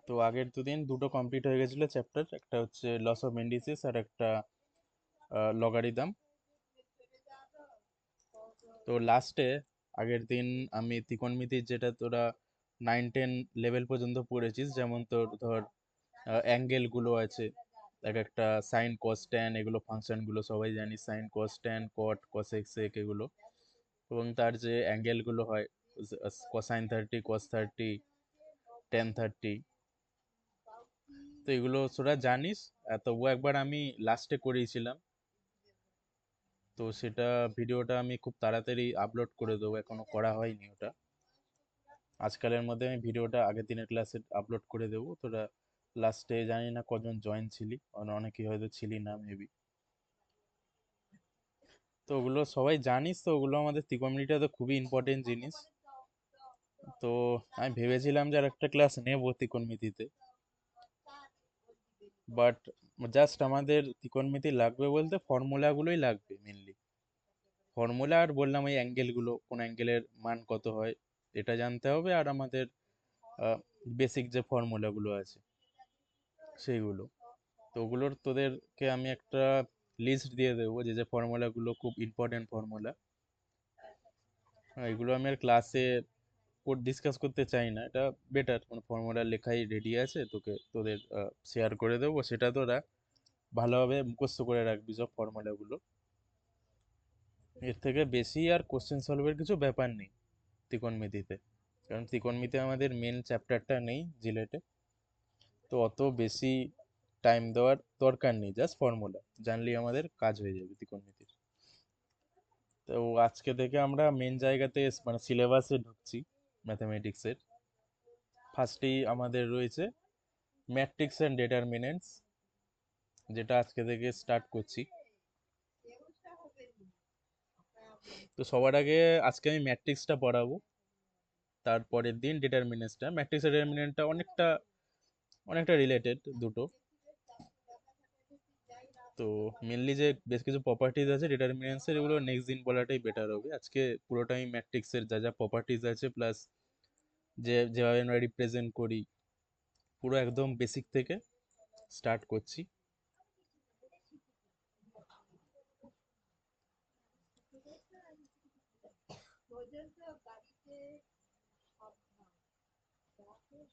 তো আগের দুদিন দুটো কমপ্লিট হয়ে গেছিল চ্যাপ্টার, একটা হচ্ছে লস অফ ইন্ডিসিস আর একটা লগারিদম। তো লাস্টে আগের দিন আমি ত্রিকোণমিতির, যেটা তোরা 9-10 লেভেল পর্যন্ত পড়েছিস, যেমন তোর ধর অ্যাঙ্গেল গুলো আছে, এক একটা সাইন কস ট্যান, এগুলো ফাংশন গুলো সবাই জানি, sine cos tan cot cosec sec এগুলো, এবং তার যে অ্যাঙ্গেল গুলো হয়, কোসাইন 30, কস 30, ট্যান 30, তো এগুলো তোরা জানিস। তবুও একবার আমি লাস্টে করিয়েছিলাম, তো সেটা ভিডিওটা আমি খুব তাড়াতাড়ি আপলোড করে দেবো, এখনো করা হয়নি ওটা। আজকালের মধ্যে আমি ভিডিওটা আগের দিনের ক্লাসে আপলোড করে দেবো। তোরা লাস্টে জানি না কজন জয়েন ছিলি, অনেকেই হয়তো ছিলি না মেবি। তো ওগুলো সবাই জানিস, তো ওগুলো আমাদের ত্রিকোণমিতিটা তো খুবই ইম্পর্টেন্ট জিনিস। তো আমি ভেবেছিলাম যে আর একটা ক্লাস নেবো ত্রিকোণমিতিতে, বাট জাস্ট আমাদের ত্রিকোণমিতি লাগবে বলতে ফর্মুলাগুলোই লাগবে মেনলি। ফর্মুলা আর বললাম এই অ্যাঙ্গেলগুলো, কোন অ্যাঙ্গেলের মান কত হয় এটা জানতে হবে, আর আমাদের বেসিক যে ফর্মুলাগুলো আছে সেইগুলো। তো ওগুলোর তোদেরকে আমি একটা লিস্ট দিয়ে দেবো, যে যে ফর্মুলাগুলো খুব ইম্পর্টেন্ট ফর্মুলা। এগুলো আমি আর ক্লাসে ডিসকাস করতে চাই না, এটা বেটার, মানে ফর্মুলা লেখাই রেডি আছে, তোকে তোদের শেয়ার করে দেবো, সেটা তোরা ভালোভাবে মুখস্থ করে রাখবি সব ফর্মুলাগুলো। এর থেকে বেশি আর কোশ্চেন সলভের কিছু ব্যাপার নেই ত্রিকোণমিতিতে, কারণ ত্রিকোণমিতি আমাদের মেন চ্যাপ্টারটা নেই জিলেটে, তো অত বেশি টাইম দেওয়ার দরকার নেই, জাস্ট ফর্মুলা জানলেই আমাদের কাজ হয়ে যাবে ত্রিকোণমিতির। তো আজকে থেকে আমরা মেন জায়গাতে মানে সিলেবাসে ঢুকছি ম্যাথামেটিক্সের। ফার্স্টেই আমাদের রয়েছে ম্যাট্রিক্স অ্যান্ড ডেটারমিনেন্টস, যেটা আজকে থেকে স্টার্ট করছি। তো সবার আগে আজকে আমি ম্যাট্রিক্সটা পড়াবো, তারপরের দিন ডিটারমিনেন্টসটা। ম্যাট্রিক্স আর ডিটারমিনেন্টটা অনেকটা অনেকটা রিলেটেড দুটো। তো মেনলি যে বেশ কিছু প্রপার্টিজ আছে ডিটারমিনেন্টসের, এগুলো নেক্সট দিন বলাটাই বেটার হবে। আজকে পুরোটাই ম্যাট্রিক্সের যা যা প্রপার্টিজ আছে, প্লাস যেভাবে আমরা রিপ্রেজেন্ট করি, পুরো একদম বেসিক থেকে স্টার্ট করছি।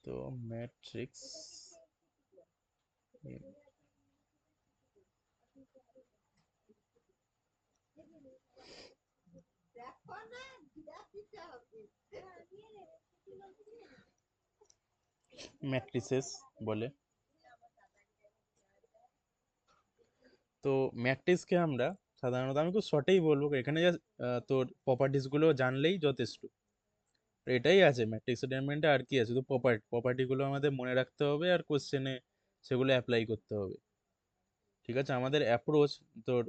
তো ম্যাট্রিক্স, ম্যাট্রিসেস বলে। তো ম্যাট্রিক্সকে আমরা সাধারণত, আমি খুব শর্টেই বলবো, এখানে জাস্ট তোর প্রপার্টিস গুলো জানলেই যথেষ্ট। এটাই আছে ম্যাট্রিক্স ডিটারমিনেন্টে, আর কি আছে, শুধু প্রপার্টিগুলো আমাদের মনে রাখতে হবে, আর কোশ্চেনে সেগুলো অ্যাপ্লাই করতে হবে। ঠিক আছে, আমাদের অ্যাপ্রোচ তোর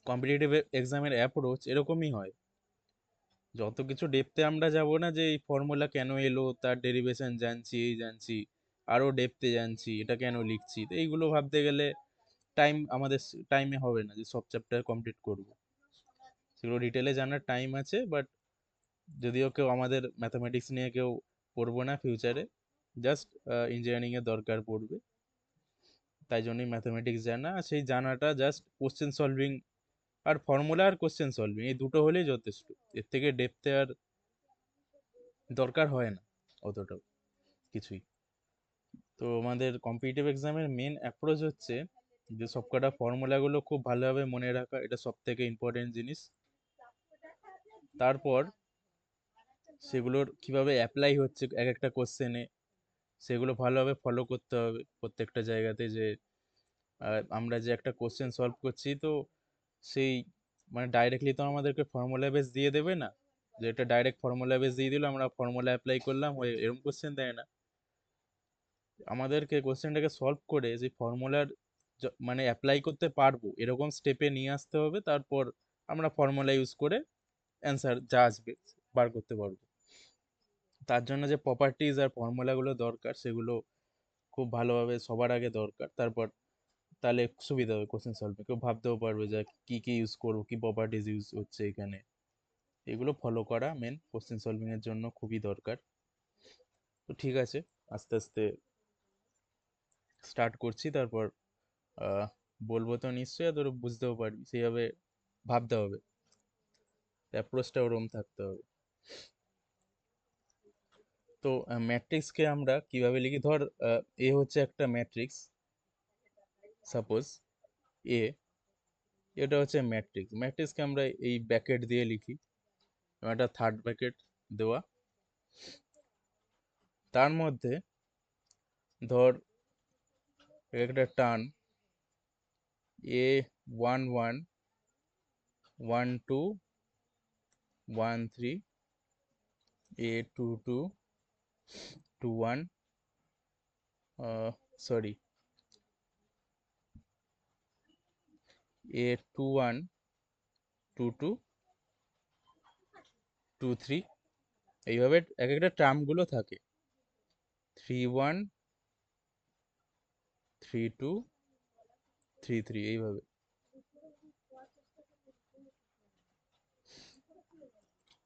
কম্পিটিটিভ এক্সামের অ্যাপ্রোচ এরকমই হয়। যত কিছু ডেপথে আমরা যাব না, যে এই ফর্মুলা কেন এলো, তার ডেরিভেশন জানছি, এই জানছি, আরো ডেপথে জানছি, এটা কেন লিখছি, তো এইগুলো ভাবতে গেলে টাইম আমাদের টাইমে হবে না যে সব চ্যাপ্টার কমপ্লিট করব। সেগুলো ডিটেলে জানার টাইম আছে, বাট যদিও কেউ আমাদের ম্যাথামেটিক্স নিয়ে কেউ পড়বো না ফিউচারে, জাস্ট ইঞ্জিনিয়ারিং এর দরকার পড়বে, তাই জন্যই ম্যাথামেটিক্স জানা। আর সেই জানাটা জাস্ট কোশ্চেন সলভিং আর ফর্মুলা আর কোশ্চেন সলভিং, এই দুটো হলেই যথেষ্ট। এর থেকে ডেপথে আর দরকার হয় না অতটাও কিছুই। তো আমাদের কম্পিটিটিভ এক্সামের মেন অ্যাপ্রোচ হচ্ছে যে সবকটা ফর্মুলাগুলো খুব ভালোভাবে মনে রাখা, এটা সব থেকে ইম্পর্টেন্ট জিনিস। তারপর সেগুলোর কিভাবে অ্যাপ্লাই হচ্ছে এক একটা কোশ্চেনে, সেগুলো ভালোভাবে ফলো করতে হবে প্রত্যেকটা জায়গাতে। যে আমরা যে একটা কোশ্চেন সলভ করছি, তো সেই মানে ডাইরেক্টলি তো আমাদেরকে ফর্মুলা বেস দিয়ে দেবে না, যে এটা ডাইরেক্ট ফর্মুলা বেস দিয়ে দিল, আমরা ফর্মুলা অ্যাপ্লাই করলাম হয়ে, এরকম কোশ্চেন দেয় না। আমাদেরকে কোশ্চেনটাকে সলভ করে যে ফর্মুলার মানে অ্যাপ্লাই করতে পারবো এরকম স্টেপে নিয়ে আসতে হবে, তারপর আমরা ফর্মুলা ইউজ করে অ্যান্সার যা আসবে বার করতে পারবো। তার জন্য যে প্রপার্টিজ আর ফর্মুলাগুলো দরকার, সেগুলো খুব ভালোভাবে সবার আগে দরকার। তারপর তাহলে সুবিধা হবে কোশ্চেন সলভে, কেউ ভাবতেও পারবে যে কি কি ইউজ করবো, কি প্রপার্টিজ ইউজ হচ্ছে এখানে। এগুলো ফলো করা মেন কোশ্চেন সলভিং এর জন্য খুবই দরকার। তো ঠিক আছে, আস্তে আস্তে স্টার্ট করছি, তারপর আহ, বলবো তো নিশ্চয়ই, আর তোর বুঝতেও পারবি, সেইভাবে ভাবতে হবে, অ্যাপ্রোচটা ওরকম থাকতে হবে। তো ম্যাট্রিক্সকে আমরা কিভাবে লিখি, ধর এ হচ্ছে একটা ম্যাট্রিক্স, সাপোজ এ, এটা হচ্ছে ম্যাট্রিক্স। ম্যাট্রিক্সকে আমরা এই ব্র্যাকেট দিয়ে লিখি, একটা থার্ড ব্র্যাকেট দেওয়া, তার মধ্যে ধর একটা টার্ন এ 1 1 1 2 1 3, এ 2 2 2 1, সরি, এ 2 1 2 2 2 3, এইভাবে এক একটা টার্মগুলো থাকে, 3 1 3 2 3 3, এইভাবে।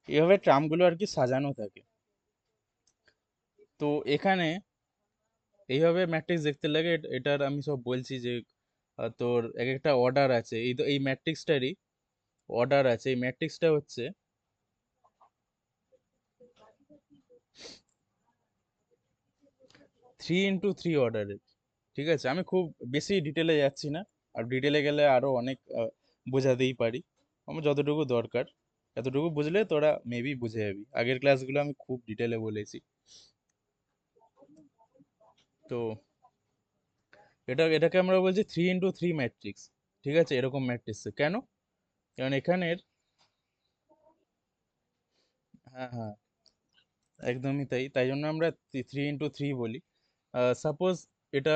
এইভাবে ট্রামগুলো আর কি সাজানো থাকে। তো এখানে এইভাবে ম্যাট্রিক্স দেখতে লাগে, এটার আমি সব বলছি যে তোর এক একটা অর্ডার আছে, এই তো এই ম্যাট্রিক্সটারই অর্ডার আছে। এই ম্যাট্রিক্সটা হচ্ছে 3 × 3 অর্ডারের, ঠিক আছে? আমি খুব বেশি ডিটেলে যাচ্ছি না, আর ডিটেলে গেলে আরো অনেক বোঝাতেই পারি। আমার যতটুকু দরকার এতটুকু বুঝলে তোরা মেবি বুঝে যাবি, আগের ক্লাসগুলো আমি খুব ডিটেলে বলেছি। তো এটাকে আমরা বলছি 3 × 3 ম্যাট্রিক্স, ঠিক আছে? এরকম ম্যাট্রিক্স কেন? কারণ এখানের, হ্যাঁ হ্যাঁ, একদমই তাই, তাই জন্য আমরা 3 × 3 বলি। সাপোজ এটা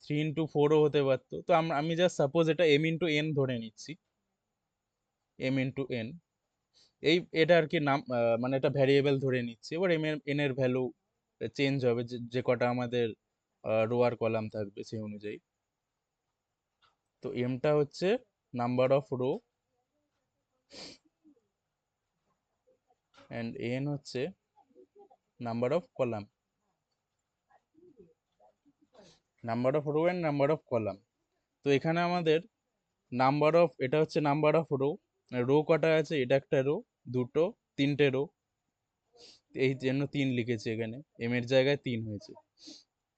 3 × 4ও হতে পারতো, তো আমি জাস্ট সাপোজ এটা m × n ধরে নিচ্ছি, m × n, এটা আর কি নাম, মানে এটা ভ্যারিয়েবল ধরে নিচ্ছি। এবার n এর ভ্যালু চেঞ্জ হবে, যে যে কটা আমাদের রো আর কলাম থাকবে সেই অনুযায়ী। তো টা হচ্ছে number of rho, and n হচ্ছে number of column, number of rho and number of column. তো এখানে আমাদের নাম্বার অফ, এটা হচ্ছে নাম্বার অফ রো, রো কটা আছে, এটা একটা রো, দুটো, তিনটে রো, এই জন্য 3 লিখেছি এখানে, এর জায়গায় 3 হয়েছে।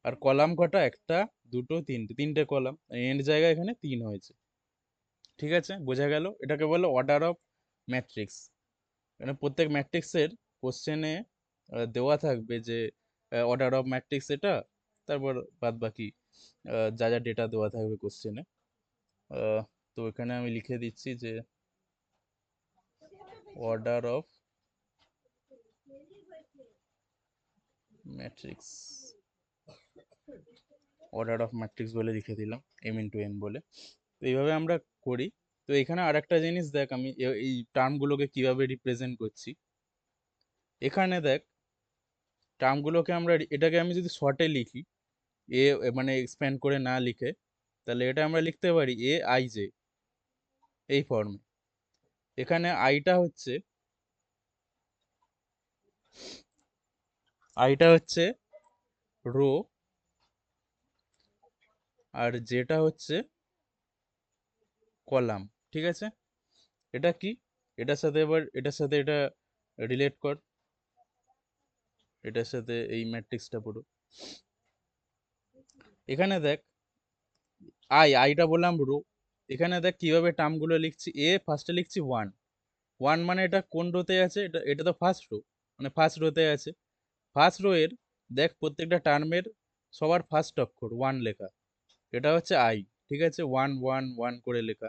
আর কলাম কটা, একটা, দুটো, তিনটে, তিনটে কলাম, এর জায়গায় এখানে 3 হয়েছে। ঠিক আছে, বোঝা গেল? এটাকে বলে অর্ডার অফ ম্যাট্রিক্স। মানে প্রত্যেক ম্যাট্রিক্সের কোশ্চেনে দেওয়া থাকবে যে অর্ডার অফ ম্যাট্রিক্স এটা, তারপর বাদ বাকি যা যা ডেটা দেওয়া থাকবে কোশ্চেনে। তো এখানে আমি লিখে দিচ্ছি যে order of matrix, order of matrix বলে লিখে দিলাম, m × n বলে। তো এইভাবে আমরা করি। তো এখানে আর একটা জিনিস দেখ, আমি এই টার্মগুলোকে কিভাবে রিপ্রেজেন্ট করছি। এখানে দেখ, টার্মগুলোকে আমরা, এটাকে আমি যদি শর্টে লিখি, এ মানে এক্সপ্যান্ড করে না লিখে, তাহলে এটা আমরা লিখতে পারি aij, এই ফর্মে। এখানে আইটা হচ্ছে রো, আর যেটা হচ্ছে কলাম, ঠিক আছে? এটা কি, এটার সাথে এবার এটার সাথে এটা রিলেট কর, এটার সাথে এই ম্যাট্রিক্সটা পুরো। এখানে দেখ, আইটা বললাম রো, এখানে দেখ কিভাবে টার্মগুলো লিখছি। ফার্স্টে লিখছি 1 1, মানে এটা কোন রোতে আছে, এটা এটা তো ফার্স্ট রো, মানে ফার্স্ট রোতে আছে। ফার্স্ট রো এর দেখ প্রত্যেকটা টার্মের সবার ফার্স্ট অক্ষর 1 লেখা, এটা হচ্ছে আই, ঠিক আছে? 1 1 1 করে লেখা।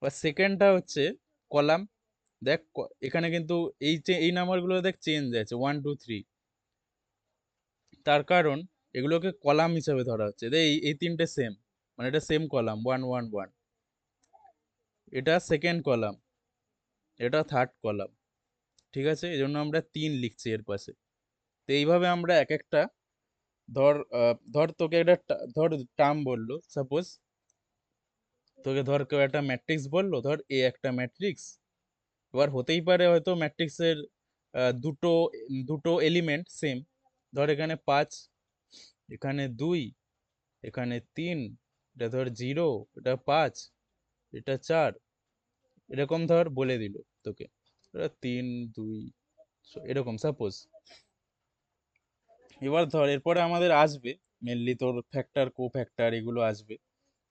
বা সেকেন্ডটা হচ্ছে কলাম, দেখ এখানে কিন্তু এই নাম্বারগুলো দেখ চেঞ্জ আছে, 1 2 3, তার কারণ এগুলোকে কলাম হিসেবে ধরা হচ্ছে। এই তিনটে সেম, মানে এটা সেম কলাম, 1 1 1, এটা সেকেন্ড কলাম, এটা থার্ড কলাম, ঠিক আছে? এই জন্য আমরা 3 লিখছি এর পাশে। তো এইভাবে আমরা এক একটা, ধর তোকে একটা ধর টার্ম বললো, সাপোজ তোকে ধর কেউ একটা ম্যাট্রিক্স বললো, ধর এ একটা ম্যাট্রিক্স, এবার হতেই পারে হয়তো ম্যাট্রিক্সের দুটো দুটো এলিমেন্ট সেম, ধর এখানে 5, এখানে 2, এখানে 3, এটা ধর 0, এটা 5, এটা 4, এরকম ধর বলে দিল তোকে, 3, 2, এরকম সাপোজ। এবার ধর এরপরে আমাদের আসবে মেনলি তোর ফ্যাক্টর, কো ফ্যাক্টর, এগুলো আসবে।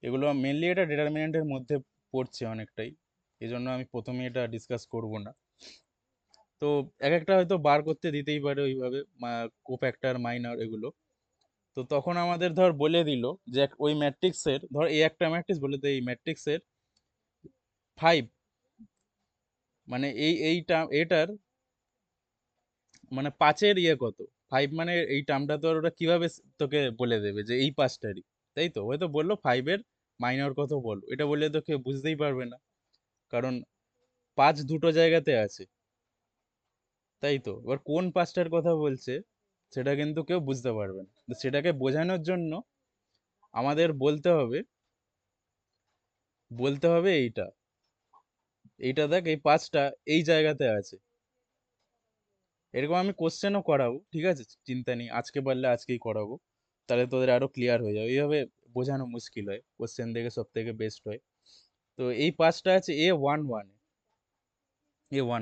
এগুলো মেনলি এটা ডিটারমিনেন্টের মধ্যে পড়ছে অনেকটাই, এই জন্য আমি প্রথমে এটা ডিসকাস করব না। তো এক একটা হয়তো বার করতে দিতেই পারে ওইভাবে, কো ফ্যাক্টর, মাইনর, এগুলো। তো তখন আমাদের ধর বলে দিল যে ওই ম্যাট্রিক্সের, ধর এই একটা ম্যাট্রিক্স বলে, তো এই ম্যাট্রিক্সের 5, মানে এইটা এটার মানে 5-এর কত, 5 মানে এই টার্মটা তোর ওরা কিভাবে তোকে বলে দেবে যে এই 5টারই, তাই তো? হয়তো বললো 5-এর মাইনর কত বলো, এটা বললে তো কেউ বুঝতেই পারবে না, কারণ 5 দুটো জায়গাতে আছে, তাই তো? এবার কোন 5টার কথা বলছে সেটা কিন্তু কেউ বুঝতে পারবে না। তো সেটাকে বোঝানোর জন্য আমাদের বলতে হবে এইটা, এইটা দেখ এই 5টা এই জায়গাতে আছে। এরকম আমি কোশ্চেনও করাবো, ঠিক আছে, চিন্তা নেই, আজকে পারলে আজকেই করাবো, তাহলে তোদের আরো ক্লিয়ার হয়ে যাবে। এইভাবে বোঝানো মুশকিল হয়, কোশ্চেন দেখে সব থেকে বেস্ট হয়। তো এই 5টা আছে এ ওয়ান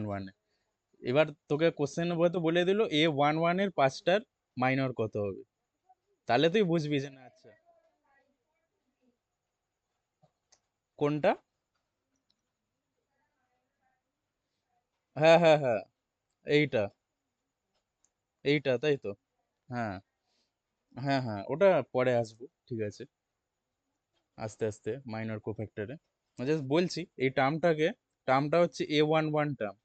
ওয়ানে। এবার তোকে কোশ্চেন হয়তো বলে দিল এ ওয়ান ওয়ানের 5টার মাইনর কত হবে, তাহলে তুই বুঝবি যে না, আচ্ছা কোনটা। হ্যাঁ, হ্যাঁ, হ্যাঁ, এইটা, এইটা, তাই তো? হ্যাঁ, হ্যাঁ, হ্যাঁ, ওটা পরে আসবো, ঠিক আছে, আস্তে আস্তে মাইনর কোফ্যাক্টরে। জাস্ট বলছি এই টার্মটা হচ্ছে এ ওয়ান ওয়ান টার্ম,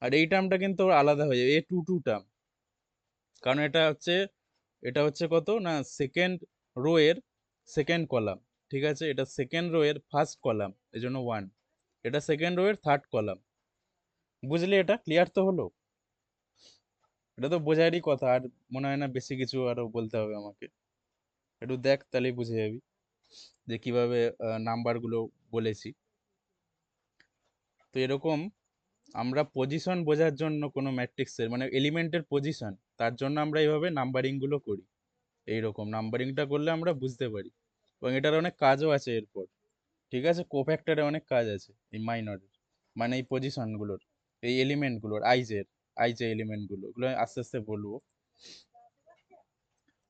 আর এই টার্মটা কিন্তু ওর আলাদা হয়ে যাবে এ টু টু টার্ম, কারণ এটা হচ্ছে কত না, সেকেন্ড রো এর সেকেন্ড কলাম, ঠিক আছে, এটা সেকেন্ড রো এর ফার্স্ট কলাম, এই জন্য 1, এটা সেকেন্ড রো এর থার্ড কলাম। বুঝলি? এটা ক্লিয়ার তো হলো? এটা তো বোঝারই কথা, আর মনে হয় না বেশি কিছু আরো বলতে হবে আমাকে, একটু দেখ তাহলেই বুঝে যাবি যে কিভাবে নাম্বার গুলো বলেছি। তো এরকম আমরা পজিশন বোঝার জন্য কোনো ম্যাট্রিক্সের মানে এলিমেন্টের পজিশন, তার জন্য আমরা এইভাবে নাম্বারিং গুলো করি। এইরকম নাম্বারিংটা করলে আমরা বুঝতে পারি, এবং এটার অনেক কাজও আছে এরপর, ঠিক আছে, কোফ্যাক্টরে অনেক কাজ আছে এই মাইনরের, মানে এই পজিশনগুলোর, এই এলিমেন্টগুলোর, আইজে এলিমেন্টগুলো, এগুলো আস্তে আস্তে বলবো।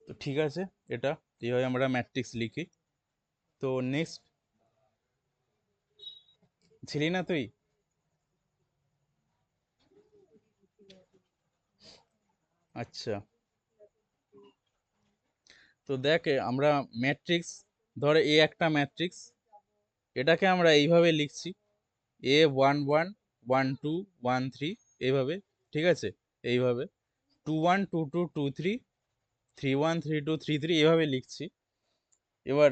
তো ঠিক আছে, এটা এইভাবে আমরা ম্যাট্রিক্স লিখি। তো নেক্সট, ছিলি না তুই? আচ্ছা, তো দেখ আমরা ম্যাট্রিক্স, ধরে এ একটা ম্যাট্রিক্স, এটাকে আমরা এইভাবে লিখছি A11 12 13, এইভাবে, ঠিক আছে, এইভাবে 21 22 23 31 32 33, এইভাবে লিখছি। এবার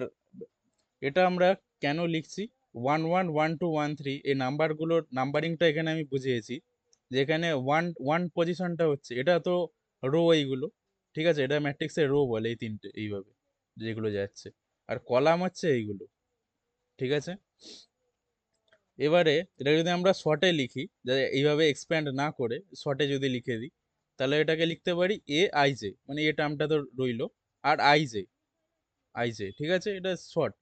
এটা আমরা কেন লিখছি 11 12 13, এই নাম্বারগুলোর নাম্বারিংটা এখানে আমি বুঝিয়েছি, যে এখানে ওয়ান ওয়ান পজিশনটা হচ্ছে, এটা তো রো এইগুলো, ঠিক আছে, এটা ম্যাট্রিক্সের রো বলে এই তিনটে, এইভাবে যেগুলো যাচ্ছে, আর কলাম হচ্ছে এইগুলো, ঠিক আছে। এবারে এটা যদি আমরা শর্টে লিখি, যে এইভাবে এক্সপ্যান্ড না করে শর্টে যদি লিখে দিই, তাহলে এটাকে লিখতে পারি এ মানে এই টার্মটা তো রইলো, আর আইজে, ঠিক আছে, এটা শর্ট।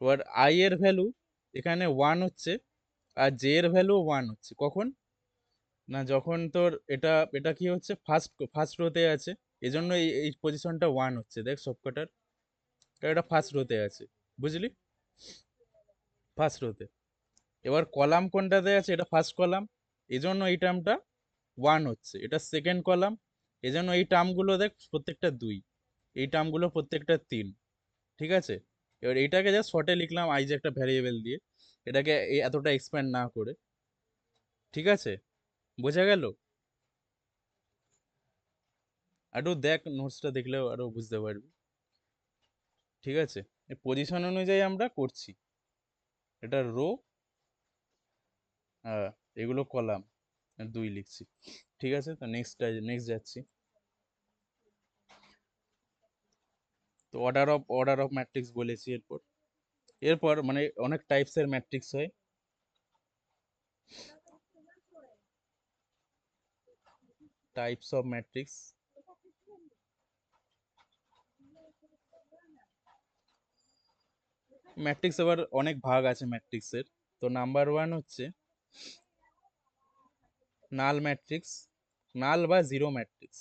এবার আই এর ভ্যালু এখানে 1 হচ্ছে, আর জে এর ভ্যালু 1 হচ্ছে, কখন না, যখন তোর এটা এটা কি হচ্ছে, ফার্স্ট ফার্স্ট রোতে আছে, এজন্য এই পজিশনটা 1 হচ্ছে, দেখ সবকটার, কারণ এটা ফার্স্ট রোতে আছে, বুঝলি, ফার্স্ট রোতে। এবার কলাম কোনটাতে আছে, এটা ফার্স্ট কলাম, এজন্য এই টার্মটা 1 হচ্ছে, এটা সেকেন্ড কলাম, এজন্য এই টার্মগুলো দেখ প্রত্যেকটা 2, এই টার্মগুলো প্রত্যেকটা 3, ঠিক আছে। এবার এইটাকে জাস্ট শর্টে লিখলাম আই যে একটা ভ্যারিয়েবল দিয়ে, এটাকে এতটা এক্সপ্যান্ড না করে, ঠিক আছে, বোঝা গেল? একটু দেখ নোটসটা, দেখলেও আরো বুঝতে পারবি, ঠিক আছে। এই পজিশন অনুযায়ী আমরা করছি, এটা রো, এগুলো কলাম, 2 লিখছি, ঠিক আছে। তো নেক্সট যাচ্ছি। তো অর্ডার অফ ম্যাট্রিক্স বলেছি, এরপর মানে অনেক টাইপসের ম্যাট্রিক্স হয়। Types of matrix. ম্যাট্রিক্স আবার অনেক ভাগ আছে ম্যাট্রিক্সের। তো নাম্বার ওয়ান হচ্ছে নাল ম্যাট্রিক্স, নাল বা জিরো ম্যাট্রিক্স।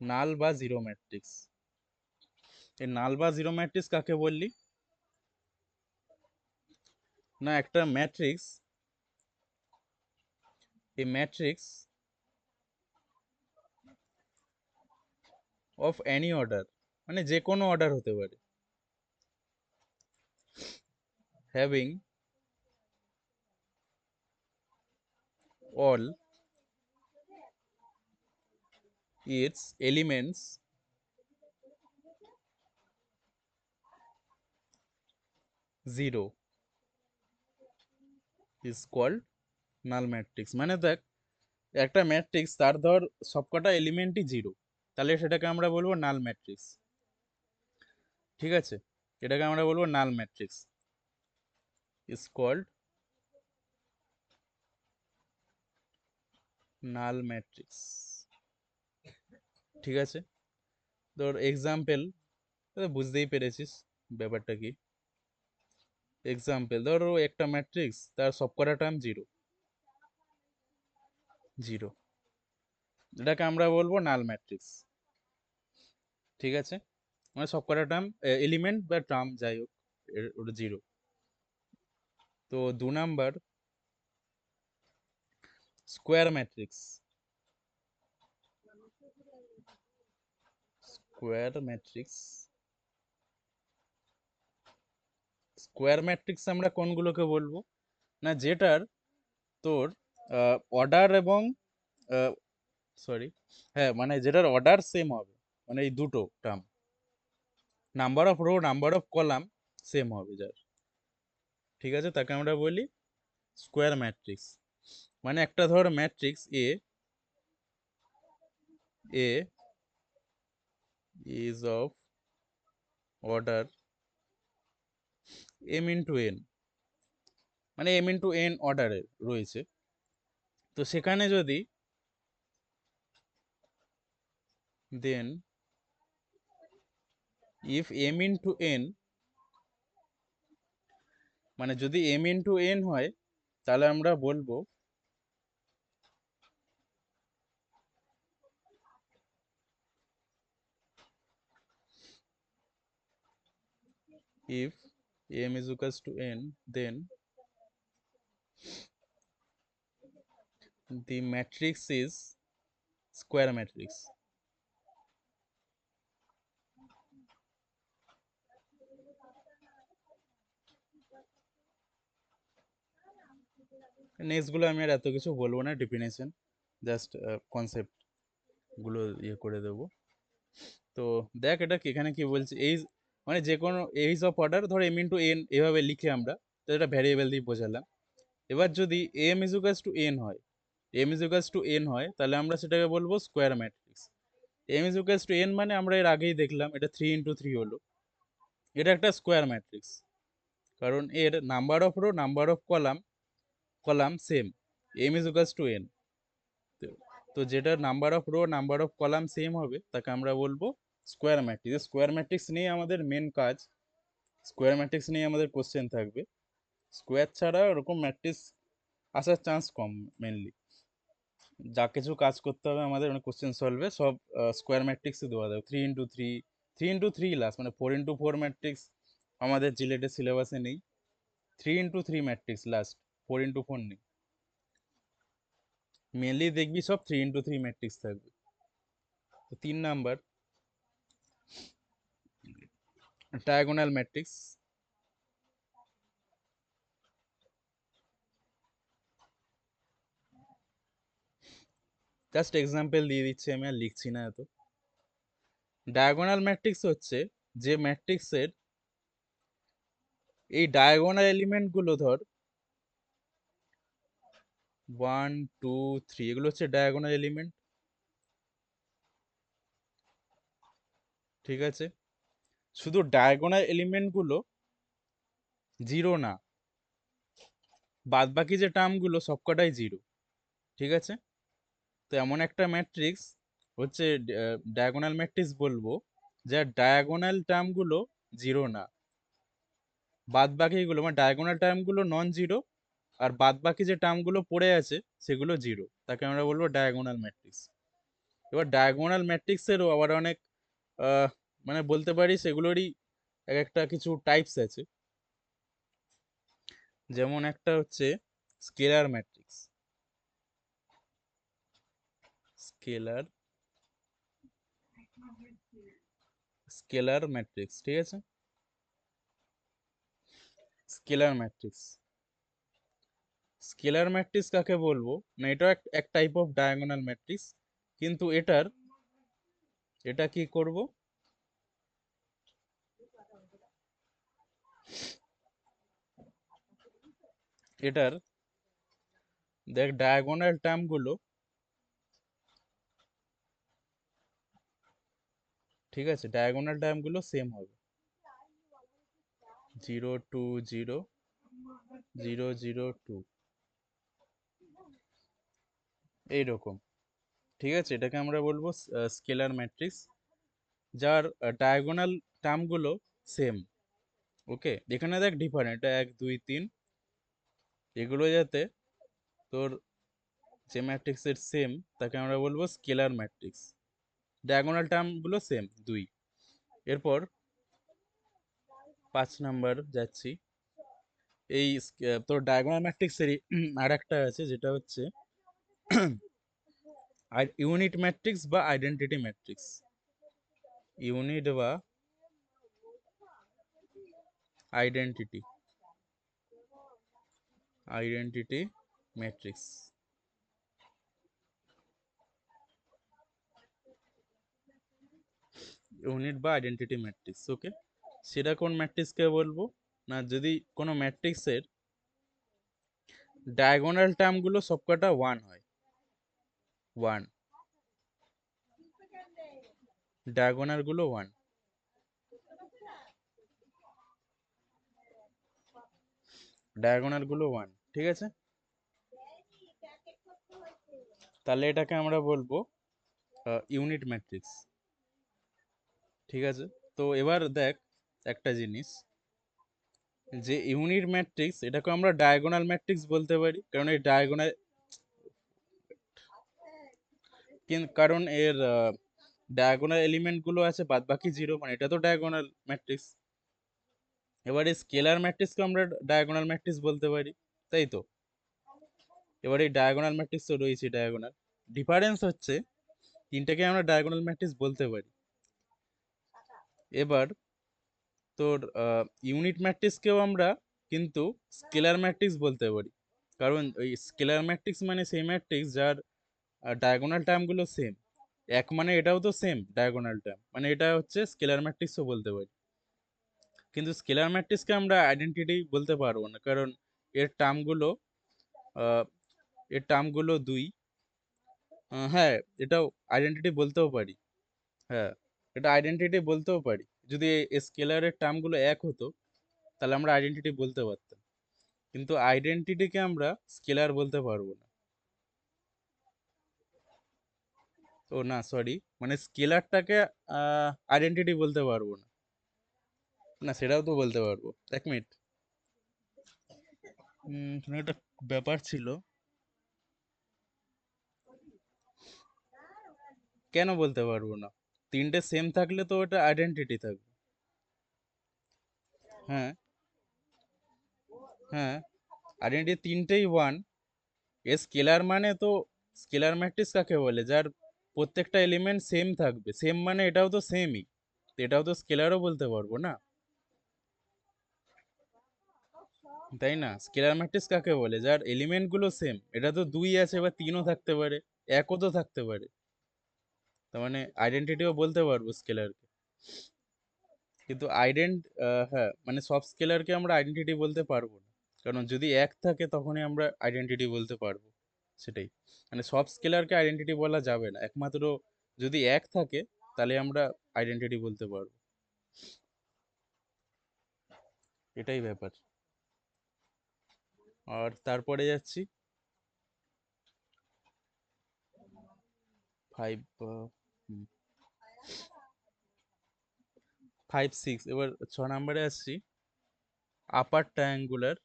নাল বা জিরো ম্যাট্রিক্স, এই নাল বা জিরো ম্যাট্রিক্স কাকে বললি? না, একটা ম্যাট্রিক্স, এই ম্যাট্রিক্স অফ এনি অর্ডার, মানে যে কোনো অর্ডার হতে পারে, having all its elements zero is called null matrix. মানে দেখ, একটা ম্যাট্রিক্স তার ধর সবকটা এলিমেন্টই জিরো, তাহলে সেটাকে আমরা বলবো নাল ম্যাট্রিক্স। ঠিক আছে, এটাকে আমরা বলবো null matrix is called null matrix. ঠিক আছে, তোর এক্সাম্পল বুঝতেই পেরেছিস ব্যাপারটা কি। এক্সাম্পল ধরো একটা ম্যাট্রিক্স, তার সবকটা টার্ম জিরো জিরো, এটাকে আমরা বলবো নাল ম্যাট্রিক্স। ঠিক আছে, মানে সবকটা টার্ম এলিমেন্ট বা টার্ম যাই হোক ওটা জিরো। তো 2 number square matrix. Square matrix, square matrix আমরা কোনগুলোকে বলবো? না, যেটার তোর অর্ডার এবং সরি, হ্যাঁ মানে যেটার অর্ডার সেম হবে, মানে এই দুটো term, number of row number of column same হবে যার। ঠিক আছে, তাকে আমরা বলি স্কোয়ার ম্যাট্রিক্স। মানে একটা ধর matrix A is of order M into N, মানে এম ইন্টু এন অর্ডারে রয়েছে। তো সেখানে যদি then if M into N, মানে যদি এম ইন্টু এন হয়, তাহলে আমরা বলবো if m is equals to n, then the matrix is square matrix. Next গুলো আমি আর এত কিছু বলবো না, ডেফিনেশন জাস্ট কনসেপ্ট গুলো ইয়ে করে দেবো। তো দেখ এটা এখানে কি বলছে, এই মানে যে কোনো এইজ অফ অর্ডার ধর এম ইন্টু এন এভাবে লিখে আমরা, তো এটা ভ্যারিয়েবল দিয়ে বোঝালাম। এবার যদি M is equals to N হয়, M is equals to N হয়, তাহলে আমরা সেটাকে বলবো square matrix. M is equals to N মানে আমরা এর আগেই দেখলাম এটা 3 × 3 হলো, এটা একটা স্কোয়ার ম্যাট্রিক্স, কারণ এর number of row number of column column same, M is equals to N. তো যেটা number of row number of column same হবে তাকে আমরা বলবো স্কোয়ার ম্যাট্রিক্স। স্কোয়ার ম্যাট্রিক্স নিয়ে আমাদের মেন কাজ, স্কোয়ার ম্যাট্রিক্স নিয়ে আমাদের কোশ্চেন থাকবে। স্কোয়ার ছাড়া ওরকম ম্যাট্রিক্স আসার চান্স কম। মেনলি যা কিছু কাজ করতে হবে আমাদের মানে কোশ্চেন সলভে, সব স্কোয়ার ম্যাট্রিক্সই দেওয়া যাবে। 3 × 3, 3 × 3 লাস্ট, মানে 4 × 4 ম্যাট্রিক্স আমাদের জিলেটের সিলেবাসে নেই। 3 × 3 ম্যাট্রিক্স লাস্ট, 4 × 4 নেই। মেনলি দেখবি সব 3 × 3 ম্যাট্রিক্স থাকবে। তো 3 number diagonal matrix. Just example দিয়ে দিচ্ছি, আমি আর লিখছি না এত। ডায়াগোনাল ম্যাট্রিক্স হচ্ছে যে ম্যাট্রিক্সের এই ডায়াগোনাল এলিমেন্ট গুলো ধর 1 2 3, এগুলো হচ্ছে ডায়াগোনাল এলিমেন্ট। ঠিক আছে, শুধু ডায়াগোনাল এলিমেন্ট গুলো জিরো না, বাদ বাকি যে টার্মগুলো সবকটাই জিরো। ঠিক আছে, তো এমন একটা ম্যাট্রিক্স হচ্ছে ডায়াগোনাল ম্যাট্রিক্স বলবো, যার ডায়াগোনাল টার্মগুলো জিরো না, বাদ বাকিগুলো মানে ডায়াগোনাল টার্মগুলো নন জিরো, আর বাদ বাকি যে টার্মগুলো পড়ে আছে সেগুলো জিরো, তাকে আমরা বলবো ডায়াগোনাল ম্যাট্রিক্স। এবার ডায়াগোনাল ম্যাট্রিক্সেরও আবার অনেক মানে বলতে পারি সেগুলোরই এক একটা কিছু টাইপস আছে। যেমন একটা হচ্ছে scalar matrix, scalar scalar matrix, ঠিক আছে, স্কেলার ম্যাট্রিক্স। স্কেলার ম্যাট্রিক্স কাকে বলবো না, এটাও এক টাইপ অফ ডায়াগোনাল ম্যাট্রিক্স, কিন্তু এটা কি করব, এটার দেখ ডায়াগোনাল টার্মগুলো, ঠিক আছে, ডায়াগোনাল টার্মগুলো সেম হবে, 0 2 0 0 0 2 এইরকম। ঠিক আছে, এটাকে আমরা বলবো স্কেলার ম্যাট্রিক্স, যার ডায়াগোনাল টার্মগুলো সেম। ওকে, এখানে দেখ ডিফারেন্ট, এটা 1 2 3, এগুলো যাতে তোর যে ম্যাট্রিক্সের সেম তাকে আমরা বলবো স্কেলার ম্যাট্রিক্স, ডায়াগোনাল টার্মগুলো সেম 2। এরপর 5 নাম্বার যাচ্ছি, এই তোর ডায়াগোনাল ম্যাট্রিক্সেরই আর একটা আছে, যেটা হচ্ছে ইউনিট ম্যাট্রিক্স বা আইডেন্টিটি ম্যাট্রিক্স, ইউনিট বা আইডেন্টিটি আইডেন্টিটি ম্যাট্রিক্স, ইউনিট বা আইডেন্টিটি ম্যাট্রিক্স। ওকে, সেটা কোন ম্যাট্রিক্সকে বলবো না, যদি কোনো ম্যাট্রিক্সের ডায়াগোনাল টার্মগুলো সবকটা 1 হয়, 1, ডায়াগোনাল গুলো 1, ডায়াগোনাল গুলো 1, ঠিক আছে, তাহলে এটাকে আমরা বলবো ইউনিট ম্যাট্রিক্স। ঠিক আছে, তো এবার দেখ একটা জিনিস, যে ইউনিট ম্যাট্রিক্স এটাকে আমরা ডায়াগোনাল ম্যাট্রিক্স বলতে পারি, কারণ এই ডায়াগোনাল, কারণ এর ডায়াগোনাল এলিমেন্ট গুলো আছে বাদ বাকি জিরো, মানে এটা তো ডায়াগোনাল ম্যাট্রিক্স। এবারে স্কেলার ম্যাট্রিক্সকে আমরা ডায়াগোনাল ম্যাট্রিক্স বলতে পারি, তাই তো। এবার এই ডায়াগোনাল ম্যাট্রিক্স তো রয়েছে ডায়াগোনাল, ডিফারেন্স হচ্ছে তিনটাকে আমরা ডায়াগোনাল ম্যাট্রিক্স বলতে পারি। এবার তোর ইউনিট ম্যাট্রিক্সকেও আমরা কিন্তু স্কেলার ম্যাট্রিক্স বলতে পারি, কারণ ওই স্কেলার ম্যাট্রিক্স মানে সেই ম্যাট্রিক্স যার ডায়াগোনাল টার্মগুলো সেম, এক মানে এটাও তো সেম ডায়াগোনাল টার্ম, মানে এটা হচ্ছে স্কেলার ম্যাট্রিক্সও বলতে পারি। কিন্তু স্কেলার ম্যাট্রিক্সকে আমরা আইডেন্টিটি বলতে পারবো না, কারণ এর টার্মগুলো আহ, এর টার্মগুলো 2। হ্যাঁ, এটাও আইডেন্টিটি বলতেও পারি, হ্যাঁ, এটা আইডেন্টিটি বলতেও পারি, যদি স্কেলারের টার্মগুলো এক হতো তাহলে আমরা আইডেন্টিটি বলতে পারতাম, কিন্তু আইডেন্টিটিকে আমরা স্কেলার বলতে পারবো না। ও না, সরি, মানে স্কেলারটাকে আইডেন্টিটি বলতে পারবো না, না সেটাও তো বলতে পারবো। 1 মিনিট, এখানে একটা ব্যাপার ছিল, কেন বলতে পারবো না, তিনটে সেম থাকলে তো ওটা আইডেন্টিটি থাকবে। হ্যাঁ, হ্যাঁ, আইডেন্টিটি তিনটেই 1। এ স্কেলার মানে তো, স্কেলার ম্যাট্রিক্স কাকে বলে, যার প্রত্যেকটা এলিমেন্ট সেম থাকবে, সেম মানে এটাও তো সেমই, এটাও তো স্কেলারও বলতে পারবো না, তাই না। স্কেলার ম্যাট্রিক্স কাকে বলে, যার এলিমেন্ট গুলো সেম, এটা তো 2 আছে বা 3ও থাকতে পারে, 1ও তো থাকতে পারে, তার মানে আইডেন্টিটিও বলতে পারবো স্কেলারকে। কিন্তু হ্যাঁ, মানে সব স্কেলারকে আমরা আইডেন্টিটি বলতে পারবো না, কারণ যদি এক থাকে তখনই আমরা আইডেন্টিটি বলতে পারবো, সেটাই, মানে সব স্কেলারকে আইডেন্টিটি বলা যাবে না, একমাত্র যদি এক থাকে তাহলে আমরা আইডেন্টিটি বলতে পারবো, এটাই ব্যাপার। আর তারপরে যাচ্ছি 5 5 6, এবার 6 নম্বরে আসছি আপার ট্রায়াঙ্গুলার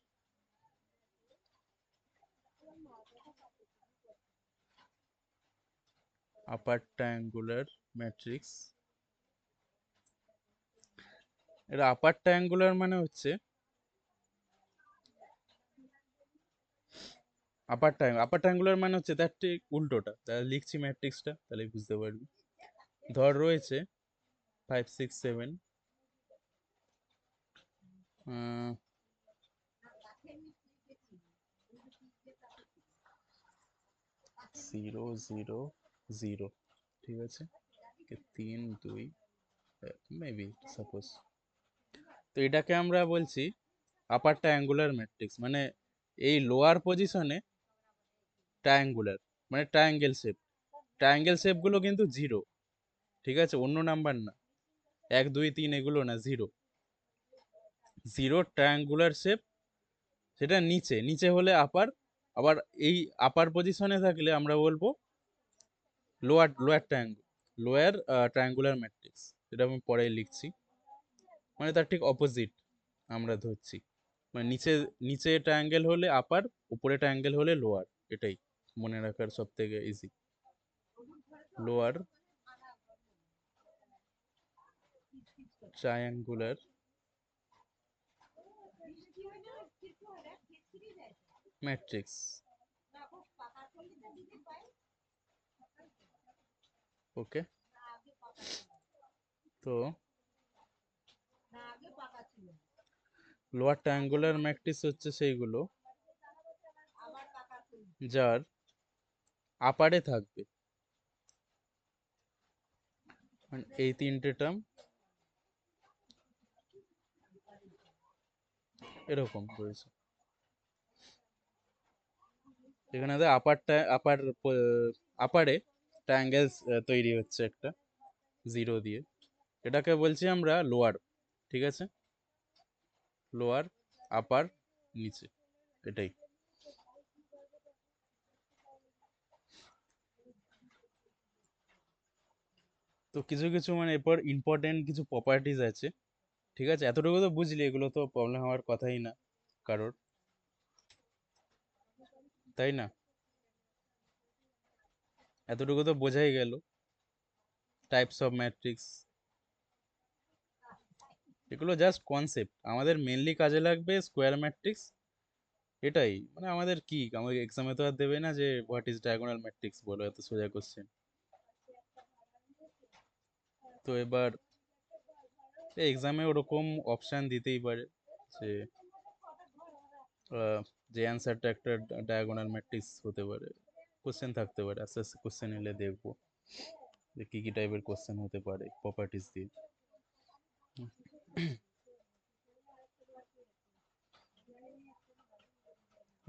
ম্যাট্রিক্স। এটা আপার ট্রায়াঙ্গুলার মানে হচ্ছে আপার ট্রায়াঙ্গুলার মানে হচ্ছে তার ঠিক উল্টোটা। তাহলে লিখছি ম্যাট্রিক্সটা, তাহলে বুঝতে পারবি। ধর রয়েছে 5 6 7, 0 0 0, ঠিক আছে, 3 2 মেবি সাপোজ। তো এটাকে আমরা বলছি আপার ট্রায়াঙ্গুলার ম্যাট্রিক্স, মানে এই লোয়ার পজিশনে ট্রায়াঙ্গুলার, মানে ট্রায়াঙ্গেল শেপগুলো কিন্তু জিরো, ঠিক আছে, অন্য নাম্বার না, 1 2 3 এগুলো না, জিরো জিরো ট্রায়াঙ্গুলার শেপ। সেটা নিচে নিচে হলে আপার, আবার এই আপার পজিশনে থাকলে আমরা বলবো লোয়ার ট্রায়াঙ্গুলার ম্যাট্রিক্স। এটা আমি পরে লিখছি, মানে তার ঠিক অপোজিট আমরা ধরছি, মানে নিচে নিচে ট্রায়াঙ্গেল হলে আপার, উপরে ট্রায়াঙ্গেল হলে লোয়ার। এটাই মনে রাখার সব থেকে easy. Lower triangular matrix. Okay, তো লোয়ার ট্রায়াঙ্গুলার ম্যাট্রিক্স হচ্ছে সেইগুলো যার আপারে থাকবে, মানে এই তিনটে টার্ম এরকম রয়েছে। এখানে আপারে ট্রায়াঙ্গেল তৈরি হচ্ছে একটা জিরো দিয়ে, এটাকে বলছি আমরা লোয়ার, ঠিক আছে, লোয়ার, আপার, নিচে, এটাই। তো কিছু কিছু মানে এরপর ইম্পর্টেন্ট কিছু প্রপার্টিজ আছে, ঠিক আছে, এতটুকু তো বুঝলি, এগুলো তো প্রবলেম হওয়ার কথাই না কারোর, তাই না? এতটুকু তো বোঝাই গেল টাইপস অফ ম্যাট্রিক্স। এগুলো জাস্ট কনসেপ্ট, আমাদের মেনলি কাজে লাগবে স্কোয়ার ম্যাট্রিক্স। এটাই মানে আমাদের কি, আমাদের এক্সামে তো আর দেবে না যে হোয়াট ইজ ডায়াগোনাল ম্যাট্রিক্স বলো, এত সোজা কোশ্চেন। তো এবার এক্সামে ওরকম অপশান দিতেই পারে যে যে অ্যান্সারটা একটা ডায়াগোনাল ম্যাট্রিক্স হতে পারে, কোশ্চেন থাকতে পারে, আস্তে আস্তে কোশ্চেন এলে দেখবো যে কি কি টাইপের কোশ্চেন হতে পারে প্রপার্টিস দিয়ে।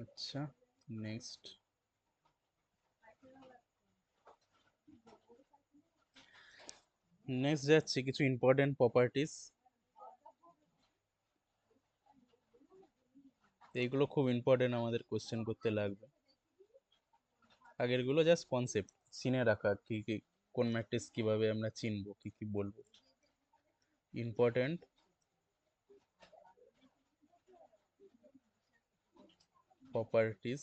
আচ্ছা, নেক্সট যাচ্ছি কিছু ইম্পর্টেন্ট প্রপার্টিস। এইগুলো খুব ইম্পর্টেন্ট, আমাদের কোশ্চেন করতে লাগবে। আগেরগুলো জাস্ট কনসেপ্ট চিনে রাখা, কি কি কোন ম্যাট্রিক্স কিভাবে আমরা চিনবো, কি কি বলবো। ইম্পর্টেন্ট প্রপার্টিস,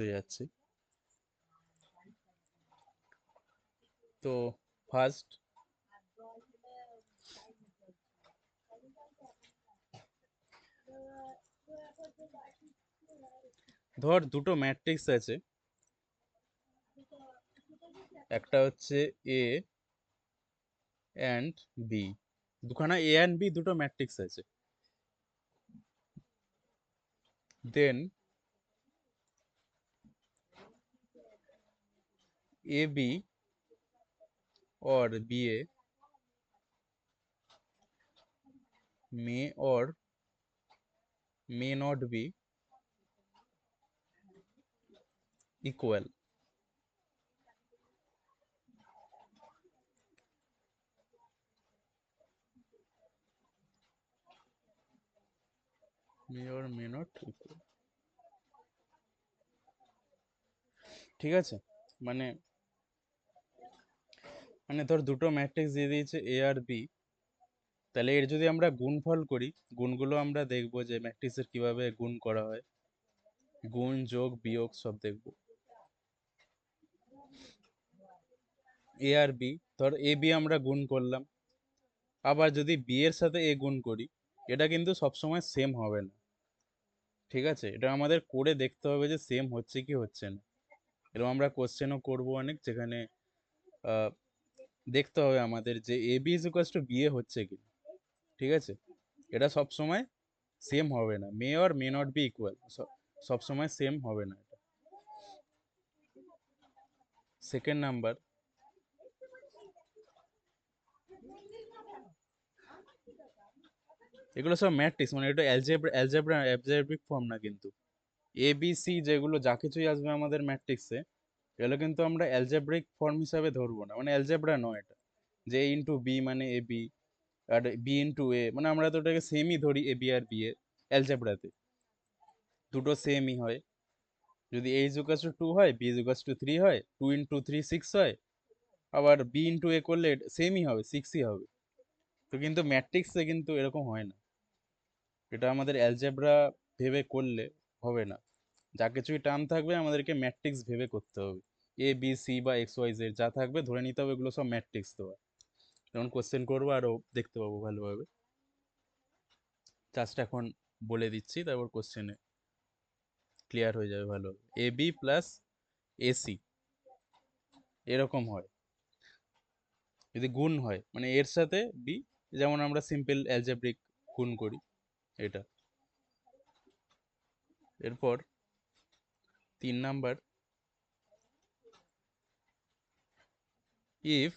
হয়ে যাচ্ছে। তো ফার্স্ট, ধর দুটো ম্যাট্রিক্স আছে, একটা হচ্ছে এ অ্যান্ড বি, দুখানা এ অ্যান্ড বি দুটো ম্যাট্রিক্স আছে। দেন এ বি और B A may or may not be equal। May or may not equal. ঠিক আছে, মানে মানে ধর দুটো ম্যাট্রিক্স দিয়ে দিয়েছে এ আর বি, তাহলে এর যদি আমরা গুণফল করি, গুণগুলো আমরা দেখবো যে ম্যাট্রিক্সের কিভাবে গুণ করা হয়, গুণ যোগ বিয়োগ সব দেখবো। এ আর বি, ধর এ বি আমরা গুণ করলাম, আবার যদি বি এর সাথে এ গুণ করি, এটা কিন্তু সবসময় সেম হবে না। ঠিক আছে, এটা আমাদের করে দেখতে হবে যে সেম হচ্ছে কি হচ্ছে না। এরকম আমরা কোশ্চেনও করবো অনেক, যেখানে দেখতে হবে আমাদের যে A B is equals to B A হচ্ছে কি। ঠিক আছে, এটা সবসময় সেম হবে না, may or may not be equal, সবসময় সেম হবে না এটা। সেকেন্ড নাম্বার, এগুলো সব ম্যাট্রিক্স, মানে এটা অ্যালজেব্রিক ফর্ম না কিন্তু। এ বি সি যেগুলো যা কিছুই আসবে আমাদের ম্যাট্রিক্সে, এগুলো কিন্তু আমরা অ্যালজেব্রিক ফর্ম হিসাবে ধরবো না, মানে অ্যালজেব্রা নয় এটা, যে এ ইন্টু বি মানে এ বি, আর বি ইন্টু এ, মানে আমরা তো ওটাকে সেমই ধরি, এ বি আর বি এ অ্যালজেব্রাতে দুটো সেমই হয়। যদি এ ইজ ইকুয়ালস টু 2 হয়, বি ইজ ইকুয়ালস টু 3 হয়, 2 ইন্টু 3 6 হয়, আবার বি ইন্টু এ করলে সেমই হবে, 6ই হবে। তো কিন্তু ম্যাট্রিক্সে কিন্তু এরকম হয় না, এটা আমাদের অ্যালজেব্রা ভেবে করলে হবে না। যা কিছুই টার্ম থাকবে আমাদেরকে ম্যাট্রিক্স ভেবে করতে হবে। এ বি সি বা এক্স ওয়াই জেড যা থাকবে ধরে নিতে হবে এগুলো সব ম্যাট্রিক্স দেওয়া। যখন কোশ্চেন করবো আরো দেখতে পাবো ভালোভাবে। জাস্ট এখন বলে দিচ্ছি, তারপর কোশ্চেনে ক্লিয়ার হয়ে যাবে ভালো। এ বি প্লাস এসি এরকম হয় যদি গুণ হয়, মানে এর সাথে বি, যেমন আমরা সিম্পল অ্যালজেব্রিক গুণ করি এটা। এরপর 3 number, if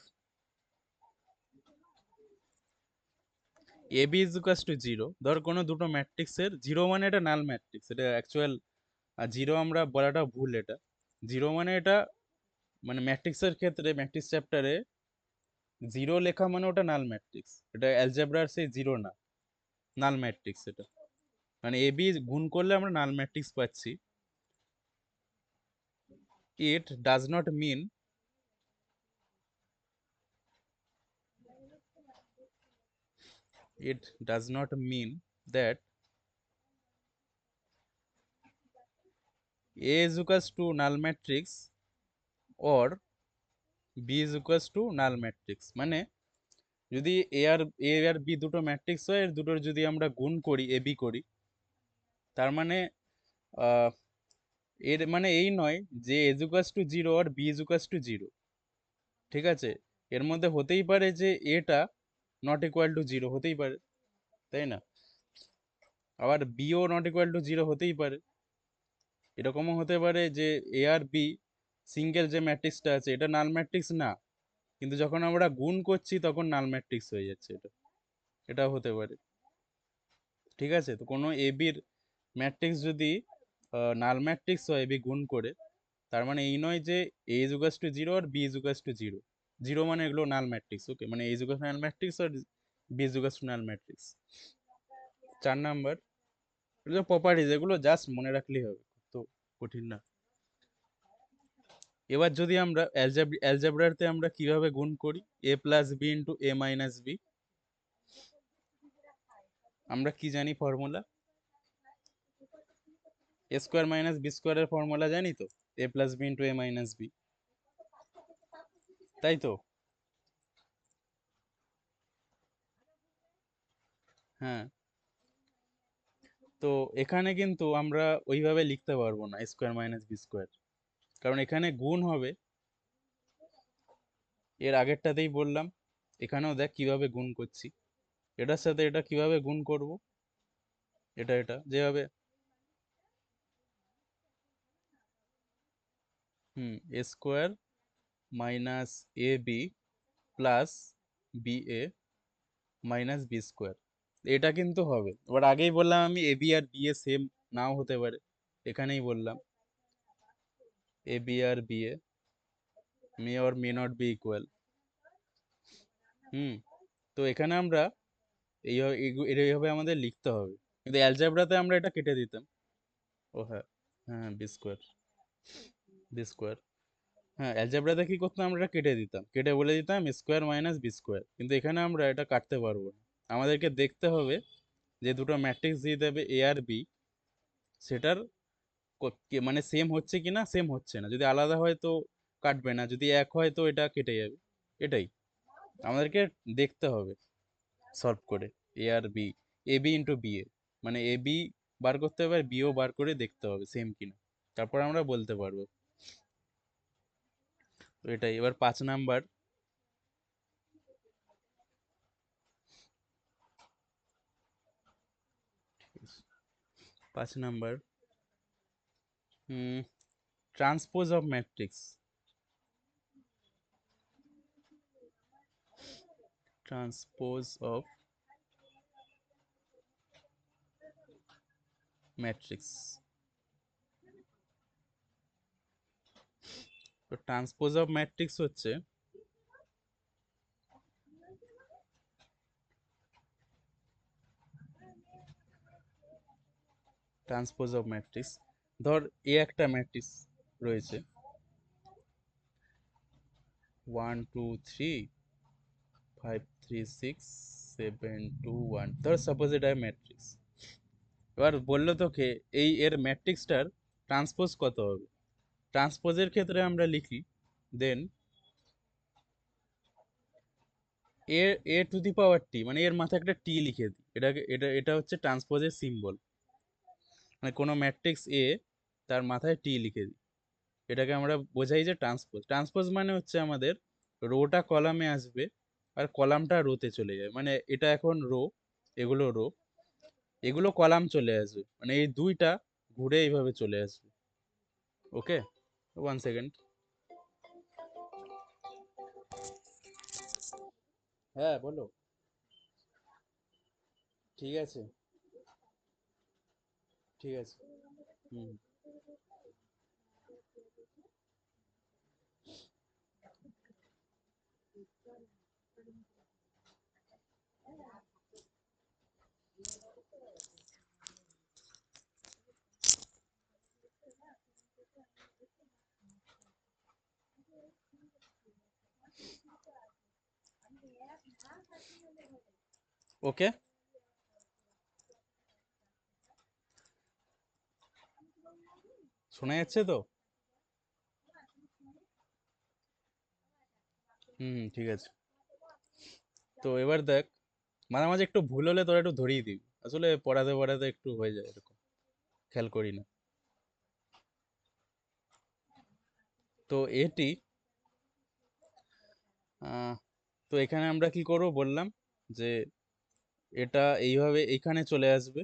A B is equals to 0, ধর কোনো দুটো ম্যাট্রিক্সের 0 মানে এটা নাল ম্যাট্রিক্স, এটা অ্যাকচুয়াল 0 আমরা বলাটা ভুল, এটা 0 মানে এটা, মানে ম্যাট্রিক্সের ক্ষেত্রে ম্যাট্রিক্স চ্যাপ্টারে 0 লেখা মানে ওটা নাল ম্যাট্রিক্স, এটা অ্যালজেব্রার সেই 0 না, নাল ম্যাট্রিক্স এটা। মানে এ বি গুণ করলে আমরা নাল ম্যাট্রিক্স পাচ্ছি। It does not mean, it does not mean that A is equals to null matrix or B is equals to null matrix, মানে যদি এ আর বি দুটো ম্যাট্রিক্স হয়, এর দুটোর যদি আমরা গুণ করি, এ বি করি, তার মানে আহ, এর মানে এই নয় যে এ ইজ ইকুয়ালস টু 0 আর বি ইজ ইকুয়ালস টু 0। ঠিক আছে, এর মধ্যে হতেই পারে যে এটা নট ইকুয়াল টু 0 হতেই পারে, তাই না? আবার বিও নট ইকুয়াল টু 0 হতেই পারে। এরকমও হতে পারে যে এ আর বি সিঙ্গেল যে ম্যাট্রিক্সটা আছে এটা নাল ম্যাট্রিক্স না, কিন্তু যখন আমরা গুণ করছি তখন নাল ম্যাট্রিক্স হয়ে যাচ্ছে, এটাও হতে পারে। ঠিক আছে, তো কোনো এ বির ম্যাট্রিক্স যদি নাল ম্যাট্রিক্স হয় এ বি গুণ করে, তার মানে এই নয় যে এ ইজ ইকুয়ালস টু 0 আর বি ইজ ইকুয়ালস টু 0। 0 মানে এগুলো নাল ম্যাট্রিক্স, ওকে, মানে A is equals null matrix আর B is equals to null matrix. 4 number, এগুলো প্রপার্টিজ, এগুলো জাস্ট মনে রাখলেই হবে, তো কঠিন না। এবার যদি আমরা অ্যালজেব্রাতে আমরা কিভাবে গুণ করি, এ প্লাস বি ইন্টু এ মাইনাস বি, আমরা কি জানি ফর্মুলা, এ স্কোয়ার মাইনাস বি স্কোয়ারের ফর্মুলা জানি তো, এ প্লাস বি ইন্টু এ মাইনাস বি, তাই তো? হ্যাঁ, তো এখানে কিন্তু আমরা ওইভাবে লিখতে পারবো না, স্কোয়ার মাইনাস বি স্কোয়ার, কারণ এখানে গুণ হবে, এর আগেরটাতেই বললাম। এখানেও দেখ কিভাবে গুণ করছি, এটার সাথে এটা কিভাবে গুণ করব, এটা যেভাবে, A square minus A B plus B A minus B square, এটা কিন্তু হবে। এবার আগেই বললাম আমি এ বি আর বি এ সেম নাও হতে পারে, এখানেই বললাম এ বি আর B A may or may not be equal. Hmm, তো এখানে আমরা এইভাবে আমাদের লিখতে হবে। কিন্তু অ্যালজেব্রাতে আমরা এটা কেটে দিতাম। ও হ্যাঁ, হ্যাঁ বি স্কোয়ার, বি স্কোয়ার। হ্যাঁ অ্যালজেব্রাতে কি করতাম, আমরা এটা কেটে দিতাম, কেটে বলে দিতাম স্কোয়ার মাইনাস বি স্কোয়ার। কিন্তু এখানে আমরা এটা কাটতে পারবো না, আমাদেরকে দেখতে হবে যে দুটো ম্যাট্রিক্স দিয়ে দেবে এ আর বি, সেটার মানে সেম হচ্ছে কি না, সেম হচ্ছে না। যদি আলাদা হয় তো কাটবে না, যদি এক হয় তো এটা কেটে যাবে। এটাই আমাদেরকে দেখতে হবে সলভ করে। এ আর B, A B into B A, মানে এ বি বার করতে হবে আর বিও বার করে দেখতে হবে সেম কিনা, তারপর আমরা বলতে পারবো। তো এটাই। এবার 5 number, 5 number, transpose of matrix, transpose of matrix. তো ট্রান্সপোজ অফ ম্যাট্রিক্স হচ্ছে, ট্রান্সপোজ অফ ম্যাট্রিক্স, ধর এ একটা ম্যাট্রিক্স রয়েছে 1 2 3 5 3 6 7 2 1, ধর সাপোজ এটা ম্যাট্রিক্স। এবার বললো তোকে এই এর ম্যাট্রিক্সটার ট্রান্সপোজ কত হবে। ট্রান্সপোজের ক্ষেত্রে আমরা লিখি দেন এ, এ টু দি পাওয়ার টি, মানে এর মাথায় একটা টি লিখে দিই, এটাকে এটা হচ্ছে ট্রান্সপোজের সিম্বল। মানে কোনো ম্যাট্রিক্স এ, তার মাথায় টি লিখে দিই, এটাকে আমরা বোঝাই যে ট্রান্সপোজ। ট্রান্সপোজ মানে হচ্ছে আমাদের রোটা কলামে আসবে আর কলামটা রোতে চলে যাবে, মানে এটা এখন রো, এগুলো রো, এগুলো কলাম চলে আসবে, মানে এই দুইটা ঘুরে এইভাবে চলে আসবে। ওকে, 1 সেকেন্ড। হ্যাঁ বলো। ঠিক আছে, ঠিক আছে। হুম। ওকে, শোনা যাচ্ছে তো? হুম, ঠিক আছে। তো এবার দেখ, মাঝে মাঝে একটু ভুল হলে তোরা একটু ধরিয়ে দিবি, আসলে পড়াতে পড়াতে একটু হয়ে যায় এরকম, খেয়াল করি না। তো এটি তো এখানে আমরা কি করব বললাম, যে এটা এইভাবে এইখানে চলে আসবে,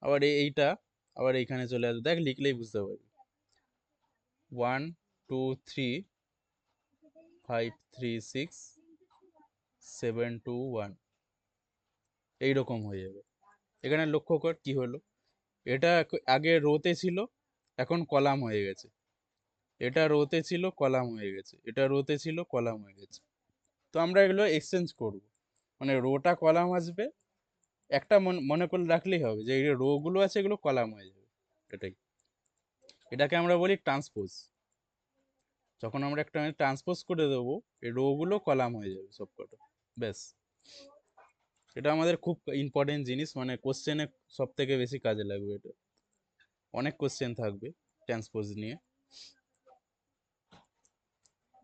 আবার এইটা আবার এইখানে চলে আসবে, দেখ লিখলেই বুঝতে পারবি। 1 2 3 5 3 6 7 2 1, এইরকম হয়ে যাবে। এখানে লক্ষ্য কর কি হলো, এটা আগে রোতে ছিল, এখন কলাম হয়ে গেছে। এটা রোতে ছিল, কলাম হয়ে গেছে, এটা রোতে ছিল, কলাম হয়ে গেছে। তো আমরা এগুলো এক্সচেঞ্জ করব, মানে রোটা কলাম আসবে, একটা মনে করে রাখলেই হবে যে এই রো গুলো আছে এগুলো কলাম হয়ে যাবে। এটাই, এটাকে আমরা বলি ট্রান্সপোজ। যখন আমরা একটা ট্রান্সপোজ করে দেবো, এই রো গুলো কলাম হয়ে যাবে সব কটা, ব্যাস। এটা আমাদের খুব ইম্পর্টেন্ট জিনিস, মানে কোশ্চেনে সব থেকে বেশি কাজে লাগবে এটা, অনেক কোশ্চেন থাকবে ট্রান্সপোজ নিয়ে,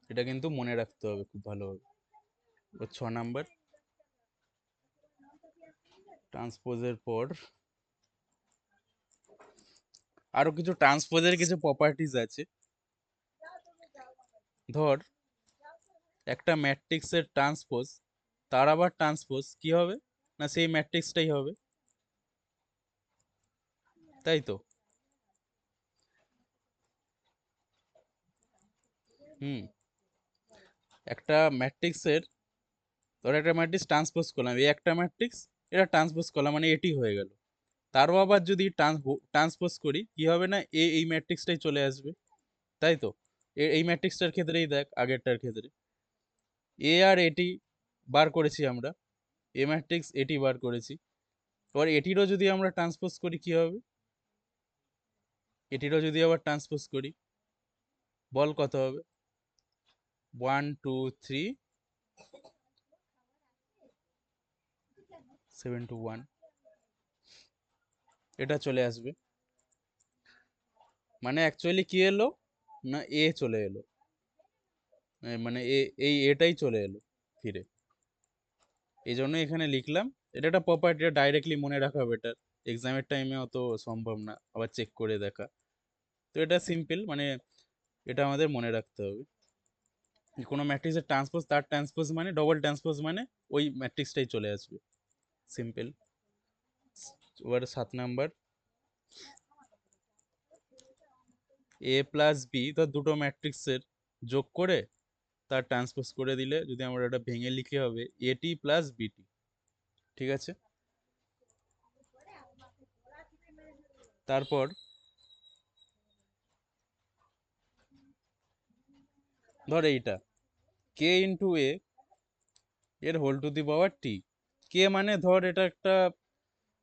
এটা কিন্তু মনে রাখতে হবে খুব ভালোভাবে। 6 নাম্বার, ট্রান্সপোজের পর আরো কিছু ট্রান্সপোজের কিছু প্রপার্টিজ আছে। ধর একটা ম্যাট্রিক্সের ট্রান্সপোজ, তার আবার ট্রান্সপোজ কি হবে, না সেই ম্যাট্রিক্সটাই হবে, তাই তো? হুম, একটা ম্যাট্রিক্সের, ধর একটা ম্যাট্রিক্স ট্রান্সপোজ করলাম, এই একটা ম্যাট্রিক্স, এটা ট্রান্সপোজ করলাম, মানে এটি হয়ে গেল। তারও আবার যদি ট্রান্সপোজ করি কি হবে, না এই ম্যাট্রিক্সটাই চলে আসবে, তাই তো? এই ম্যাট্রিক্সটার ক্ষেত্রেই দেখ, আগেরটার ক্ষেত্রে এ আর এটি বার করেছি আমরা, এ ম্যাট্রিক্স এটি বার করেছি, এবার এটিরও যদি আমরা ট্রান্সপোজ করি কি হবে, এটিরও যদি আবার ট্রান্সপোজ করি, বল কত হবে, 1 2 3 7 to 1, এটা চলে আসবে। মানে অ্যাকচুয়ালি কি এলো না, এ চলে এলো, মানে এই এটাই চলে এলো ফিরে, এই জন্য এখানে লিখলাম। এটা একটা প্রপার্টি, ডাইরেক্টলি মনে রাখা বেটার, এক্সামের টাইমে অত সম্ভব না আবার চেক করে দেখা। তো এটা সিম্পল, মানে এটা আমাদের মনে রাখতে হবে। কোনো ম্যাট্রিক্সের ট্রান্সপোজ, তার ট্রান্সপোজ মানে ডবল ট্রান্সপোজ মানে ওই ম্যাট্রিক্সটাই চলে আসবে, সিম্পল। এবার 7 নাম্বার, এ প্লাস বি, তো দুটো ম্যাট্রিক্সের যোগ করে তার ট্রান্সপোজ করে দিলে, যদি আমরা এটা ভেঙে লিখে হবে এটি প্লাস বিটি, ঠিক আছে। তারপর ধর এইটা কে ইন্টু এ এর হোল টু দি পাওয়ার টি, কে মানে ধর এটা একটা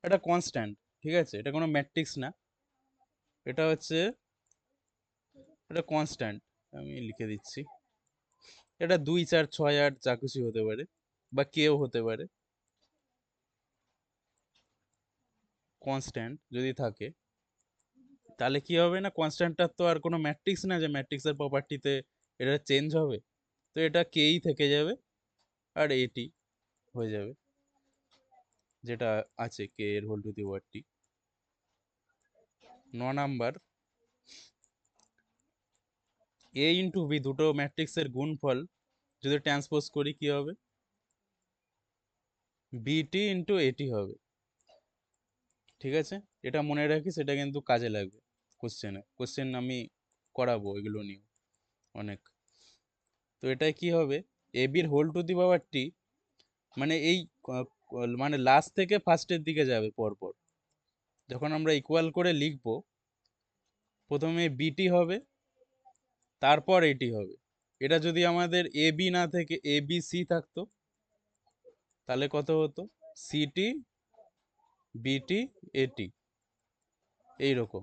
একটা কনস্ট্যান্ট, ঠিক আছে, এটা কোনো ম্যাট্রিক্স না, এটা হচ্ছে এটা কনস্ট্যান্ট, আমি লিখে দিচ্ছি। এটা 2 4 6 8 যা খুশি হতে পারে, বা কেও হতে পারে, কনস্ট্যান্ট যদি থাকে, তাহলে কি হবে না, কনস্ট্যান্টটার তো আর কোনো ম্যাট্রিক্স না যে ম্যাট্রিক্সের প্রপার্টিতে এটা চেঞ্জ হবে, তো এটা কেই থেকে যাবে, আর এটি হয়ে যাবে, যেটা আছে কে এর whole to the power T. 9 number, A into B দুটো ম্যাট্রিক্সের গুণফল যদি ট্রান্সপোজ করি কি হবে, বিটি ইন্টু এটি হবে, ঠিক আছে। এটা মনে রাখিস, এটা কিন্তু কাজে লাগবে কোশ্চেনে, কোশ্চেন আমি করাবো এগুলো নিয়ে অনেক। তো এটাই কি হবে, এ বির হোল টু দি পাওয়ার টি, মানে এই মানে লাস্ট থেকে ফার্স্টের দিকে যাবে পরপর, যখন আমরা ইকুয়াল করে লিখবো, প্রথমে বিটি হবে, তারপর এটি হবে। এটা যদি আমাদের এ বি না থেকে এ বি সি থাকতো, তাহলে কত হতো, সিটি বিটি এটি, এইরকম,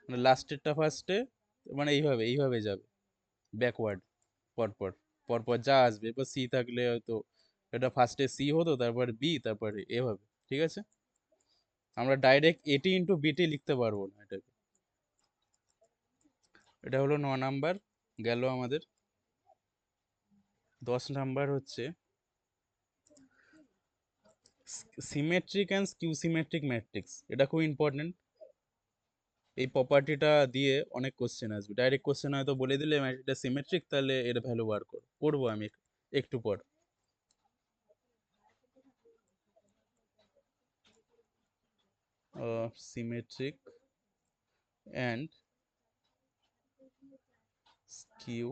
মানে লাস্টেরটা ফার্স্টে, মানে এইভাবে এইভাবে যাবে ব্যাকওয়ার্ড, পরপর পরপর যা আসবে, এবার সি থাকলে হয়তো এটা ফার্স্টে সি হতো, তারপর বি, তারপরে এভাবে, ঠিক আছে। আমরা ডাইরেক্ট এটি ইন্টু বিটি লিখতে পারবো না এটাকে। এটা হলো 9 নাম্বার, গেল আমাদের। 10 নাম্বার হচ্ছে symmetric and skew symmetric matrix, এটা খুব ইম্পর্টেন্ট। এই প্রপার্টিটা দিয়ে অনেক কোশ্চেন আসবে, ডাইরেক্ট কোশ্চেন হয়তো বলে দিলে এটা সিমেট্রিক, তাহলে এর ভ্যালু বার করবো আমি একটু পর। Symmetric and skew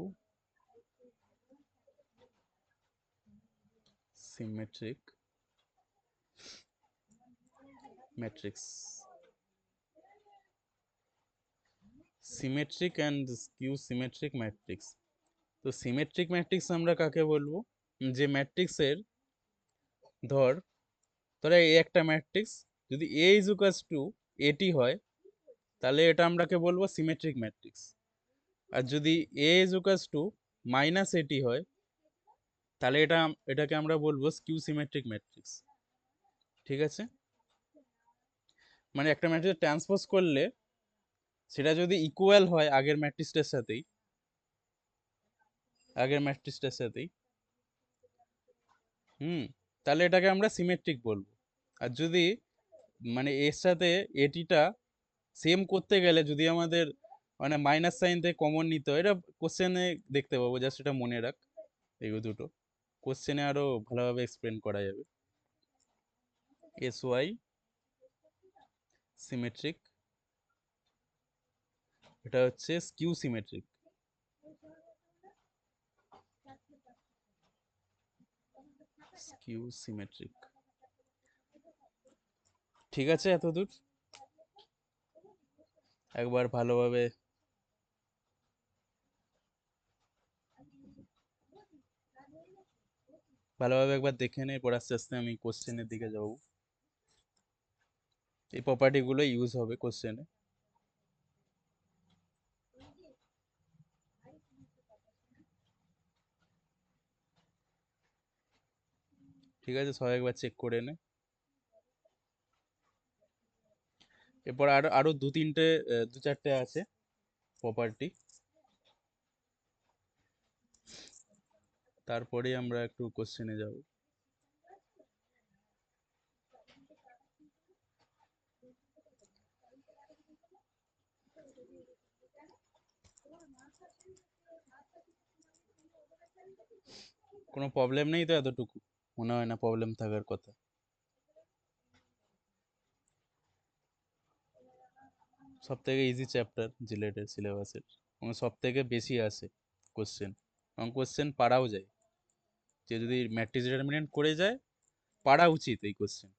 symmetric matrix, symmetric and skew symmetric matrix. তো সিমেট্রিক ম্যাট্রিক্স আমরা কাকে বলবো, যে ম্যাট্রিক্সের ধর ধর এই একটা ম্যাট্রিক্স, যদি এ ইজ ইকুয়ালস টু এটি হয়, তাহলে এটা আমরাকে বলবো সিমেট্রিক ম্যাট্রিক্স। আর যদি A is equals to minus A T হয়, তাহলে এটাকে আমরা বলবো স্কিউ সিমেট্রিক ম্যাট্রিক্স, ঠিক আছে। মানে একটা ম্যাট্রিক্স ট্রান্সপোজ করলে সেটা যদি ইকুয়াল হয় আগের ম্যাট্রিক্সটার সাথেই তাহলে এটাকে আমরা সিমেট্রিক বলবো। আর যদি মানে এর সাথে এটিটা সেম করতে গেলে যদি আমাদের মানে মাইনাস সাইন থেকে কমন নিতে হয়, এটা কোশ্চেনে দেখতে পাবো, জাস্ট এটা মনে রাখ, এগুলো দুটো কোশ্চেনে আরো ভালোভাবে এক্সপ্লেন করা যাবে। এস ওয়াই সিমেট্রিক, এটা হচ্ছে স্কিউ সিমেট্রিক, স্কিউ সিমেট্রিক, ঠিক আছে। এতদূর একবার ভালোভাবে ভালোভাবে একবার দেখে নে, পর আস্তে আস্তে আমি কোশ্চেনের দিকে যাবো। এই প্রপার্টিগুলো ইউজ হবে কোশ্চেনে। ঠিক আছে, সবাই একবার চেক করে নে। এরপর আরো আরো দু চারটে আছে প্রপার্টি, তারপরে আমরা একটু কোশ্চেনে যাব। কোনো প্রবলেম নেই তো? এতটুকু মনে হয় না প্রবলেম থাকার কথা। সব থেকে ইজি চ্যাপ্টার জিলেটের সিলেবাসের, এবং সব থেকে বেশি আসে কোশ্চেন, এবং কোশ্চেন পারাও যায়। যে যদি ম্যাট্রিক্স ডিটারমিনেন্ট করে যায়, পারা উচিত এই কোশ্চেন।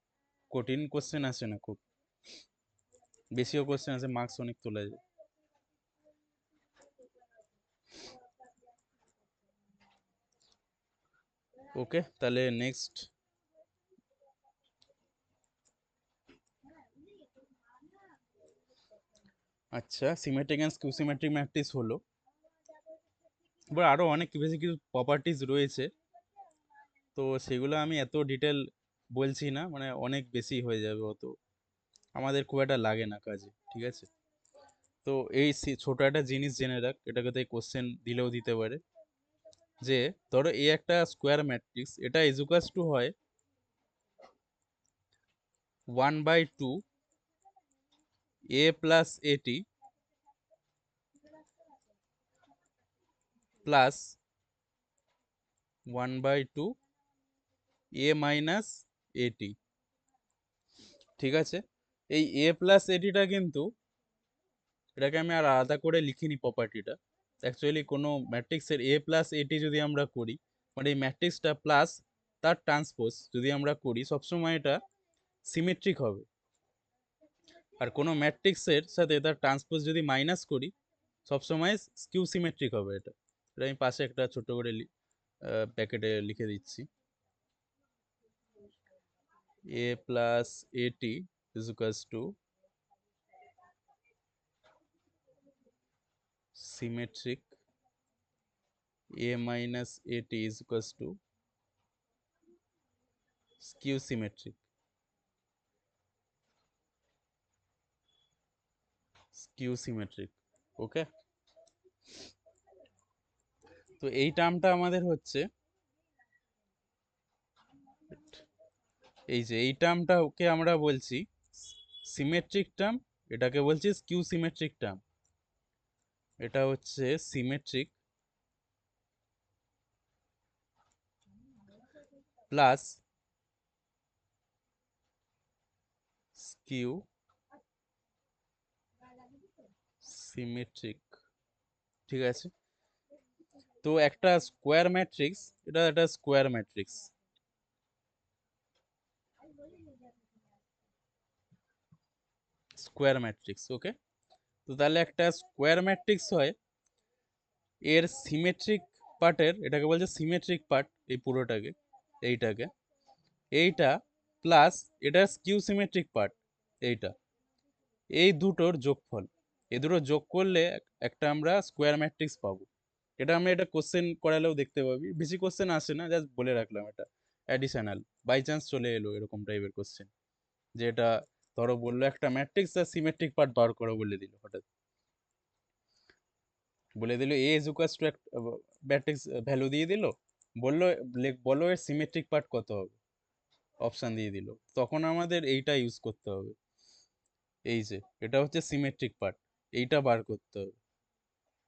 কঠিন কোশ্চেন আসে না খুব, বেশিও কোশ্চেন আসে, মার্কস অনেক তোলা যায়। ওকে, তাহলে নেক্সট। আচ্ছা, symmetric and skew symmetric matrix হলো। এবার আরো অনেক বেশি কিছু প্রপার্টিজ রয়েছে, তো সেগুলো আমি এত ডিটেল বলছি না, মানে অনেক বেশি হয়ে যাবে, অত আমাদের খুব একটা লাগে না কাজে, ঠিক আছে? তো এই ছোট একটা জিনিস জেনে রাখ, এটাকে তাই কোশ্চেন দিলেও দিতে পারে, যে ধরো এই একটা স্কোয়ার ম্যাট্রিক্স, এটা ইজুকাস টু হয় 1/2 a প্লাস এটি প্লাস 1/2 a মাইনাস এটি। ঠিক আছে, এই a প্লাস এটিটা কিন্তু, এটাকে আমি আর আলাদা করে লিখিনি প্রপার্টিটা। অ্যাকচুয়ালি কোনো ম্যাট্রিক্সের এ প্লাস এটি যদি আমরা করি, মানে এই ম্যাট্রিক্সটা প্লাস তার ট্রান্সপোজ যদি আমরা করি, সবসময় এটা সিমেট্রিক হবে। আর কোনো ম্যাট্রিক্সের সাথে তার ট্রান্সপোজ যদি মাইনাস করি, সবসময় স্কিউ সিমেট্রিক হবে এটা। এটা আমি পাশে একটা ছোট করে প্যাকেটে লিখে দিচ্ছি। A plus A T is equals to symmetric, A minus A T is equals to skew symmetric. Skew symmetric, okay. তো এই টার্মটা আমাদের হচ্ছে, এই যে এই টার্মটা ওকে আমরা বলছি সিমেট্রিক টার্ম, এটাকে বলছি স্কিউ সিমেট্রিক টার্ম। এটা হচ্ছে সিমেট্রিক প্লাস স্কিউ সিমেট্রিক, ঠিক আছে? তো একটা স্কোয়ার ম্যাট্রিক্স, এটা একটা square matrix, square matrix, okay. তো তাহলে একটা স্কোয়ার ম্যাট্রিক্স হয়, এর সিমেট্রিক পার্টের, এটাকে বলছে সিমেট্রিক পার্ট, এই পুরোটাকে, এইটাকে, এইটা প্লাস এটার স্কিউ সিমেট্রিক পার্ট, এইটা, এই দুটোর যোগফল, এই দুটো যোগ করলে একটা আমরা স্কোয়ার ম্যাট্রিক্স পাবো। এটা আমরা এটা কোশ্চেন করালেও দেখতে পাবি, বেশি কোশ্চেন আসে না, জাস্ট বলে রাখলাম এটা অ্যাডিশনাল, বাই চান্স চলে এলো এরকম টাইপের কোশ্চেন, যেটা ধরো বললো একটা ম্যাট্রিক্স আর সিমেট্রিক পার্ট বার করো বলে দিল, হঠাৎ বলে দিল এ ইজ ইকুয়ালস টু একটা ম্যাট্রিক্স ভ্যালু দিয়ে দিল, বললো বলো এর সিমেট্রিক পার্ট কত হবে, অপশন দিয়ে দিল, তখন আমাদের এইটা ইউজ করতে হবে, এই যে এটা হচ্ছে সিমেট্রিক পার্ট, এইটা বার করতে হবে।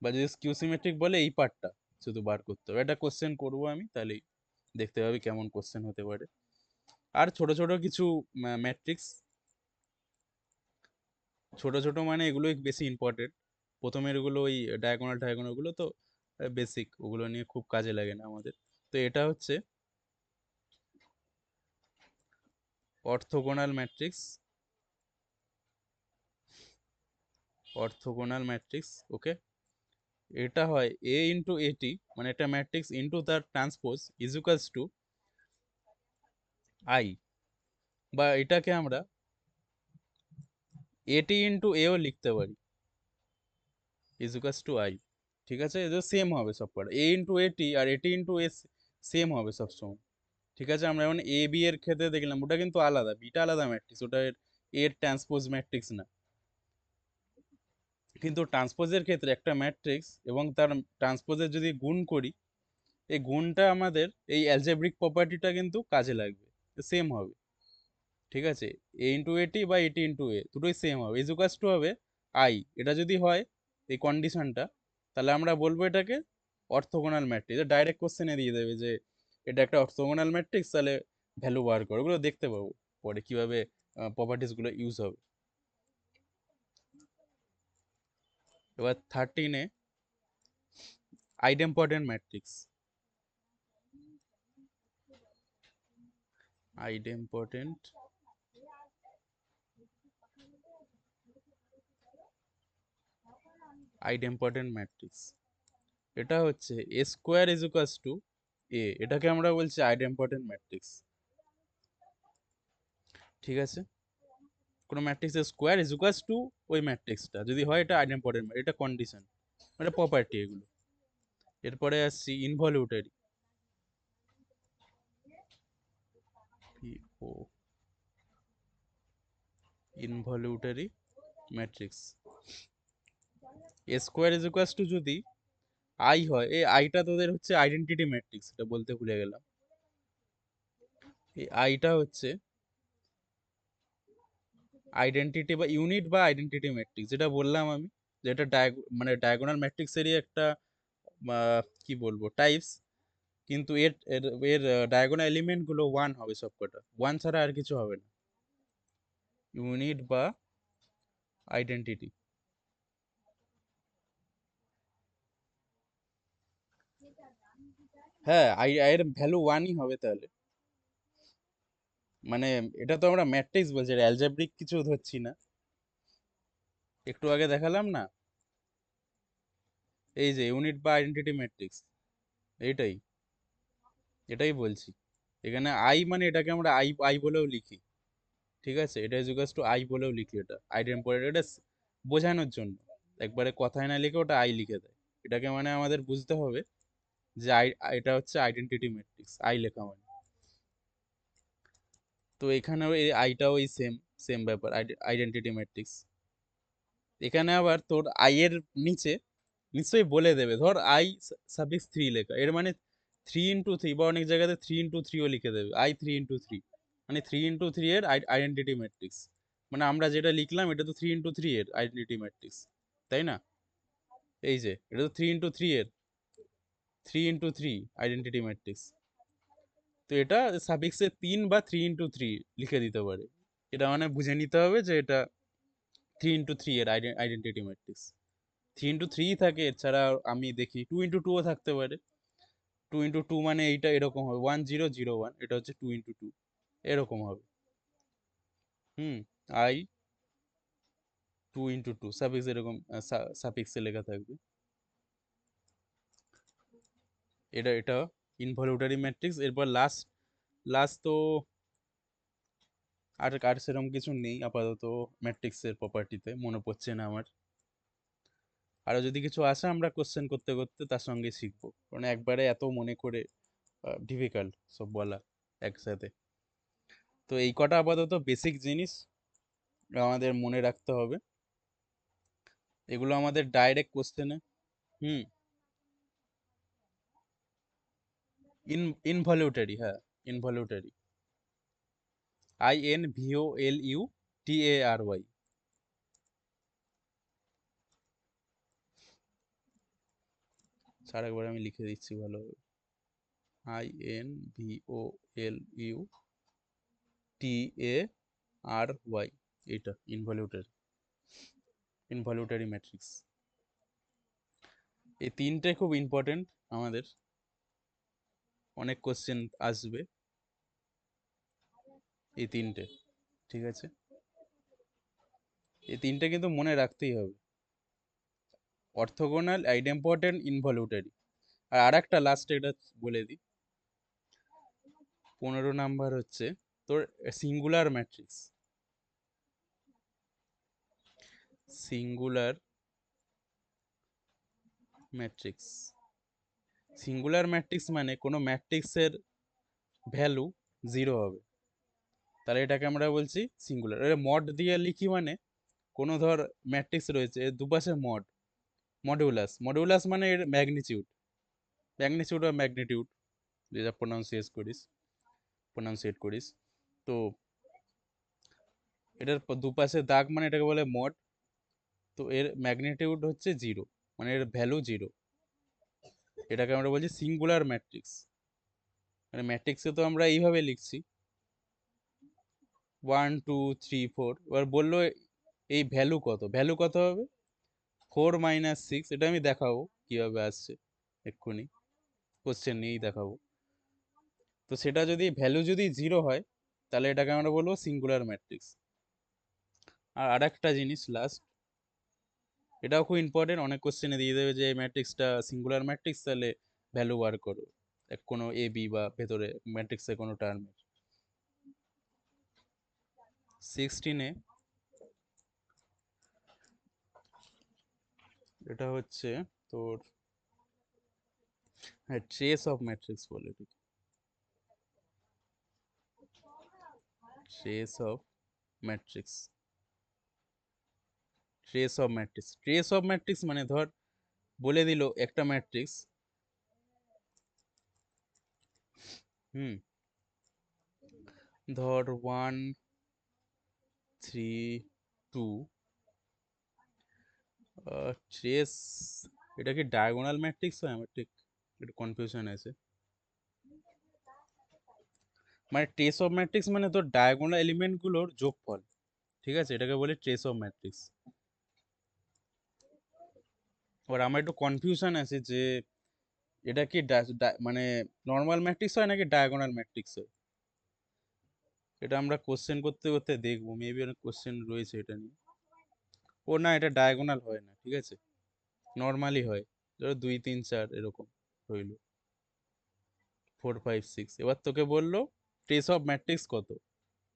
বা যদি স্কিউ সিমেট্রিক বলে, এই পার্টটা শুধু বার করতে হবে। এটা কোশ্চেন করবো আমি, তাহলেই দেখতে পাবি কেমন কোশ্চেন হতে পারে। আর ছোট ছোট কিছু ম্যাট্রিক্স, ছোট ছোট মানে এগুলোই বেশি ইম্পর্টেন্ট। প্রথমের এগুলো ওই ডায়াগোনাল ডায়াগোনাল গুলো তো বেসিক, ওগুলো নিয়ে খুব কাজে লাগে না আমাদের। তো এটা হচ্ছে অর্থোগোনাল ম্যাট্রিক্স, অর্থোগোনাল ম্যাট্রিক্স, ওকে। এটা হয় এ ইন্টু এটি, মানে এটা ম্যাট্রিক্স ইন্টু তার transpose is equals two I, বা এটাকে আমরা এটি ইন্টু এও লিখতে পারি, ইজুকাস টু আই। ঠিক আছে, এটা সেম হবে সব কটা, এ ইন্টু এটি আর এটি ইন্টু এ সেম হবে সবসময়। ঠিক আছে, আমরা এখন এ বি এর ক্ষেত্রে দেখলাম, ওটা কিন্তু আলাদা, বিটা আলাদা ম্যাট্রিক্স, ওটা এর ট্রান্সপোজ ম্যাট্রিক্স না। কিন্তু ট্রান্সপোজের ক্ষেত্রে একটা ম্যাট্রিক্স এবং তার ট্রান্সপোজের যদি গুণ করি, এই গুণটা আমাদের এই অ্যালজেব্রিক প্রপার্টিটা কিন্তু কাজে লাগবে, সেম হবে। ঠিক আছে, এ ইন্টু এটি বা এটি ইন্টু এ দুটোই সেম হবে, ইজুকাস টু হবে আই। এটা যদি হয় এই কন্ডিশনটা, তাহলে আমরা বলবো এটাকে অর্থোগোনাল ম্যাট্রিক্স। ডাইরেক্ট কোশ্চেনে দিয়ে দেবে যে এটা একটা অর্থোগোনাল ম্যাট্রিক্স, তাহলে ভ্যালু বার করো। ওগুলো দেখতে পাবো পরে কিভাবে প্রপার্টিস গুলো ইউজ হবে। এবার 13-এ আইডেম্পটেন্ট ম্যাট্রিক্স। আইডেম্পটেন্ট আইডেম্পটেন্ট ম্যাট্রিক্স, এটা হচ্ছে এ স্কোয়ার ইজ ইকুয়ালস টু এ, এটাকে আমরা বলছি আইডেম্পটেন্ট ম্যাট্রিক্স। ঠিক আছে, কোনো ম্যাট্রিক্সের স্কোয়ার ইজ ইকুয়ালস টু ওই ম্যাট্রিক্সটা যদি হয়, এটা আইডেম্পটেন্ট, এটা কন্ডিশন, এটা প্রপার্টি এগুলো। এরপরে আসছি ইনভলিউটারি, ও involutory matrix. A square is equals to যদি আই হয়, এই আইটা তোদের হচ্ছে আইডেন্টিটি ম্যাট্রিক্স, এটা বলতে ভুলে গেলাম। এই আইটা হচ্ছে আইডেন্টিটি বা ইউনিট বা আইডেন্টিটি ম্যাট্রিক্স, যেটা বললাম আমি, যেটা মানে ডায়াগোনাল ম্যাট্রিক্সেরই একটা কি বলবো টাইপস। কিন্তু এর এর এর ডায়াগোনাল এলিমেন্ট গুলো ওয়ান হবে, সবকটা ওয়ান ছাড়া আর কিছু হবে না। ইউনিট বা আইডেন্টিটি, হ্যাঁ এর ভ্যালু ওয়ানই হবে তাহলে। মানে এটা তো আমরা ম্যাট্রিক্স বলছি, অ্যালজেব্রিক কিছু ধরছি না। একটু আগে দেখালাম না, এই যে ইউনিট বা আইডেন্টিটি ম্যাট্রিক্স, এইটাই, এটাই বলছি। এখানে আই মানে এটাকে আমরা আই আই বলেও লিখি। ঠিক আছে, এটা ইজ ইকুয়ালস টু আই বলেও লিখি, এটা আইডেন্টিটি, এটা বোঝানোর জন্য একবারে কথায় না লিখে ওটা আই লিখে দেয়। এটাকে মানে আমাদের বুঝতে হবে যে আই, এটা হচ্ছে আইডেন্টিটি ম্যাট্রিক্স, আই লেখা মানে। তো এখানেও এই আইটাও এই সেম সেম ব্যাপার, আইডেন্টিটি ম্যাট্রিক্স। এখানে আবার তোর আই এর নিচে নিশ্চয়ই বলে দেবে, ধর আই সাফিক্স থ্রি লেখা, এর মানে থ্রি ইন্টু থ্রি, বা অনেক জায়গাতে থ্রি ইন্টু থ্রিও লিখে দেবে, আই থ্রি ইন্টু থ্রি, মানে থ্রি ইন্টু থ্রি এর আইডেন্টিটি ম্যাট্রিক্স। মানে আমরা যেটা লিখলাম এটা তো থ্রি ইন্টু থ্রি এর আইডেন্টিটি ম্যাট্রিক্স, তাই না? এই যে এটা তো থ্রি ইন্টু থ্রি এর, three into three identity matrix. তো এটা সাফিক্সে তিন বা থ্রি ইন্টু থ্রি লিখে দিতে পারে। এটা মানে বুঝে নিতে হবে যে এটা থ্রি ইন্টু থ্রি এর identity matrix. Three into three থাকে, এছাড়া আমি দেখি টু ইন্টু টুও থাকতে পারে। টু ইন্টু টু মানে এইটা এরকম হবে, 1001, এটা হচ্ছে টু ইন্টু টু, এরকম হবে। Hmm, I two into two suffix এরকম সাফিক্সে লেখা থাকবে। এটা ইনভলিউটারি ম্যাট্রিক্স। এরপর লাস্ট লাস্ট তো আর আর সেরকম কিছু নেই আপাতত ম্যাট্রিক্সের প্রপার্টিতে, মনে পড়ছে না আমার। আরো যদি কিছু আসে আমরা কোশ্চেন করতে করতে তার সঙ্গে শিখবো, কারণ একবারে এত মনে করে ডিফিকাল্ট সব বলা একসাথে। তো এই কটা আপাতত বেসিক জিনিস আমাদের মনে রাখতে হবে, এগুলো আমাদের ডাইরেক্ট কোশ্চেনে। হুম, ইনভলিউটারি, হ্যাঁ ইনভলিউটারি, INVOLUTARY। স্যার একবার আমি লিখে দিচ্ছি ভালোভাবে, INVOLUTARY, এটা ইনভলিউটারি, ইনভলিউটারি ম্যাট্রিক্স। এই তিনটে খুব ইম্পর্টেন্ট আমাদের, অনেক কোশ্চেন আসবে এই তিনটে। ঠিক আছে, এই তিনটে কিন্তু মনে রাখতেই হবে, অর্থোগোনাল, আইডেম্পটেন্ট, ইনভলিউটারি। আর আরেকটা লাস্টে এটা বলে দিই, 15 নাম্বার হচ্ছে তোর singular matrix. Singular matrix. Singular matrix মানে কোনো ম্যাট্রিক্সের ভ্যালু 0 হবে, তাহলে এটাকে আমরা বলছি সিঙ্গুলার। এর মড দিয়ে লিখি মানে কোনো ধর ম্যাট্রিক্স রয়েছে, এর দুপাশে মড, মডুলাস। মডুলাস মানে এর ম্যাগনিটিউড, ম্যাগনিটিউড বা ম্যাগনিটিউড যেটা প্রনাউন্সিয়েট করিস। তো এটার দুপাশে দাগ মানে এটাকে বলে মড। তো এর ম্যাগনিটিউড হচ্ছে 0, মানে এর ভ্যালু 0, এটাকে আমরা বলছি সিঙ্গুলার ম্যাট্রিক্স। মানে ম্যাট্রিক্সে তো আমরা এইভাবে লিখছি 1 2 3 4। এবার বললো এই ভ্যালু কত, ভ্যালু কত হবে 4 - 6। এটা আমি দেখাবো কিভাবে আসছে এক্ষুনি, কোশ্চেন নিয়েই দেখাবো। তো সেটা যদি ভ্যালু যদি 0 হয় তাহলে এটাকে আমরা বলবো সিঙ্গুলার ম্যাট্রিক্স। আর আরেকটা জিনিস লাস্ট, এটাও খুব ইম্পর্টেন্ট, অনেক কোশ্চেনে দিয়ে দেবে যে এই ম্যাট্রিক্সটা সিঙ্গুলার ম্যাট্রিক্স, তাহলে ভ্যালু বার করো কোনো এ বি বা ভেতরে ম্যাট্রিক্সের কোনো টার্মের। 16-এ এটা হচ্ছে তোর, হ্যাঁ, ট্রেস অফ ম্যাট্রিক্স বলে, trace of matrix. Trace of matrix মানে ধর বলে দিল একটা ম্যাট্রিক্স, হুম, ধর 1 3 2, ট্রেস, এটা কি ডায়াগোনাল ম্যাট্রিক্স হয়? আমার ঠিক একটু কনফিউশন আছে। মানে ট্রেস অফ ম্যাট্রিক্স মানে তোর ডায়াগোনাল এলিমেন্টগুলোর যোগফল, ঠিক আছে, এটাকে বলে ট্রেস অফ ম্যাট্রিক্স। এবার আমার একটু কনফিউশন আছে যে এটা কি মানে নর্মাল ম্যাট্রিক্স হয় নাকি ডায়াগোনাল ম্যাট্রিক্স হয়। এটা আমরা কোশ্চেন করতে করতে দেখবো, মেবি অনেক কোশ্চেন রয়েছে এটা নিয়ে। ও না, এটা ডায়াগোনাল হয় না, ঠিক আছে, নর্মালি হয়। ধরো 2 3 4 এরকম হইলো, 4 5 6। এবার তোকে বললো ট্রেস অফ ম্যাট্রিক্স কত,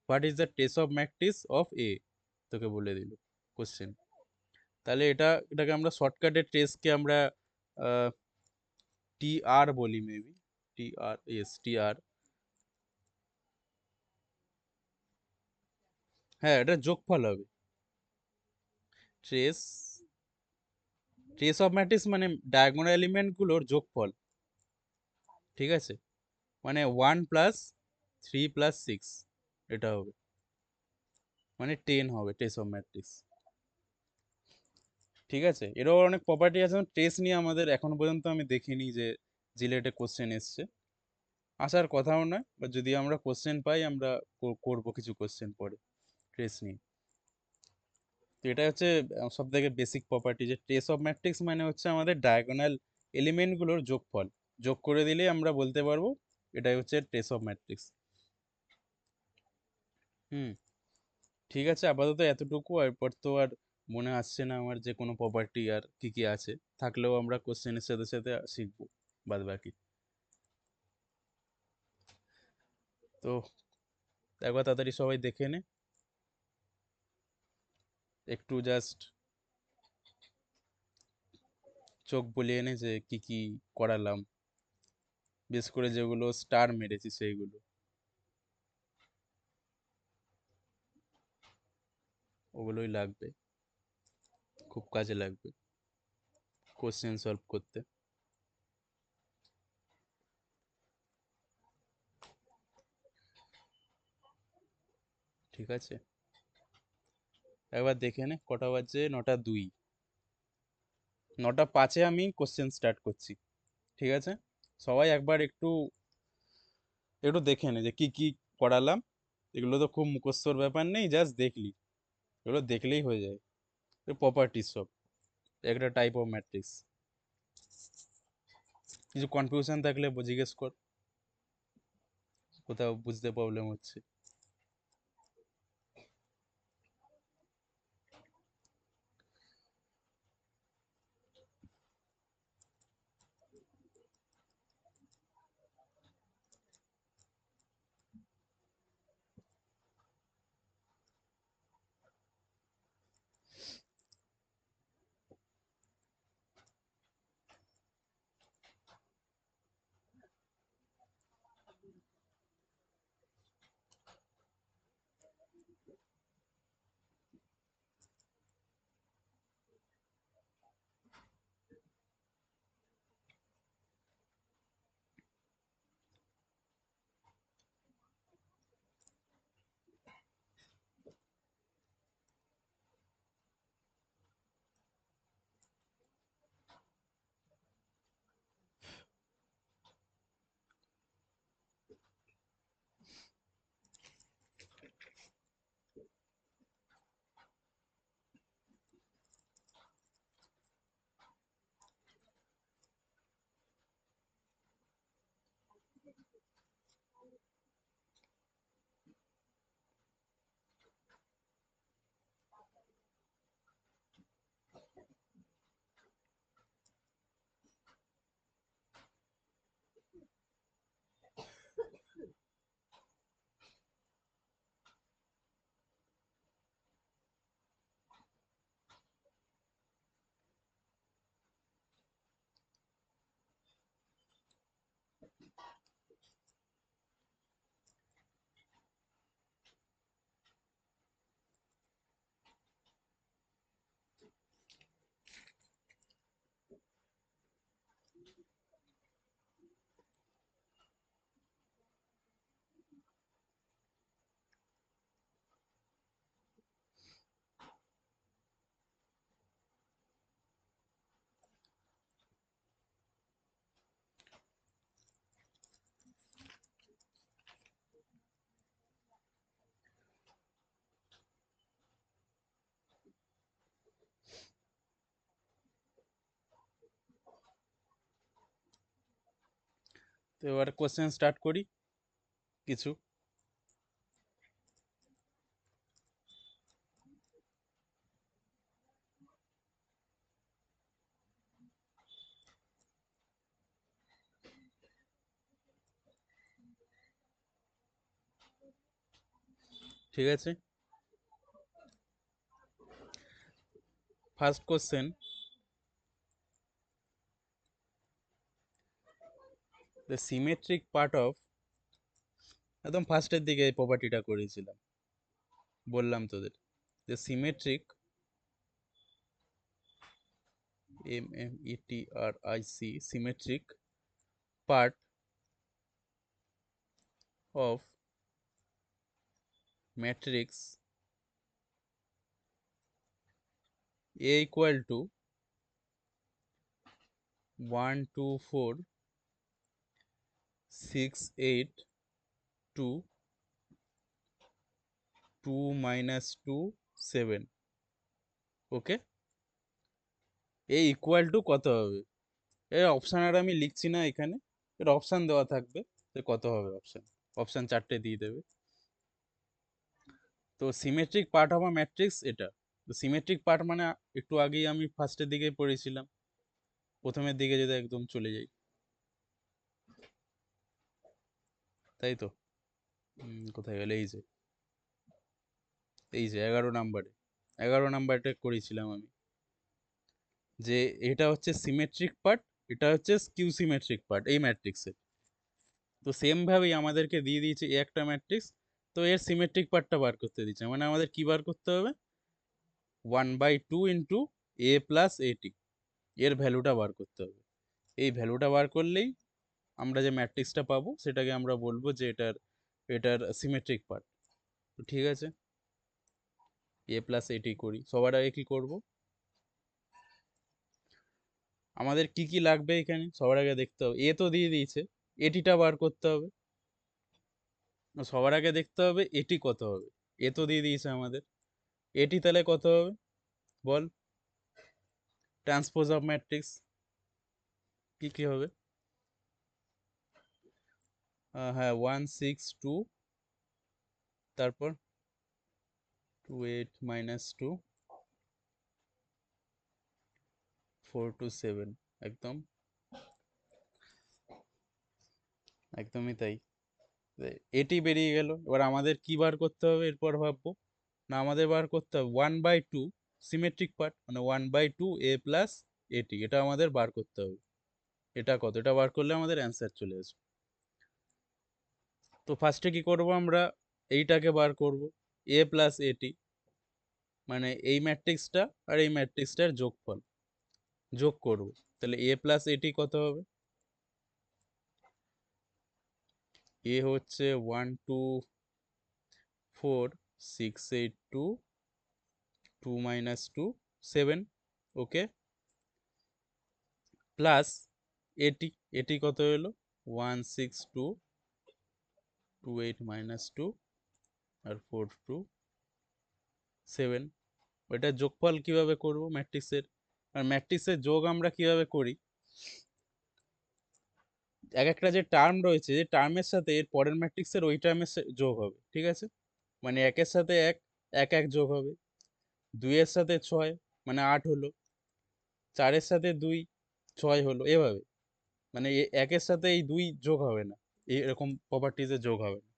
what is the trace of matrix of A, তোকে বলে দিল কোশ্চেন। তাহলে এটাকে আমরা শর্টকাটে ট্রেসকে আমরা টি আর বলি, মেবি টি আর, এস টি আর। হ্যাঁ, এটা যোগফল হবে। ট্রেস, ট্রেস অফ ম্যাট্রিক্স মানে ডায়াগোনাল এলিমেন্ট গুলোর যোগফল, ঠিক আছে, মানে 1 প্লাস 3 প্লাস 6, এটা হবে, মানে 10 হবে ট্রেস অফ ম্যাট্রিক্স, ঠিক আছে। এরও অনেক প্রপার্টি আছে, ট্রেস নিয়ে আমাদের এখনো পর্যন্ত আমি দেখিনি যে জিলেটে কোশ্চেন এসছে, আসার কথাও নয়, বা যদি আমরা কোশ্চেন পাই আমরা করবো কিছু কোশ্চেন পরে ট্রেস নিয়ে। তো এটা হচ্ছে সব থেকে বেসিক প্রপার্টি, যে ট্রেস অফ ম্যাট্রিক্স মানে হচ্ছে আমাদের ডায়াগোনাল এলিমেন্টগুলোর যোগফল, যোগ করে দিলেই আমরা বলতে পারবো এটাই হচ্ছে ট্রেস অফ ম্যাট্রিক্স। হুম, ঠিক আছে, আপাতত এতটুকু। এরপর তো আর মনে আসছে না আমার যে কোনো প্রপার্টি আর কি কি আছে, থাকলেও আমরা কোশ্চেনের সাথে সাথে শিখবো বাদ বাকি। তো একবার তাড়াতাড়ি সবাই দেখে নে, একটু জাস্ট চোখ বুলিয়ে নে যে কি কি করালাম, বিশেষ করে যেগুলো স্টার মেরেছি সেইগুলো, ওগুলোই লাগবে, খুব কাজে লাগবে কোশ্চেন সলভ করতে, ঠিক আছে। একবার দেখে নে কটা বাজে, 9টা 2, 9টা 5-এ আমি কোশ্চেন স্টার্ট করছি, ঠিক আছে। সবাই একবার একটু একটু দেখে নে যে কি কি করালাম, এগুলো তো খুব মুখস্থর ব্যাপার নেই, জাস্ট দেখলি, এগুলো দেখলেই হয়ে যায়, প্রপার্টিস সব, একটা টাইপ অফ ম্যাট্রিক্স। কিছু কনফিউশন থাকলে জিজ্ঞেস কর, কোথাও বুঝতে প্রবলেম হচ্ছে। তো এবার কোশ্চেন স্টার্ট করি কিছু। ঠিক আছে, first question, the symmetric part of, একদম ফার্স্টের দিকে এই প্রপার্টিটা করেছিলাম, বললাম তোদের, the symmetric, METRIC, symmetric part of matrix A equal to 1 2 4 6 8 2 2 minus 2 7, ওকে। এই ইকুয়াল টু কত হবে? এর অপশান আর আমি লিখছি না এখানে, এর অপশান দেওয়া থাকবে, তো কত হবে অপশান, অপশান চারটে দিয়ে দেবে। তো symmetric part of a matrix এটা, তো সিমেট্রিক পার্ট মানে একটু আগেই আমি ফার্স্টের দিকে পড়েছিলাম, প্রথমের দিকে যদি একদম চলে যাই, তাই তো। কোথায় গেল, এই যে 11 নাম্বারে, 11 নাম্বারটা করেছিলাম আমি, যে এটা হচ্ছে সিমেট্রিক পার্ট, এটা হচ্ছে স্কিউ সিমেট্রিক পার্ট এই ম্যাট্রিক্সের। তো সেম ভাবেই আমাদেরকে দিয়ে দিয়েছে এ একটা ম্যাট্রিক্স, তো এর সিমেট্রিক পার্টটা বার করতে দিচ্ছে, মানে আমাদের কি বার করতে হবে, 1/2 ইন্টু A প্লাস AT, এর ভ্যালুটা বার করতে হবে। এই ভ্যালুটা বার করলেই আমরা যে ম্যাট্রিক্সটা পাবো সেটাকে আমরা বলবো যে এটার এটার সিমেট্রিক পার্ট। তো ঠিক আছে, A প্লাস AT করি। সবার আগে কি করব, আমাদের কি কি লাগবে এখানে সবার আগে দেখতে হবে, এ তো দিয়ে দিয়েছে, এটিটা বার করতে হবে। সবার আগে দেখতে হবে এটি কত হবে, এ তো দিয়ে দিয়েছে আমাদের, এটি তাহলে কত হবে বল, ট্রান্সপোজ অফ ম্যাট্রিক্স কি কি হবে, হ্যাঁ 1 6 2, তারপর 2 8 minus 2 4 2 7, একদম, একদমই তাই। এটি বেরিয়ে গেল, এবার আমাদের কি বার করতে হবে এরপর ভাববো, না আমাদের বার করতে হবে 1/2 সিমেট্রিক পার্ট, মানে 1/2 A প্লাস AT, এটা আমাদের বার করতে হবে। এটা কত, এটা বার করলে আমাদের অ্যান্সার চলে আসবে। তো ফার্স্টে কি করব আমরা, এইটাকে বার করব, A প্লাস AT, মানে এই ম্যাট্রিক্সটা আর এই ম্যাট্রিক্সটার যোগফল, যোগ করব, তাহলে A প্লাস AT কত হবে, এ হচ্ছে 1 2 4 6 8 2 2 minus 2 7, ওকে, প্লাস এটি, এটি কত হলো 1 6 2 2 8 minus 2 আর 4 2 7। ওইটা যোগফল কিভাবে করব ম্যাট্রিক্সের, আর ম্যাট্রিক্সের যোগ আমরা কিভাবে করি, এক একটা যে টার্ম রয়েছে, যে টার্মের সাথে এর পরের ম্যাট্রিক্সের ওই টার্মের যোগ হবে, ঠিক আছে, মানে একের সাথে এক, এক এক যোগ হবে, 2 এর সাথে 6 মানে 8 হলো, 4 এর সাথে 2 6 হলো, এভাবে, মানে একের সাথে এই 2 যোগ হবে না, এরকম প্রপার্টিজে যোগ হবে না।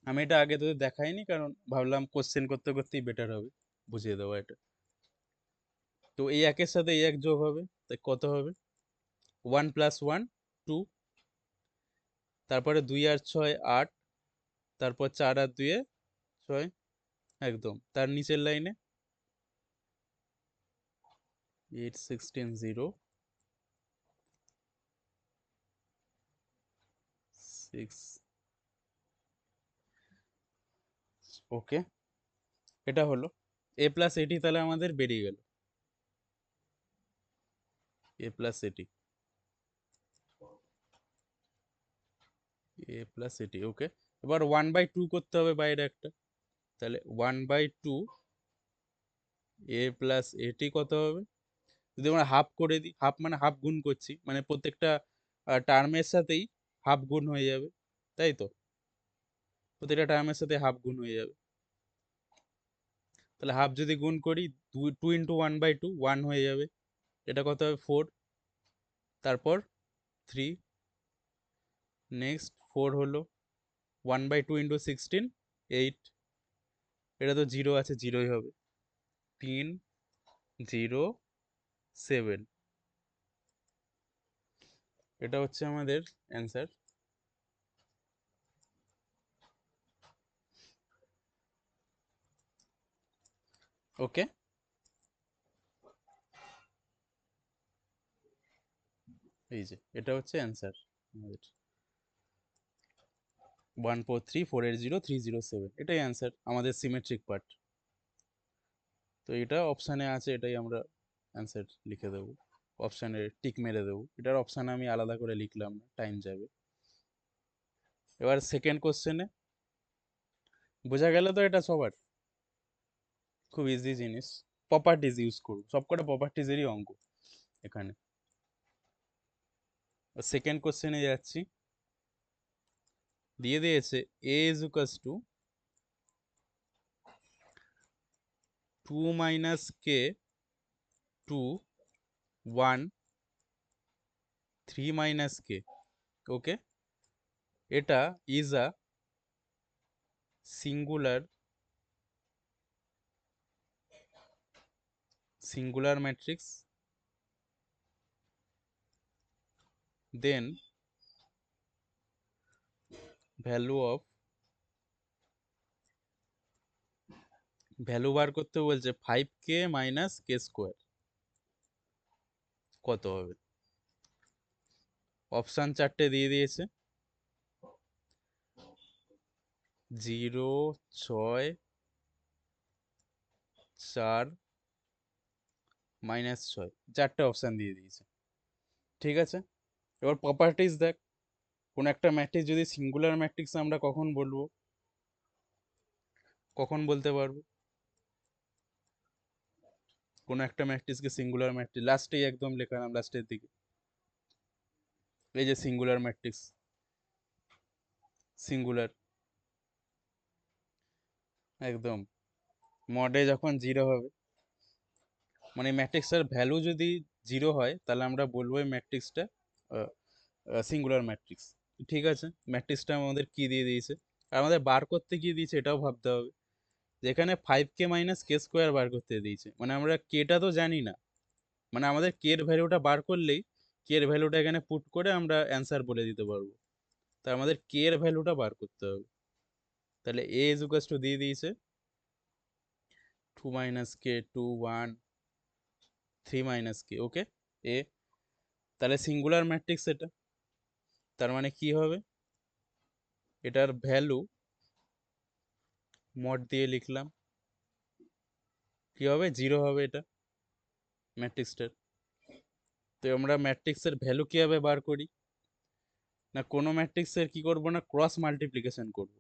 আমি এটা আগে তোদের দেখাইনি, কারণ ভাবলাম কোশ্চেন করতে করতেই বেটার হবে বুঝিয়ে দেওয়া এটা। তো এই একের সাথে এই এক যোগ হবে, তাই কত হবে 1 প্লাস 1 2, তারপরে 2 আর 6 8, তারপর 4 আর 2 6, একদম তার নিচের লাইনে 8 16 0 6, ওকে, এটা হলো A প্লাস এটি, তাহলে আমাদের বেরিয়ে গেল A প্লাস এটি, A প্লাস এটি, ওকে। এবার 1/2 করতে হবে বাইরে একটা, তাহলে 1/2 A প্লাস এটি কত হবে, যদি আমরা হাফ করে দিই, হাফ মানে হাফ গুণ করছি, মানে প্রত্যেকটা টার্মের সাথেই হাফ গুণ হয়ে যাবে, তাই তো? প্রতিটা টার্মের সাথে হাফ গুণ হয়ে যাবে। তাহলে হাফ যদি গুণ করি, 2 × 1/2, 1 হয়ে যাবে। এটা কত হবে? 4। তারপর 3, নেক্সট 4 হলো, 1/2 × 16, 8। এটা তো 0 আছে, 0ই হবে। 3, 0, 7। এটা হচ্ছে আমাদের অ্যান্সার। ওকে, এই যে এটা হচ্ছে অ্যান্সার আমাদের 143480307, এটাই অ্যান্সার আমাদের সিমেট্রিক পার্ট। তো এটা অপশানে আছে, এটাই আমরা অ্যান্সার লিখে দেবো, অপশানে টিক মেরে দেবো। এটার অপশানে আমি আলাদা করে লিখলাম না, টাইম যাবে। এবার সেকেন্ড কোশ্চেনে, বোঝা গেল তো এটা সবার? খুব ইজি জিনিস, প্রপার্টিজ ইউজ করব, সবকটা প্রপার্টিজেরই অঙ্ক এখানে। সেকেন্ড কোশ্চেনে যাচ্ছি, দিয়ে দিয়েছে a is equals to 2 - k 2 1 3 - k। Okay, এটা is a singular matrix, then value বার করতে বলছে 5k - k²। কত হবে? অপশান চারটে দিয়ে দিয়েছে, 0, 6, 4, -6, চারটে অপশান দিয়ে দিয়েছে। ঠিক আছে, এবার প্রপার্টিজ দেখ, কোন একটা ম্যাট্রিক্স যদি সিঙ্গুলার ম্যাট্রিক্স আমরা কখন বলবো, কখন বলতে পারবো কোন একটা ম্যাট্রিক্সকে সিঙ্গুলার ম্যাট্রিক্স? লাস্টেই একদম লেখালাম, লাস্টের দিকে, এই যে সিঙ্গুলার ম্যাট্রিক্স, সিঙ্গুলার একদম মডে যখন 0 হবে, মানে ম্যাট্রিক্সটার ভ্যালু যদি 0 হয়, তাহলে আমরা বলবো এই ম্যাট্রিক্সটা সিঙ্গুলার ম্যাট্রিক্স। ঠিক আছে, ম্যাট্রিক্সটা আমাদের কি দিয়ে দিয়েছে, আর আমাদের বার করতে কি দিয়েছে এটাও ভাবতে হবে। যেখানে 5k - k² বার করতে দিয়েছে, মানে আমরা কেটা তো জানি না, মানে আমাদের কে এর ভ্যালুটা বার করলেই কে এর ভ্যালুটা এখানে পুট করে আমরা অ্যান্সার বলে দিতে পারবো। তাই আমাদের কে এর ভ্যালুটা বার করতে হবে। তাহলে a ইজ ইকুয়ালস টু দিয়ে দিয়েছে 2 - k 2 1 3 - k। ওকে, a, তাহলে সিঙ্গুলার ম্যাট্রিক্স এটা, তার মানে কি হবে, এটার ভ্যালু মড দিয়ে লিখলাম, কি হবে? 0 হবে এটা ম্যাট্রিক্সটার। তো আমরা ম্যাট্রিক্সের ভ্যালু কিভাবে বার করি, না কোনো ম্যাট্রিক্সের কি করব না, ক্রস মাল্টিপ্লিকেশন করব।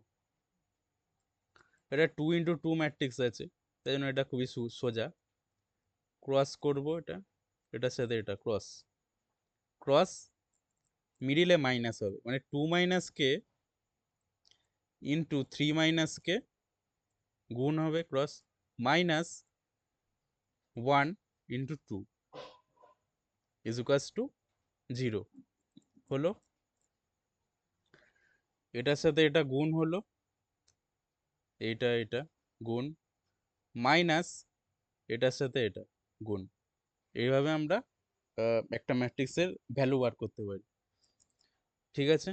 এটা 2 × 2 ম্যাট্রিক্স আছে, তাই জন্য এটা খুবই সোজা। ক্রস করব এটা, এটার সাথে এটা ক্রস, ক্রস মিডিলে মাইনাস হবে, মানে 2 - k ইন্টু 3 - k গুণ হবে, cross minus 1 × 2 is equals to 0 হলো। এটার সাথে এটা গুণ হলো, এটা গুণ, মাইনাস এটার সাথে এটা গুণ। এইভাবে আমরা একটা ম্যাট্রিক্সের ভ্যালু বার করতে পারি। ঠিক আছে,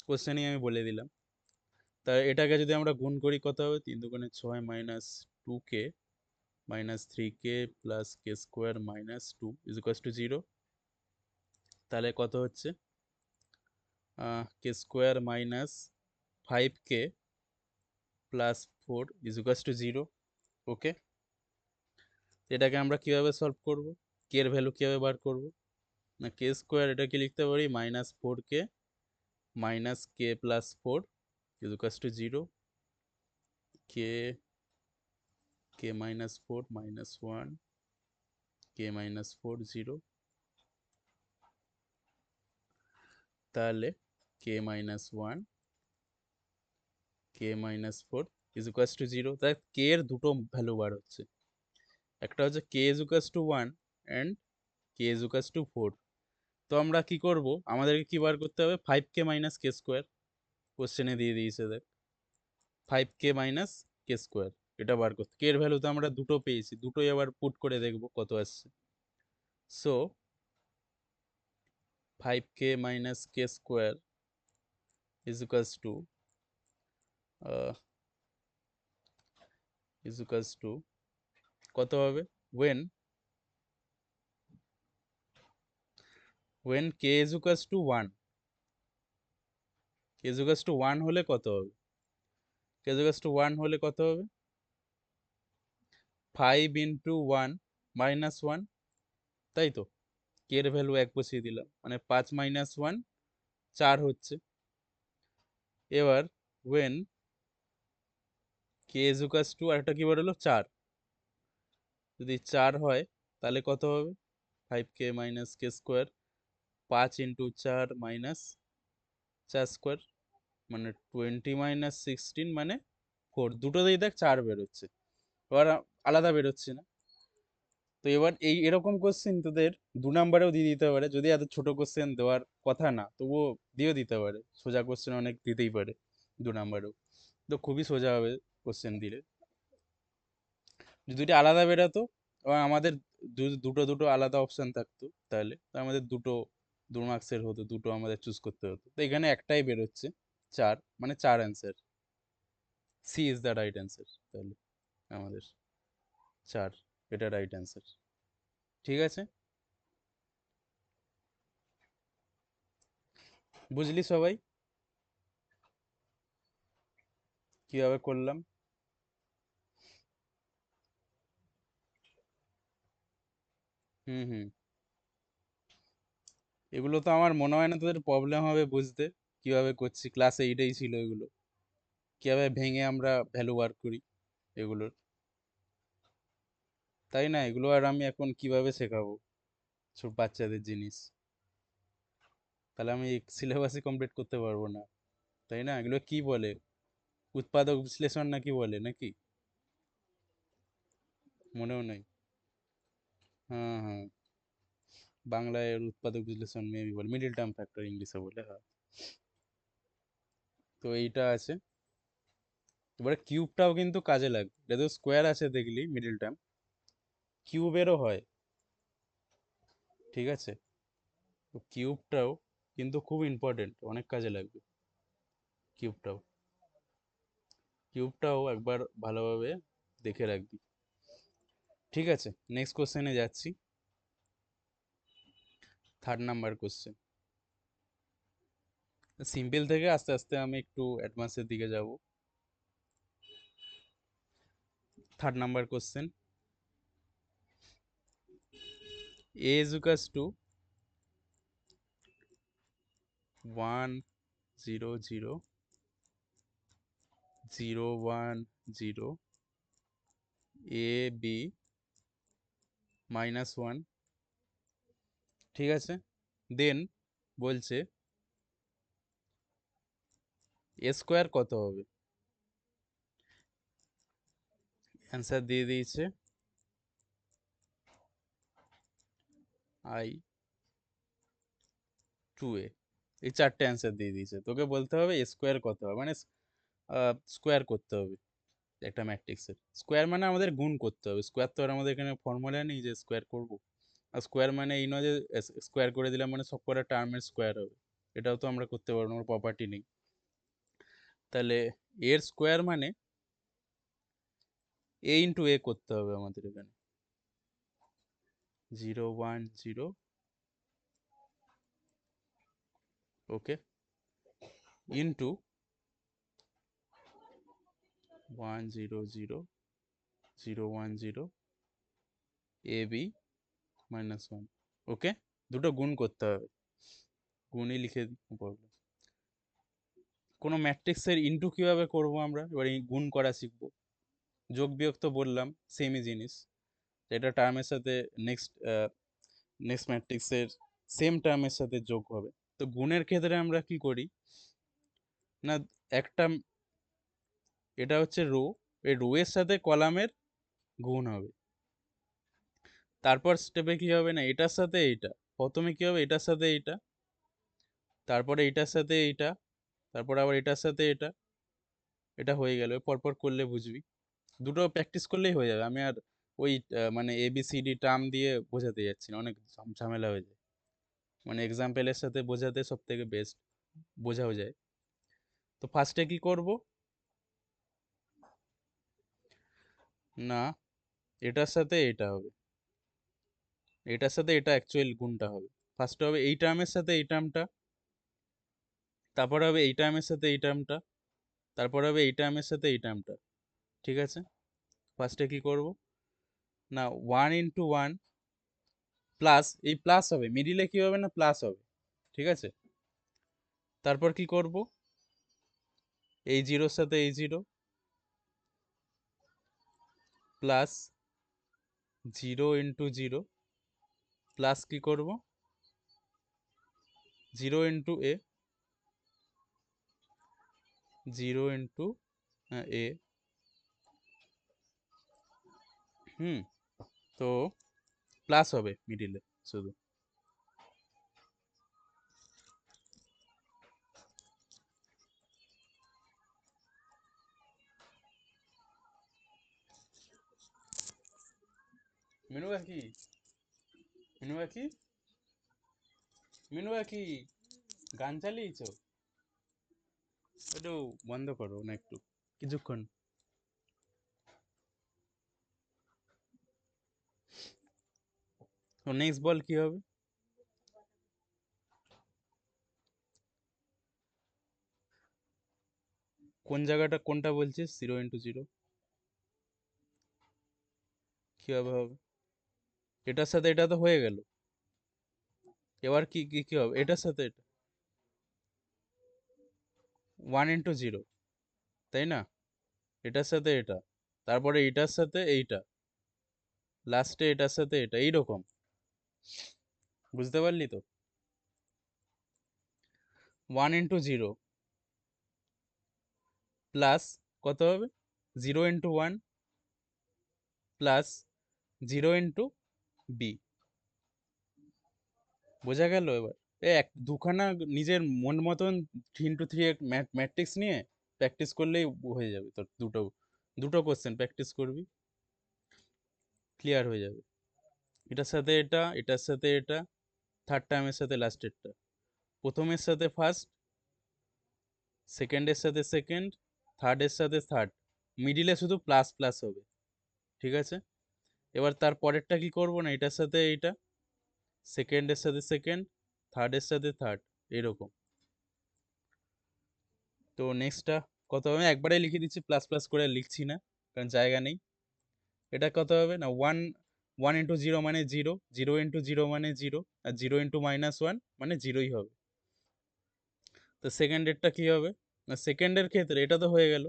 কোশ্চেনই আমি বলে দিলাম। তা এটাকে যদি আমরা গুণ করি, কত হবে? 3 × 6 - 2k -3k + k² - 2 is equals to 0। তাহলে কত হচ্ছে? k² - 5k + 4 is equals to 0। ওকে, এটাকে আমরা কিভাবে সলভ করব, কে এর ভ্যালু কিভাবে বার করব, না k², এটাকে লিখতে পারি -4k - k + 4 is equals to 0। k -4 -1 k - 4 0। তাহলে k minus one k minus four is equals to zero. তাই কে এর দুটো ভ্যালু বার হচ্ছে, একটা হচ্ছে k is equals to one and k is equals to four. তো আমরা কি করব, আমাদেরকে কি বার করতে হবে, ফাইভ কে মাইনাস কে স্কোয়ার। কোশ্চেনে দিয়ে দিয়েছে দেখ, ফাইভ কে মাইনাস কে স্কোয়ার, এটা বার করতে। কে এর ভ্যালু তো আমরা দুটো পেয়েছি, দুটোই আবার পুট করে দেখবো কত আসছে। So five K minus K square is equals to কত হবে, when K is equals to one, K is equals to one হলে কত হবে, K is equals to one হলে কত হবে, five into one minus one, তাই তো। কে এর ভ্যালু এক বসিয়ে দিলাম, মানে পাঁচ মাইনাস ওয়ান চার হচ্ছে। এবার when K is equals to আরেকটা কি বার হলো চার, যদি চার হয় তাহলে কত হবে, ফাইভ কে মাইনাস কে স্কোয়ার, পাঁচ ইন্টু চার মাইনাস চার স্কোয়ার, মানে টোয়েন্টি মাইনাস সিক্সটিন মানে ফোর, দুটোতেই দেখ চার বেরোচ্ছে, এবার আলাদা বেরোচ্ছে না। তো এবার এই এরকম কোশ্চেন তোদের দু নাম্বারেও দিয়ে দিতে পারে, যদি এত ছোট কোশ্চেন দেওয়ার কথা না তবুও দিয়েও দিতে পারে, সোজা কোশ্চেন অনেক দিতেই পারে দু নাম্বারেও। তো খুবই সোজা হবে কোশ্চেন দিলে। যদি দুটো আলাদা বেরোতো এবং আমাদের দুটো দুটো আলাদা অপশন থাকতো, তাহলে তো আমাদের দুটো দু মার্কসের হতো, দুটো আমাদের চুজ করতে হতো। তো এখানে একটাই বেরোচ্ছে চার, মানে চার answer, C is the right answer. তাহলে আমাদের চার, এটা রাইট অ্যান্সার। ঠিক আছে, বুঝলি সবাই কিভাবে করলাম? হুম হুম, এগুলো তো আমার মনে হয় না তোদের প্রবলেম হবে বুঝতে, কিভাবে করছি, ক্লাস এইটেই ছিল এগুলো, কিভাবে ভেঙে আমরা ভ্যালু বার করি এগুলোর, তাই না? এগুলো আর আমি এখন কিভাবে শেখাবো ছোট বাচ্চাদের জিনিস, তাহলে আমি সিলেবাসই কমপ্লিট করতে পারবো না, তাই না? এগুলো কি বলে, উৎপাদক বিশ্লেষণ নাকি বলে নাকি, মনেও নেই। হ্যাঁ হ্যাঁ, বাংলায় এর উৎপাদক বিশ্লেষণ মেবি বলে, মিডিল টার্ম ফ্যাক্টর ইংলিশে বলে, হ্যাঁ। তো এইটা আছে। এবারে কিউবটাও কিন্তু কাজে লাগবে, এটা তো স্কোয়ার আছে দেখলি মিডিল টার্ম, কিউবেরও হয়, ঠিক আছে? তো কিউবটাও কিন্তু খুব ইম্পর্টেন্ট, অনেক কাজে লাগবে কিউবটাও, কিউবটাও একবার ভালোভাবে দেখে রাখবি। ঠিক আছে, নেক্সট কোশ্চেনে যাচ্ছি, থার্ড নাম্বার কোশ্চেন। সিম্পল থেকে আস্তে আস্তে আমি একটু অ্যাডভান্সের দিকে যাব। Third number question, A is equals to one zero zero zero one zero A B minus one, ঠিক আছে? দেন বলছে এ স্কোয়ার কত হবে, অ্যান্সার দিয়ে দিয়েছে আই টু এ, এই চারটে অ্যান্সার দিয়ে দিয়েছে। তোকে বলতে হবে এ স্কোয়ার কত হবে, মানে স্কোয়ার করতে হবে একটা ম্যাট্রিক্সের। স্কোয়ার মানে আমাদের গুণ করতে হবে, স্কোয়ার তো আর আমাদের এখানে ফর্মুলা নেই যে স্কোয়ার করব। আর স্কোয়ার মানে এই নয় যে স্কোয়ার করে দিলাম মানে সব কটা টার্মের স্কোয়ার হবে, এটাও তো আমরা করতে পারবো না, আমার প্রপার্টি নেই। তাহলে এর স্কোয়ার মানে এ ইন্টু এ করতে হবে আমাদের এখানে, zero one zero, okay, into one zero zero zero one zero A B minus one, okay. দুটো গুণ করতে হবে, গুণই লিখে পড়বো। কোনো ম্যাট্রিক্সের ইনটু কিভাবে করব আমরা, এবার এই গুণ করা শিখবো। যোগ বিয়োগ তো বললাম সেমই জিনিস, এটা টার্মের সাথে নেক্সট নেক্সট ম্যাট্রিক্সের সেম টার্মের সাথে যোগ হবে, তো গুণের ক্ষেত্রে আমরা কি করি না, একটা এটা হচ্ছে রো, এই রো এর সাথে কলামের গুণ হবে। তারপর স্টেপে কি হবে না, এটার সাথে এইটা, প্রথমে কি হবে এটার সাথে এইটা, তারপরে এটার সাথে এইটা, তারপর আবার এটার সাথে এটা, এটা হয়ে গেল। পরপর করলে বুঝবি, দুটো প্র্যাকটিস করলেই হয়ে যাবে। আমি আর ওই মানে ABCD টার্ম দিয়ে বোঝাতে যাচ্ছি না, অনেক ঝামেলা হয়ে যায়। মানে এক্সাম্পলের সাথে বোঝাতে সব থেকে বেস্ট বোঝাও যায়। তো ফার্স্টে কি করব না, এটার সাথে এটা হবে, এটার সাথে এটা অ্যাকচুয়াল গুণটা হবে। ফার্স্টে হবে এই টার্মের সাথে এই টার্মটা, তারপর হবে এই টার্মের সাথে এই টার্মটা, তারপর হবে এই টার্মের সাথে এই টার্মটা। ঠিক আছে, ফার্স্টে কি করব না 1 × 1 প্লাস, এই প্লাস হবে মিডিলে কি হবে না প্লাস হবে। ঠিক আছে, তারপর কি করব এই জিরোর সাথে এই জিরো প্লাস 0 × 0 প্লাস কি করব 0 × a, 0 × a। তো প্লাস হবে মিডিলে শুধু। মিনু কি মিনু কি মিনু কি গান চালিয়েছো? একটু বন্ধ করো না একটু কিছুক্ষণ। তো নেক্সট বল কি হবে, কোন জায়গাটা কোনটা বলছিস 0 × 0 কিভাবে হবে, এটার সাথে এটা তো হয়ে গেল, এবার কি কি কি হবে এটার সাথে এটা 1 × 0, তাই না, এটার সাথে এটা, তারপরে এটার সাথে এইটা, লাস্টে এটার সাথে এটা, এইরকম। বুঝতে পারলি তো, 1 × 0 প্লাস কত হবে 0 × 1 প্লাস 0 × b। বোঝা গেল এবার, এক দুখানা নিজের মন মতন 3 × 3 ম্যাট্রিক্স নিয়ে প্র্যাকটিস করলেই হয়ে যাবে তোর, দুটো দুটো কোশ্চেন প্র্যাকটিস করবি, ক্লিয়ার হয়ে যাবে। এটার সাথে এটা, এটার সাথে এটা, থার্ড টার্মের সাথে লাস্টেরটা, প্রথমের সাথে ফার্স্ট, সেকেন্ডের সাথে সেকেন্ড, থার্ডের সাথে থার্ড, মিডিলে শুধু প্লাস প্লাস হবে। ঠিক আছে, এবার তার পরেরটা কি করব না, এটার সাথে এইটা, সেকেন্ডের সাথে সেকেন্ড, থার্ডের সাথে থার্ড, এরকম। তো নেক্সটটা কত হবে, একবারে লিখে দিচ্ছি, প্লাস প্লাস করে লিখছি না কারণ জায়গা নেই। এটা কত হবে না 1 × 0 মানে 0, 0 × 0 মানে 0, আর 0 × -1 মানে 0ই হবে। তো সেকেন্ডেরটা কি হবে না, সেকেন্ডের ক্ষেত্রে এটা তো হয়ে গেল,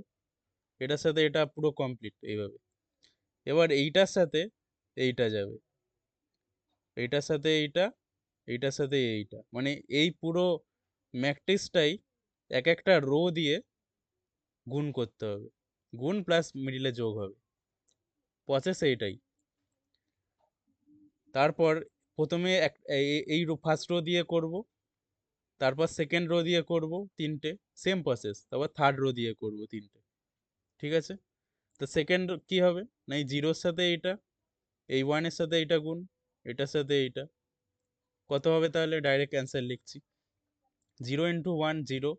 এটার সাথে এটা পুরো কমপ্লিট এইভাবে। এবার এইটার সাথে এইটা যাবে, এইটার সাথে এইটা, এইটার সাথে এইটা, মানে এই পুরো ম্যাট্রিক্সটাই এক একটা রো দিয়ে গুণ করতে হবে, গুণ প্লাস মিডিলে যোগ হবে, প্রসেস এইটাই। তারপর প্রথমে এই রো ফার্স্ট রো দিয়ে করব, তারপর সেকেন্ড রো দিয়ে করব তিনটে, সেম প্রসেস, তারপর থার্ড রো দিয়ে করব তিনটে। ঠিক আছে, তো সেকেন্ড কি হবে না, এই জিরোর সাথে এইটা, এই ওয়ানের সাথে এইটা গুণ, এটার সাথে এইটা, কত হবে তাহলে ডাইরেক্ট অ্যান্সার লিখছি, 0 × 1 0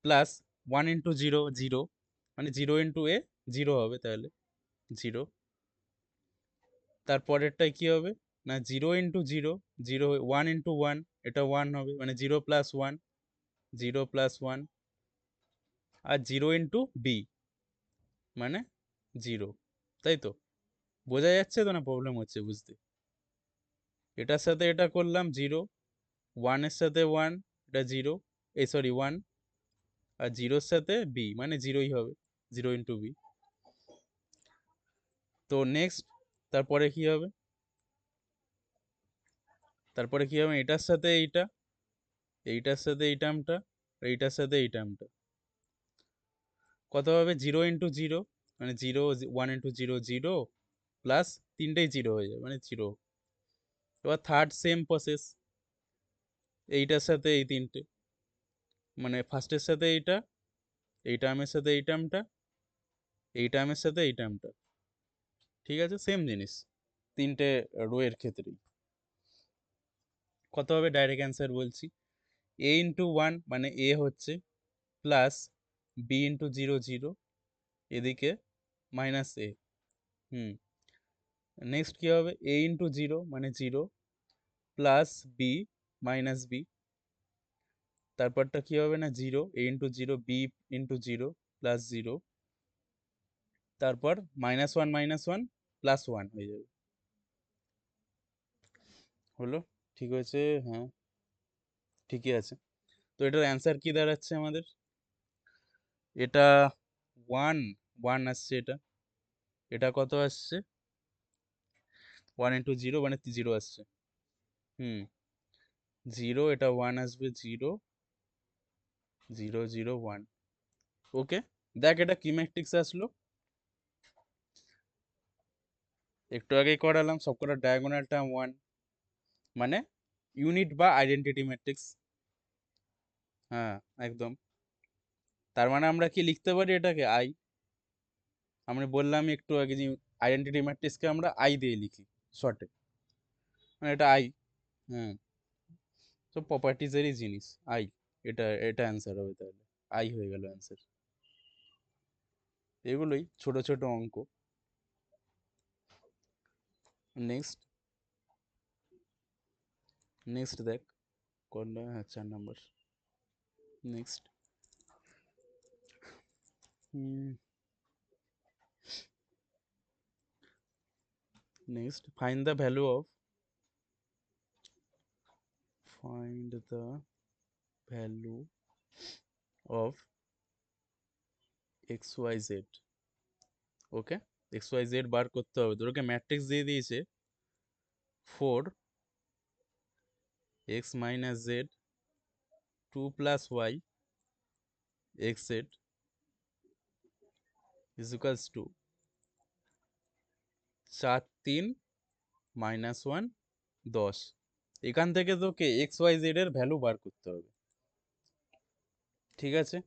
প্লাস 1 × 0 0, মানে 0 × a 0 হবে তাহলে 0। তারপরেরটাই কি হবে না 0 × 0 0, 1 × 1 এটা 1 হবে, মানে 0 + 1, 0 + 1, আর 0 × b মানে 0, তাই তো? বোঝা যাচ্ছে তো না প্রবলেম হচ্ছে বুঝতে? এটার সাথে এটা করলাম 0, 1 এর সাথে 1, এটা 0, এই সরি 1, আর 0-র সাথে b মানে 0ই হবে, 0 × b। তো নেক্সট তারপরে কি হবে, তারপরে কি হবে এটার সাথে এইটা, এইটার সাথে এই টার্মটা, এইটার সাথে এই টার্মটা কত হবে? 0 × 0, মানে 0 1 × 0 0 প্লাস তিনটেই 0 হয়ে যাবে, মানে 0। এবার থার্ড সেম প্রসেস, এইটার সাথে এই তিনটে, মানে ফার্স্টের সাথে এইটা, এই টার্মের সাথে এই টার্মটা, এই টার্মের সাথে এই টার্মটা, ঠিক আছে? সেম জিনিস তিনটে রো এর ক্ষেত্রেই। কত হবে? ডাইরেক্ট অ্যান্সার বলছি, a × 1 মানে a হচ্ছে, প্লাস b × 0 0, এদিকে মাইনাস a। নেক্সট কি হবে? a × 0 মানে 0 প্লাস বি মাইনাস বি, তারপরটা কি হবে না 0, a × 0 b × 0 প্লাস 0, তারপর -1 প্লাস 1 হয়ে যাবে। হলো? ঠিক হয়েছে? হ্যাঁ, ঠিকই আছে। তো এটার অ্যান্সার কি দাঁড়াচ্ছে আমাদের? এটা 1 1 আসছে, এটা এটা কত আসছে? 1 × 0 মানে 0 আসছে। 0, এটা 1 আসবে, 0 0 0 1। ওকে, দেখ এটা কি ম্যাট্রিক্স আসলো? একটু আগেই করালাম, সবকটা ডায়াগোনাল টার্ম 1, মানে ইউনিট বা আইডেন্টিটি ম্যাট্রিক্স। হ্যাঁ, একদম। তার মানে আমরা কি লিখতে পারি এটাকে? আই। আমি বললাম একটু আগে যে আইডেন্টিটি ম্যাট্রিক্সকে আমরা আই দিয়ে লিখি শর্টে, মানে এটা আই। হ্যাঁ, সব প্রপার্টিজেরই জিনিস আই। এটা এটা অ্যান্সার হবে তাহলে, আই হয়ে গেল অ্যান্সার। এগুলোই ছোট ছোট অঙ্ক। নেক্সট নেক্সট দেখ কোনটা? হ্যাঁ, 4 নম্বর। Next, next find the value of, find the value of xyz। Okay, xyz বার করতে হবে। তোকে ম্যাট্রিক্স দিয়ে দিয়েছে 4 x - z 2 + y xz is equals to 4 3 -1 10। এখান থেকে তোকে xyz এর ভ্যালু বার করতে হবে, ঠিক আছে?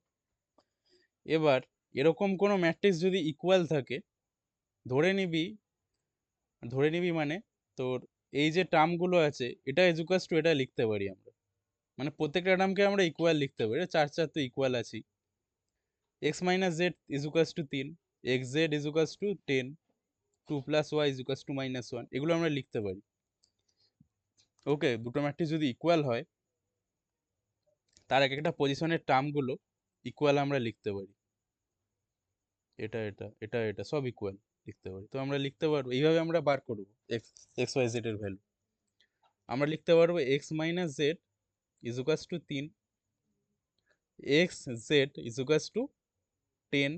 এবার এরকম কোনো ম্যাট্রিক্স যদি ইকুয়াল থাকে, ধরে নিবি, ধরে নিবি মানে তোর এই যে টার্মগুলো আছে, এটা ইকুয়ালস টু এটা লিখতে পারি আমরা, মানে প্রত্যেকটা টার্মকে আমরা ইকুয়াল লিখতে পারি। 4 4 তো ইকুয়াল আছি। x - z is equals to 3, xz is equals to 10, 2 + y is equals to -1, এগুলো আমরা লিখতে পারি। ওকে, দুটো ম্যাট্রিক্স যদি ইকুয়াল হয়, তার এক একটা পজিশনের টার্মগুলো ইকুয়াল আমরা লিখতে পারি। এটা এটা এটা এটা সব ইকুয়াল লিখতে পারি। তো আমরা লিখতে পারবো এইভাবে, আমরা বার করবো এক্স ওয়াই জেড এর ভ্যালু। আমরা লিখতে পারবো x - z is equals to 3, xz is equals to 10,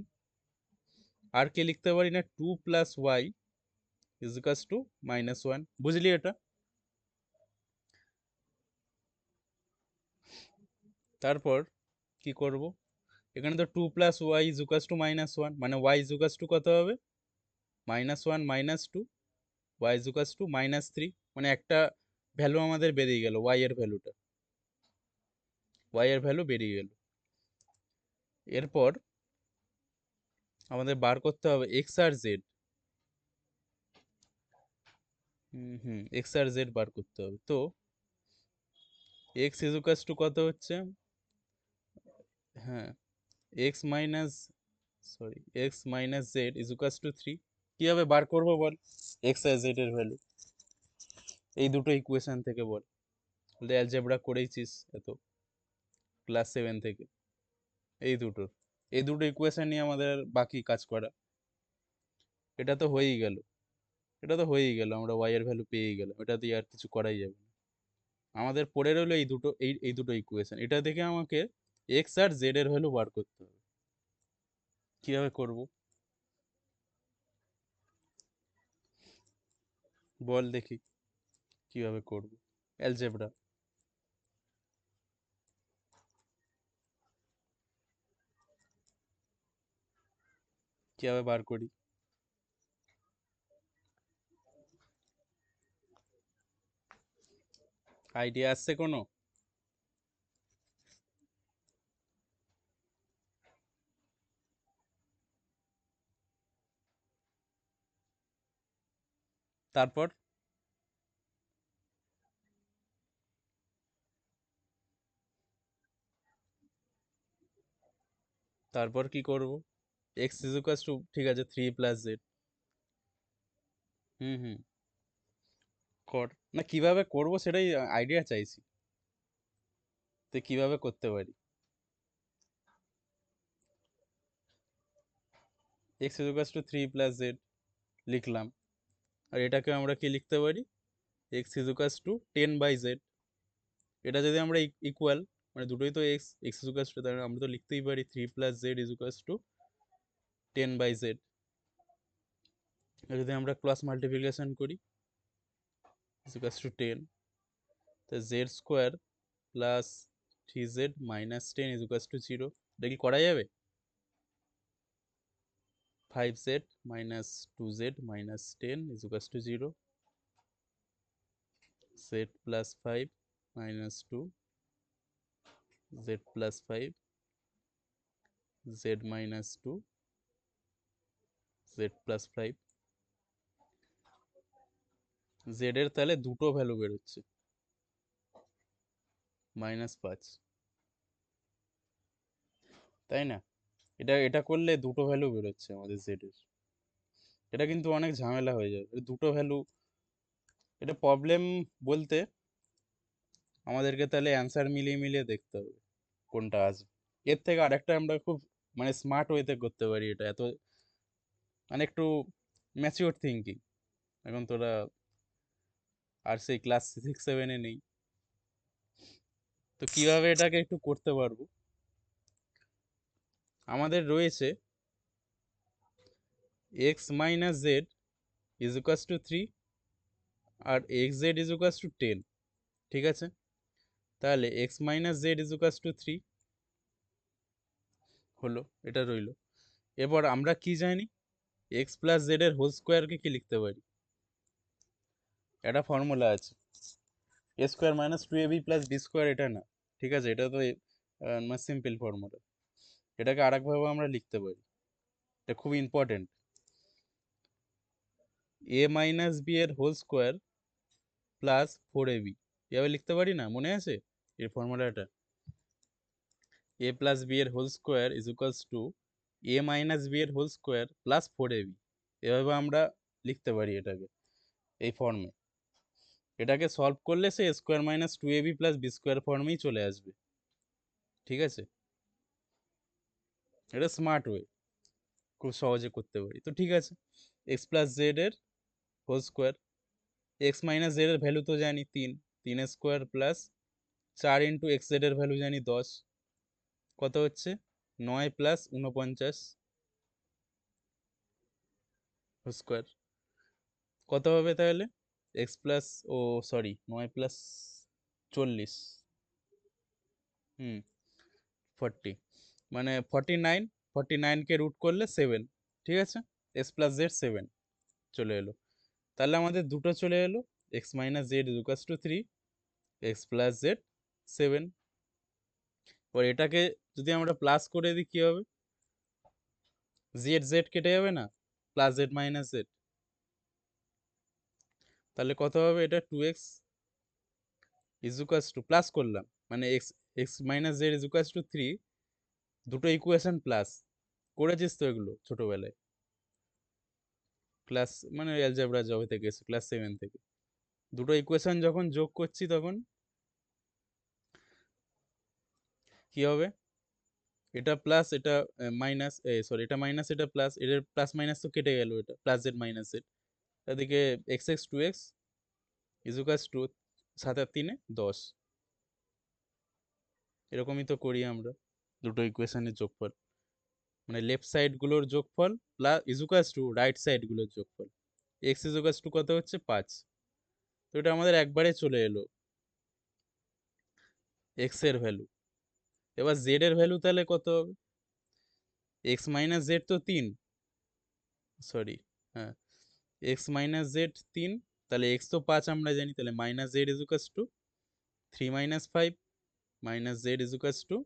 আর কে লিখতে পারি না 2 + y is equals to -1। বুঝলি এটা? তারপর কি করব? এখানে তো 2 + y is equals to -1, মানে y is equals to কত হবে? -1 - 2, y is equals to -3, মানে একটা ভ্যালু আমাদের বেরিয়ে গেল, y এর ভ্যালুটা, y এর ভ্যালু বেরিয়ে গেল। এরপর আমাদের বার করতে হবে x আর z। x আর z বার করতে হবে। তো x is equals to কত হচ্ছে? হ্যাঁ, x minus, sorry, x - z is equals to 3। কিভাবে বার করব বল x আর z এর ভ্যালু? এই দুটো ইকুয়েশন থেকে বল। অ্যালজেব্রা করেইছিস এত, ক্লাস 7 থেকে। এই দুটো, এই দুটো ইকুয়েশন নিয়ে আমাদের আর বাকি কাজ করা। এটা তো হয়েই গেল, এটা তো হয়েই গেল, আমরা y এর ভ্যালু পেয়েই গেলাম, এটা দিয়ে আর কিছু করাই যাবে না। আমাদের পড়ে রইলো এই দুটো, এই দুটো ইকুয়েশন। এটা দেখে আমাকে x আর z এর ভ্যালু বার করতে হবে। কিভাবে করব বল দেখি, কিভাবে করব? অ্যালজেব্রা। কিভাবে বার করি? আইডিয়া আসছে কোনো? তারপর? তারপর কি করব? এক্স ইজ ইকুয়ালস টু, ঠিক আছে, 3 + z। হুম হুম, কর। না, কিভাবে করব সেটাই আইডিয়া চাইছি, তো কিভাবে করতে পারি? X is equals to 3 + z লিখলাম। আর এটাকে আমরা কি লিখতে পারি? X is equals two 10/z। এটা যদি আমরা ইকুয়াল, মানে দুটোই তো x, x is equals two, তাহলে আমরা তো লিখতেই পারি 3 + z is equals two 10/z। যদি আমরা ক্রস মাল্টিপ্লিকেশন করি, ইজ ইকুয়ালস টু 10, তো Z square plus 3z - 10 is equals to 0। এটা কি করা যাবে? 5z - 2z - 10 is equals to 0। z plus 5 minus 2, z plus 5, z minus 2, z plus 5। z এর তাহলে দুটো ভ্যালু বেরোচ্ছে, -5, তাই না? এটা এটা করলে দুটো ভ্যালু বেরোচ্ছে আমাদের z এর। এটা কিন্তু অনেক ঝামেলা হয়ে যাবে, দুটো ভ্যালু। এটা প্রবলেম বলতে আমাদেরকে তাহলে অ্যান্সার মিলিয়ে মিলিয়ে দেখতে হবে কোনটা আসবে। এর থেকে আরেকটা আমরা খুব মানে স্মার্ট ওয়েতে করতে পারি এটা, এত মানে একটু ম্যাচিওর থিঙ্কিং। এখন তোরা আর সেই ক্লাস 6 7-এ নেই, তো কিভাবে এটাকে একটু করতে পারবো? আমাদের রয়েছে x minus z is equals to 3 আর x z is equals to 10, ঠিক আছে? তাহলে x minus z is equals to 3 হলো, এটা রইলো। এবার আমরা কি জানি? এক্স প্লাস জেড এর হোল স্কোয়ারকে কি লিখতে পারি? একটা ফর্মুলা আছে, a square minus 2ab plus b square, এটা না, ঠিক আছে? এটা তো সিম্পল ফর্মুলা। এটাকে আরেকভাবে আমরা লিখতে পারি, এটা খুব ইম্পর্টেন্ট। এ মাইনাস বি এর হোল স্কোয়ার প্লাস 4ab, এভাবে লিখতে পারি না? মনে আছে এই ফর্মুলাটা? এ প্লাস বি এর whole square is equals to A minus B এর হোল স্কোয়ার প্লাস 4ab। এভাবে আমরা লিখতে পারি এটাকে এই ফর্মে। এটাকে সলভ করলে সে square minus 2ab plus b square ফর্মেই চলে আসবে, ঠিক আছে? এটা স্মার্ট ওয়ে, খুব সহজে করতে পারি। তো ঠিক আছে, এক্স প্লাস জেড এর whole square, X minus Z এর ভ্যালু তো জানি 3, 3 square plus 4 into X Z এর ভ্যালু জানি 10, কত হচ্ছে? 9 প্লাস 49 স্কোয়ার, কত হবে তাহলে? এক্স প্লাস, ও সরি, 9 প্লাস 40, হুম, 40, মানে 49, 49কে রুট করলে 7, ঠিক আছে? এক্স প্লাস জেড 7 চলে এলো। তাহলে আমাদের দুটো চলে এলো, x minus Z equals to 3, x plus Z 7। এবার এটাকে যদি আমরা প্লাস করে দিই কি হবে? জেড জেড কেটে যাবে না, প্লাস জেড মাইনাস জেড, তাহলে কত হবে? এটা 2x is equals two, plus করলাম মানে x, x minus z is equals to 3, দুটো ইকুয়েশন প্লাস করেছিস তো এগুলো ছোটবেলায়, ক্লাস মানে অ্যালজেব্রা যবে থেকে এসে ক্লাস 7 থেকে। দুটো ইকুয়েশন যখন যোগ করছি তখন কি হবে? এটা প্লাস, এটা মাইনাস, সরি, এটা মাইনাস, এটা প্লাস, এর প্লাস মাইনাস তো কেটে গেল, এটা প্লাস জেড মাইনাস জেড। এদিকে x x 2x is equals two 7 আর 3 10, এরকমই তো করি আমরা দুটো ইকুয়েশনের যোগফল, মানে লেফট সাইড গুলোর যোগফল plus is equals two right side গুলোর যোগফল। এক্স ইজ ইকুয়ালস টু কত হচ্ছে? 5। তো এটা আমাদের একবারে চলে এলো এক্স এর ভ্যালু। এবার জেড এর ভ্যালু তাহলে কত হবে? এক্স মাইনাস জেড তো 3, সরি, হ্যাঁ, এক্স মাইনাস জেড 3, তাহলে এক্স তো 5 আমরা জানি, তাহলে মাইনাস জেড ইজুকাস টু 3 - 5 মাইনাস জেড ইজুকাস টু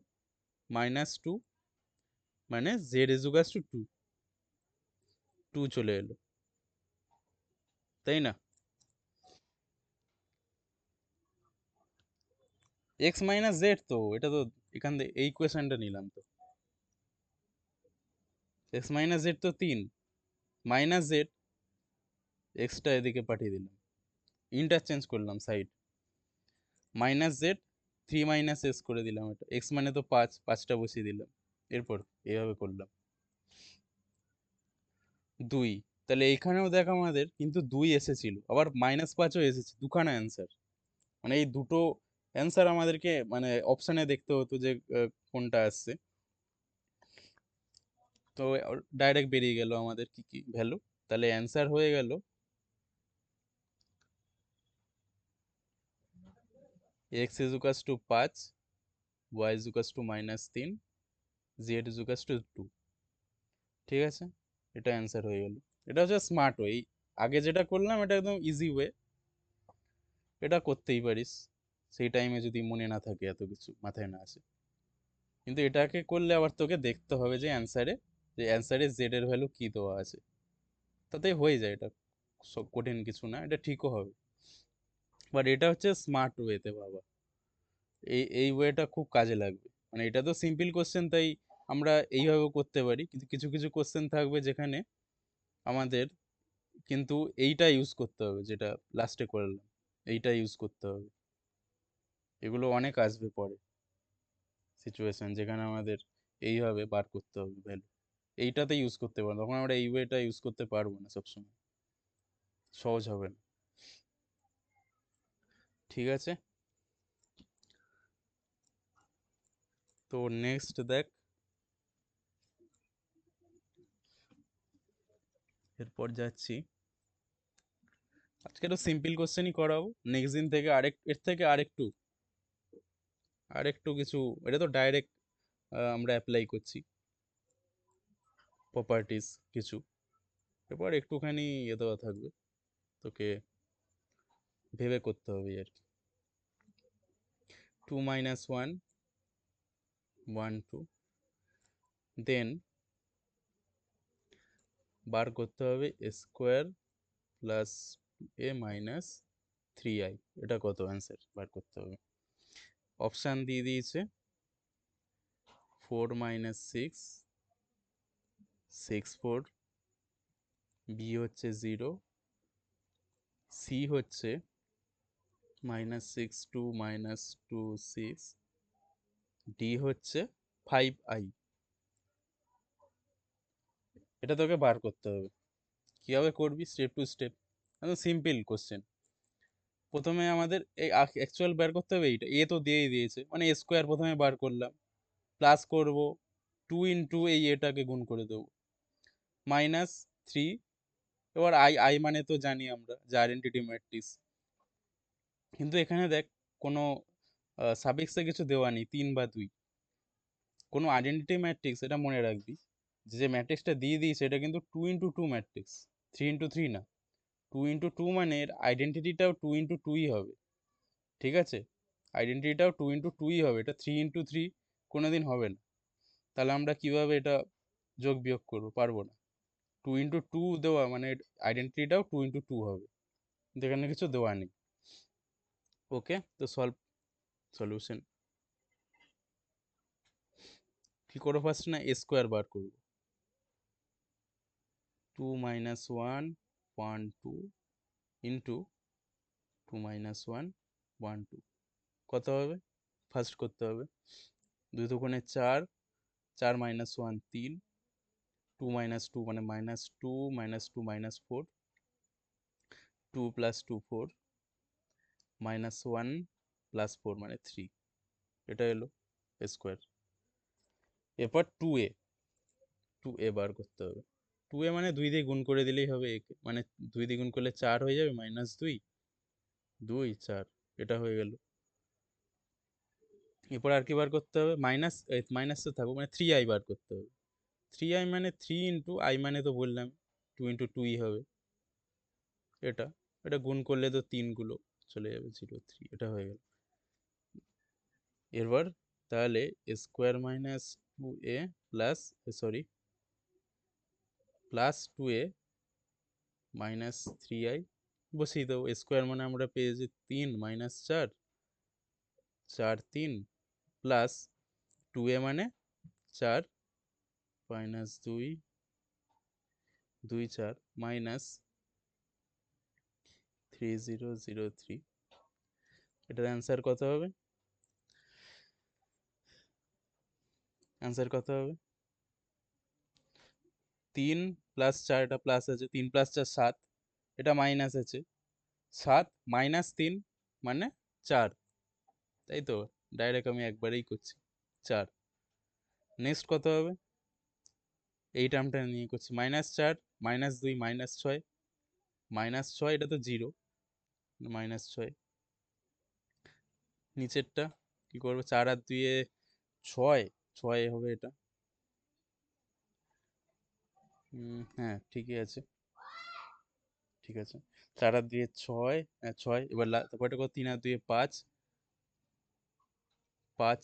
-2, মানে জেড ইজুকাস টু 2, 2 চলে এলো, তাই না? এক্স মাইনাস জেড, তো এটা তো এখান থেকে এই কোয়েশনটা নিলাম তো, এক্স মাইনাস জেড তো 3, মাইনাস জেড, এক্সটা এদিকে পাঠিয়ে দিলাম, ইন্টারচেঞ্জ করলাম side, minus Z 3 minus x করে দিলাম, এটা এক্স মানে তো 5, 5টা বসিয়ে দিলাম, এরপর এইভাবে করলাম 2, তাহলে এইখানেও দেখ আমাদের কিন্তু 2 এসেছিল, আবার -5ও এসেছে, দুখানা অ্যান্সার, মানে এই দুটো অ্যান্সার আমাদেরকে মানে অপশানে দেখতে হতো যে কোনটা আসছে, তো ডাইরেক্ট বেরিয়ে গেল আমাদের কি কি ভ্যালু, তাহলে অ্যান্সার হয়ে গেল এক্স ইজুকাস টু 5, ওয়াই ইজুকাস টু -3, জেড ইজুকাস টু 2। ঠিক আছে, এটা অ্যান্সার হয়ে গেল। এটা হচ্ছে স্মার্ট ওয়ে, আগে যেটা করলাম এটা একদম ইজি ওয়ে, এটা করতেই পারিস সেই টাইমে যদি মনে না থাকে, এত কিছু মাথায় না আসে, কিন্তু এটাকে করলে আবার তোকে দেখতে হবে যে অ্যান্সারে জেড এর ভ্যালু কি দেওয়া আছে, তাতেই হয়ে যায়, এটা সব কঠিন কিছু না, এটা ঠিকও হবে, বাট এটা হচ্ছে স্মার্ট ওয়েতে ভাবা, এই ওয়েটা খুব কাজে লাগবে, মানে এটা তো সিম্পল কোশ্চেন, তাই আমরা এইভাবেও করতে পারি, কিন্তু কিছু কিছু কোশ্চেন থাকবে যেখানে আমাদের কিন্তু এইটা ইউজ করতে হবে, যেটা লাস্টে করলাম, এইটা ইউজ করতে হবে, এগুলো অনেক আসবে পরে সিচুয়েশন যেখানে আমাদের এইভাবে বার করতে হবে ভ্যালু, এইটাতে ইউজ করতে পারবো, তখন আমরা এই ওয়েটা ইউজ করতে পারবো না, সবসময় সহজ হবে না। ঠিক আছে, তো নেক্সট দেখ, এরপর যাচ্ছি, আজকে তো সিম্পল কোশ্চেনই করাবো, নেক্সট দিন থেকে এর থেকে আরেকটু কিছু, এটা তো ডাইরেক্ট আমরা অ্যাপ্লাই করছি প্রপার্টিস কিছু, এরপর একটুখানি ইয়ে দেওয়া থাকবে, তোকে ভেবে করতে হবে আর কি। 2 - 1 1 2, দেন বার করতে হবে স্কোয়ার প্লাস এ মাইনাস 3i, এটা কত অ্যান্সার বার করতে হবে, অপশান দিয়ে দিয়েছে 4 - 6, 6 4, বি হচ্ছে 0, সি হচ্ছে -6 2 -2 6, ডি হচ্ছে 5i, এটা তোকে বার করতে হবে, কিভাবে করবি স্টেপ টু স্টেপ, একদম সিম্পল কোশ্চেন, প্রথমে আমাদের এই অ্যাকচুয়াল বার করতে হবে, এইটা এ তো দিয়েই দিয়েছে, মানে এ স্কোয়ার প্রথমে বার করলাম, প্লাস করব 2 × এই এটাকে গুণ করে দেবো, -3, এবার আই আই মানে তো জানি আমরা যে আইডেন্টিটি ম্যাট্রিক্স, কিন্তু এখানে দেখ কোনো সাফিক্সে কিছু দেওয়া নেই 3 বা 2, কোনো আইডেন্টিটি ম্যাট্রিক্স, এটা মনে রাখবি, যে ম্যাট্রিক্সটা দিয়ে দিয়েছে এটা কিন্তু 2 × 2 ম্যাট্রিক্স, 3 × 3 না, 2 × 2 মানে এর আইডেন্টিটিটাও 2 × 2ই হবে, ঠিক আছে, আইডেন্টিটিটাও 2 × 2ই হবে, এটা 3 × 3 কোনোদিন হবে না, তাহলে আমরা কিভাবে এটা যোগ বিয়োগ করবো, পারবো না, 2 × 2 দেওয়া মানে আইডেন্টিটিটাও 2 × 2 হবে, কিন্তু এখানে কিছু দেওয়া নেই। ওকে, তো সলিউশন কি করবো, ফার্স্ট না স্কোয়ার বার করবো, 2 - 1 1 2 ইন্টু 2 - 1 1 2, কত হবে, ফার্স্ট করতে হবে, 2 × 2 = 4, 4 - 1 3, 2 - 2 মানে -2 -2 -4, 2 + 2 4, -1 + 4 মানে 3, এটা এলো স্কোয়ার, এরপর 2a বার করতে হবে, 2a মানে 2 দিয়ে গুণ করে দিলেই হবে একে, মানে 2 দিয়ে গুণ করলে 4 হয়ে যাবে, -2 2 4, এটা হয়ে গেল, এরপর আর কি বার করতে হবে, মাইনাস তো থাকবো, মানে 3i বার করতে হবে, 3i মানে 3 × i মানে তো বললাম 2 × 2 হবে এটা। এটা গুণ করলে তো 3 গুলো চলে যাবে, 0 3, এটা হয়ে গেল। এবার তাহলে square minus 2a plus, sorry, plus 2a minus 3i বসিয়ে দেবো। স্কোয়ার মানে আমরা পেয়েছি 3 মাইনাস 4, 4 3, প্লাস 2a মানে 4 মাইনাস 2 2 4 মাইনাস 3003। এটার অ্যান্সার কত হবে? অ্যান্সার কত হবে? 3 প্লাস 4, এটা প্লাস আছে, 3 প্লাস 4 7, এটা মাইনাস আছে, 7 মাইনাস 3 মানে 4, তাই তো? ডাইরেক্ট আমি একবারেই করছি 4। নেক্সট কত হবে? এই টার্মটা নিয়ে করছি, মাইনাস 4 মাইনাস 2 মাইনাস 6, মাইনাস 6 এটা তো 0, মাইনাস 6। নিচেরটা কি করবো? 4 আর 2 এ 6, 6 হবে এটা। হ্যাঁ ঠিকই আছে, ঠিক আছে। 4 আর 2 এ 6, হ্যাঁ 6। এবার তারপর এটা কত? 3 আর 2 এ 5, 5,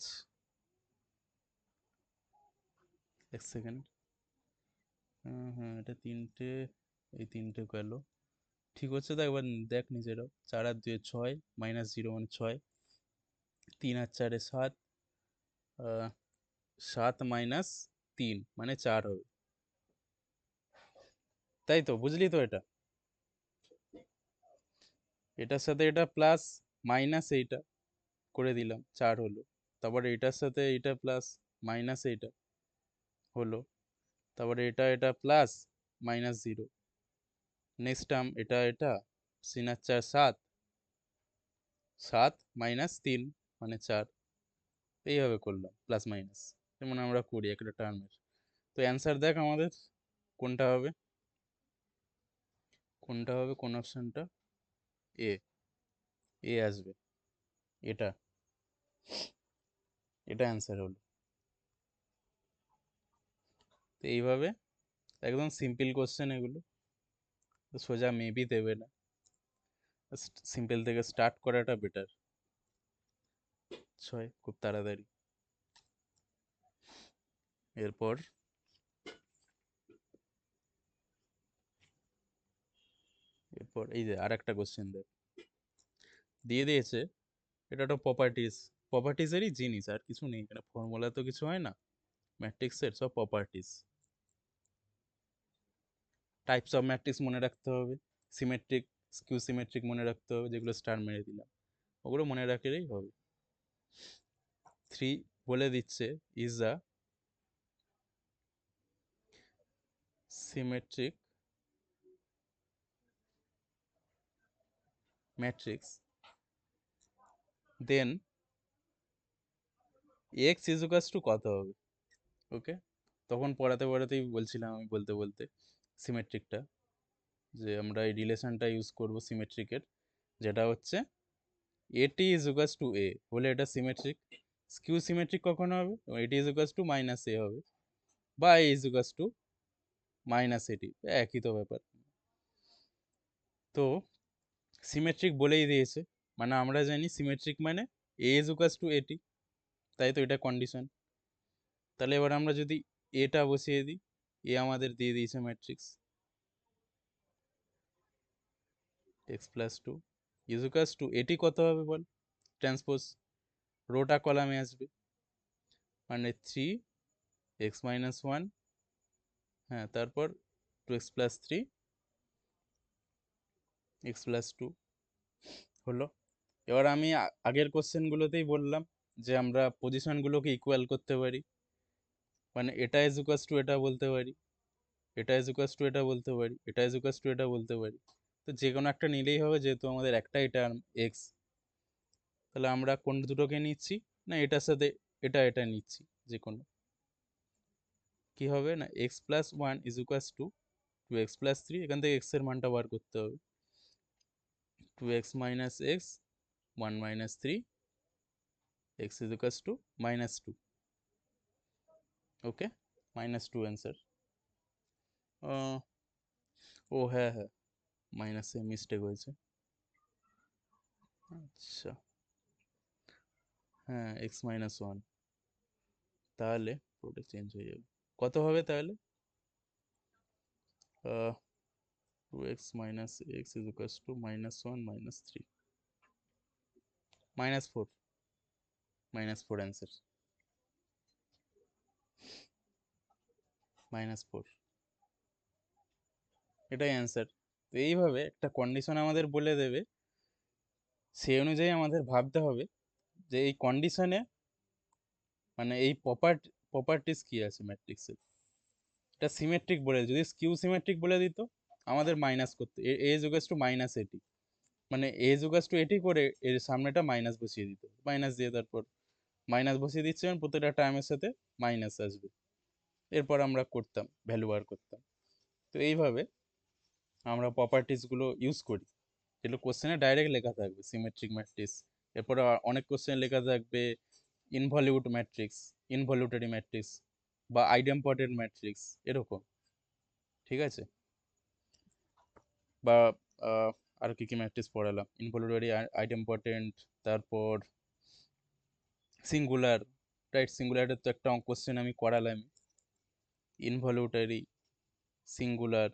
এক সেকেন্ড, হ্যাঁ এটা 3টে, এই 3টে গেল, ঠিক হচ্ছে তো? একবার দেখ নিজেরাও। 4 আর 2 এ 6, মাইনাস 0 মানে 6, 3 আর 4 এ 7, 7 মাইনাস 3 মানে 4 হবে, তাই তো? বুঝলি তো? এটা এটার সাথে এটা প্লাস মাইনাস এইটা করে দিলাম, 4 হলো। তারপরে এটার সাথে এইটা প্লাস মাইনাস এইটা হলো। তারপরে এটা এটা প্লাস মাইনাস 0। নেক্সট টার্ম এটা এটা, 3 আর 4 7, 7 মাইনাস 3 মানে 4। এইভাবে করলাম প্লাস মাইনাস, যেমন আমরা করি একটা টার্মের। তো অ্যান্সার দেখ আমাদের কোনটা হবে, কোনটা হবে, কোন অপশানটা? এ, এ আসবে, এটা, এটা অ্যান্সার হলো। তো এইভাবে একদম সিম্পল কোশ্চেন এগুলো, তো সোজা মেবি দেবে না, সিম্পল থেকে স্টার্ট করাটা বেটার। 6 খুব তাড়াতাড়ি। এরপর এরপর এই যে আর একটা কোশ্চেন দিয়ে দিয়েছে, এটা একটা প্রপার্টিজ, প্রপার্টিজেরই জিনিস, আর কিছু নেই এখানে, ফর্মুলা তো কিছু হয় না ম্যাট্রিক্সের, সব প্রপার্টিজ। টাইপস অফ ম্যাট্রিক্স মনে রাখতে হবে, সিমেট্রিক, স্কিউ সিমেট্রিক মনে রাখতে হবে, যেগুলো স্টার মেরে দিলাম ওগুলো মনে রাখলেই হবে। 3 বলে দিচ্ছে, is a symmetric matrix, then X ইজুকাস টু কত হবে? ওকে, তখন পড়াতে পড়াতেই বলছিলাম আমি, বলতে বলতে সিমেট্রিকটা, যে আমরা এই রিলেশনটা ইউজ করব সিমেট্রিকের, যেটা হচ্ছে এটি ইজুকাস টু এ হলে এটা সিমেট্রিক। স্কিউ সিমেট্রিক কখন হবে? এটি ইজুকাস টু মাইনাস এ হবে, বা এ ইজুকাস টু মাইনাস এটি, একই তো ব্যাপার। তো সিমেট্রিক বলেই দিয়েছে, মানে আমরা জানি সিমেট্রিক মানে এ ইজুকাস টু এটি, তাই তো? এটা কন্ডিশন। তাহলে এবার আমরা যদি এটা বসিয়ে দিই, এ আমাদের দিয়ে দিয়েছে ম্যাট্রিক্স এক্স প্লাস 2 ইজুকাস টু এটি কত হবে বল? ট্রান্সপোজ রোটা কলামে আসবে, মানে 3x-1, হ্যাঁ তারপর 2x+3 x+2 হলো। এবার আমি আগের কোশ্চেনগুলোতেই বললাম যে আমরা পজিশনগুলোকে ইকুয়াল করতে পারি, মানে এটা ইজুকাস টু এটা বলতে পারি, এটা ইজুকাস টু এটা বলতে পারি, এটা ইজুকাস টু এটা বলতে পারি। তো যে কোনো একটা নিলেই হবে, যেহেতু আমাদের একটাই টার্ম এক্স। তাহলে আমরা কোন দুটোকে নিচ্ছি? না এটার সাথে এটা এটা নিচ্ছি, যে কোনো। কি হবে না, x+1 ইজুকাস টু 2x+3, এখান থেকে x এর মানটা বার করতে হবে, 2x minus x 1 minus 3, x ইজুকাস টু -2। Okay, -2 answer. ও হ্যাঁ হ্যাঁ, মাইনাসে মিস্টেক হয়েছে। আচ্ছা, হ্যাঁ x-1, তাহলে পুরোটা চেঞ্জ হয়ে যাবে। কত হবে তাহলে? 2x minus x is equals to -1 -3 -4, -4 answer, -4 এটাই অ্যান্সার। তো এইভাবে একটা কন্ডিশন আমাদের বলে দেবে, সেই অনুযায়ী আমাদের ভাবতে হবে যে এই কন্ডিশনে মানে এই প্রপার্টিস কি আছে ম্যাট্রিক্সের। এটা সিমেট্রিক বলে, যদি স্কিউ সিমেট্রিক বলে দিত আমাদের মাইনাস করতে, এ ইকুয়ালস টু -80, মানে এ ইকুয়ালস টু 80 করে এর সামনেটা মাইনাস বসিয়ে দিত, মাইনাস দিয়ে তারপর মাইনাস বসিয়ে দিচ্ছে, এবং প্রত্যেকটা টার্মের সাথে মাইনাস আসবে, এরপর আমরা করতাম ভ্যালু বার করতাম। তো এইভাবে আমরা প্রপার্টিসগুলো ইউজ করি, যেগুলো কোশ্চেনে ডাইরেক্ট লেখা থাকবে, সিমেট্রিক ম্যাট্রিক্স। এরপরে অনেক কোশ্চেনে লেখা থাকবে ইনভলিউট ম্যাট্রিক্স, ইনভলিউটারি ম্যাট্রিক্স, বা আইডেম্পটেন্ট ম্যাট্রিক্স, এরকম। ঠিক আছে, বা আর কি কি ম্যাট্রিক্স পড়ালাম, ইনভলিউটারি, আইডেম্পটেন্ট, তারপর সিঙ্গুলার, রাইট? সিঙ্গুলারের তো একটা কোশ্চেন আমি করালাম, ইনভলিউটারি, সিঙ্গুলার,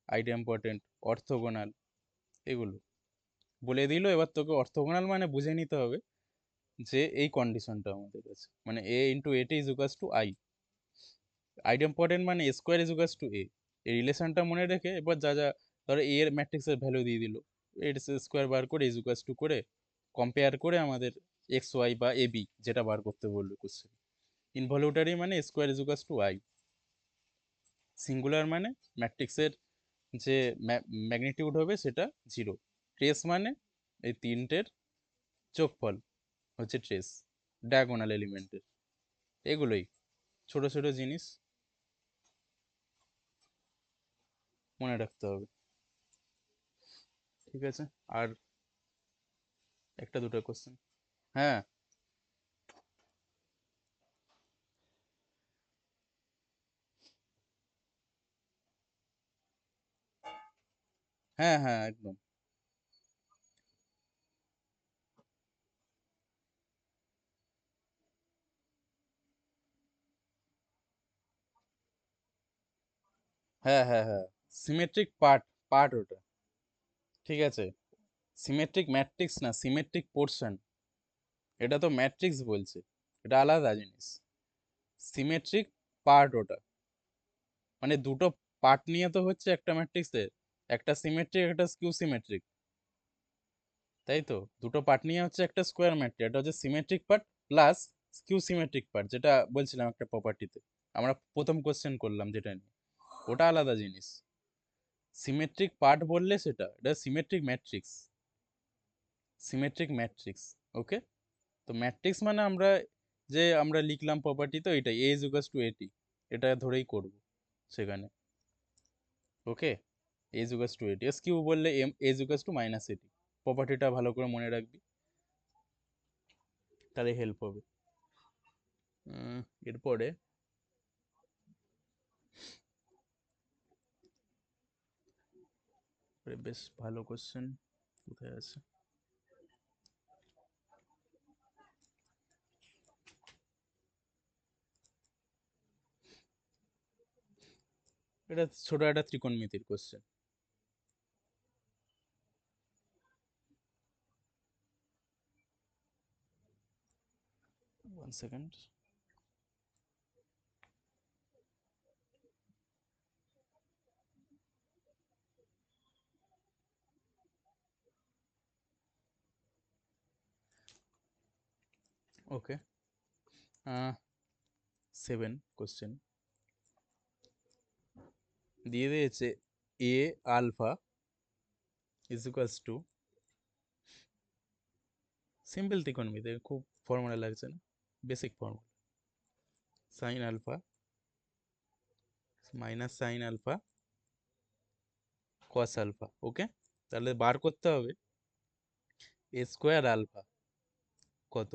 আইডেম্পটেন্ট, অর্থোগোনাল, এগুলো বলে দিল। এবার তোকে অর্থোগোনাল মানে বুঝে নিতে হবে যে এই কন্ডিশনটা আমাদের কাছে, মানে এ ইন্টু এটি ইজ ইকুয়ালস টু আই। আইডেম্পটেন্ট মানে এ স্কোয়ার ইজ ইকুয়ালস টু এ। এই রিলেশনটা মনে রেখে এবার যা যা, ধরো এ এর ম্যাট্রিক্সের ভ্যালু দিয়ে দিল, এর স্কোয়ার বার করে ইজ ইকুয়ালস টু করে কম্পেয়ার করে আমাদের এক্স ওয়াই বা এ বি যেটা বার করতে বললো কোশ্চেন। ইনভলিউটারি মানে square is equals two I. Singular মানে ম্যাট্রিক্সের যে ম্যাগনিটিউড হবে সেটা 0। ট্রেস মানে এই তিনটের যোগফল হচ্ছে ট্রেস, ডায়াগোনাল এলিমেন্টের। এগুলোই ছোট ছোট জিনিস মনে রাখতে হবে। ঠিক আছে, আর একটা দুটো কোশ্চেন। হ্যাঁ হ্যাঁ হ্যাঁ একদম। হ্যাঁ হ্যাঁ হ্যাঁ, সিমেট্রিক পার্ট, পার্ট ওটা। ঠিক আছে, সিমেট্রিক ম্যাট্রিক্স না, সিমেট্রিক পোর্শন। এটা তো ম্যাট্রিক্স বলছে, এটা আলাদা জিনিস। সিমেট্রিক পার্ট ওটা, মানে দুটো পার্ট নিয়ে তো হচ্ছে একটা ম্যাট্রিক্সের, একটা সিমেট্রিক একটা স্কিউ সিমেট্রিক, তাই তো? দুটো পার্ট নিয়ে হচ্ছে একটা স্কোয়ার ম্যাট্রিক্স, এটা হচ্ছে symmetric part plus skew symmetric part, যেটা বলছিলাম একটা প্রপার্টিতে আমরা প্রথম কোশ্চেন করলাম যেটা নিয়ে, ওটা আলাদা জিনিস। সিমেট্রিক পার্ট বললে সেটা, এটা symmetric matrix, symmetric matrix. Okay, তো ম্যাট্রিক্স মানে আমরা যে আমরা লিখলাম প্রপার্টি, তো এটাই এ ইজ ইকুয়ালস টু এটি, এটা ধরেই করব সেখানে। Okay, A is equals to A T, skew বললে M A is equals to minus A T, প্রপার্টিটা ভালো করে মনে রাখবি, তাহলে হেল্প হবে। এরপরে বেশ ভালো কোশ্চেন কোথায় আছে, এটা ছোট একটা ত্রিকোণমিতির কোশ্চেন। 1 সেকেন্ড। ওকে, 7 কোশ্চেন দিয়ে দিয়েছে, A alpha is equals to, simple ত্রিকোণমিতি, খুব ফর্মুলা লাগছে না, basic formula, sine alpha minus sine alpha cos alpha. Okay, তাহলে বার করতে হবে এ স্কোয়ার আলফা কত।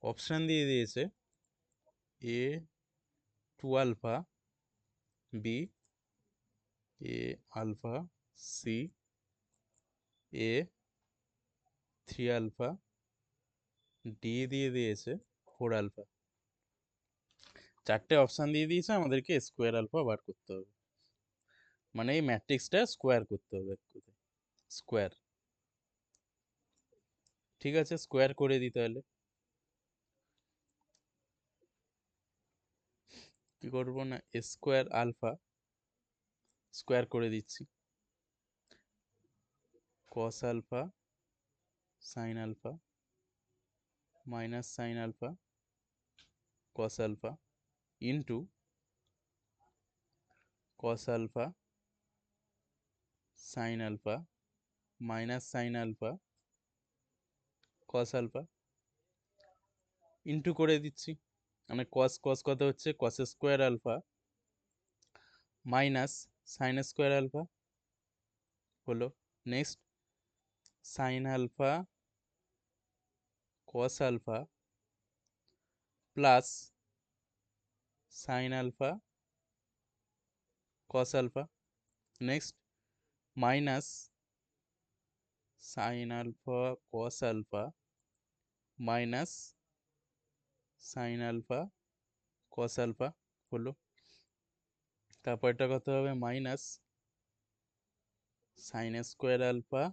অপশান দিয়ে দিয়েছে A 2 alpha, B A alpha C A 3 alpha D দিয়ে দিয়েছে 4 আলফা, চারটে অপশান দিয়ে দিয়েছে, আমাদেরকে স্কোয়ার আলফা বার করতে হবে, মানে এই ম্যাট্রিক্সটা স্কোয়ার করতে হবে, স্কোয়ার। ঠিক আছে, স্কোয়ার করে দিই তাহলে। কি করবো না, স্কোয়ার আলফা স্কোয়ার করে দিচ্ছি, cos alpha sine alpha minus sine alpha cos alpha into cos alpha sine alpha minus sine alpha cos alpha into করে দিচ্ছি, মানে কস কস কত হচ্ছে, cos square alpha minus sine square alpha হলো, next sine alpha cos alpha plus sine alpha cos alpha, next minus sine alpha cos alpha minus sine alpha cos alpha হলো, তারপরটা কত হবে, minus sine square alpha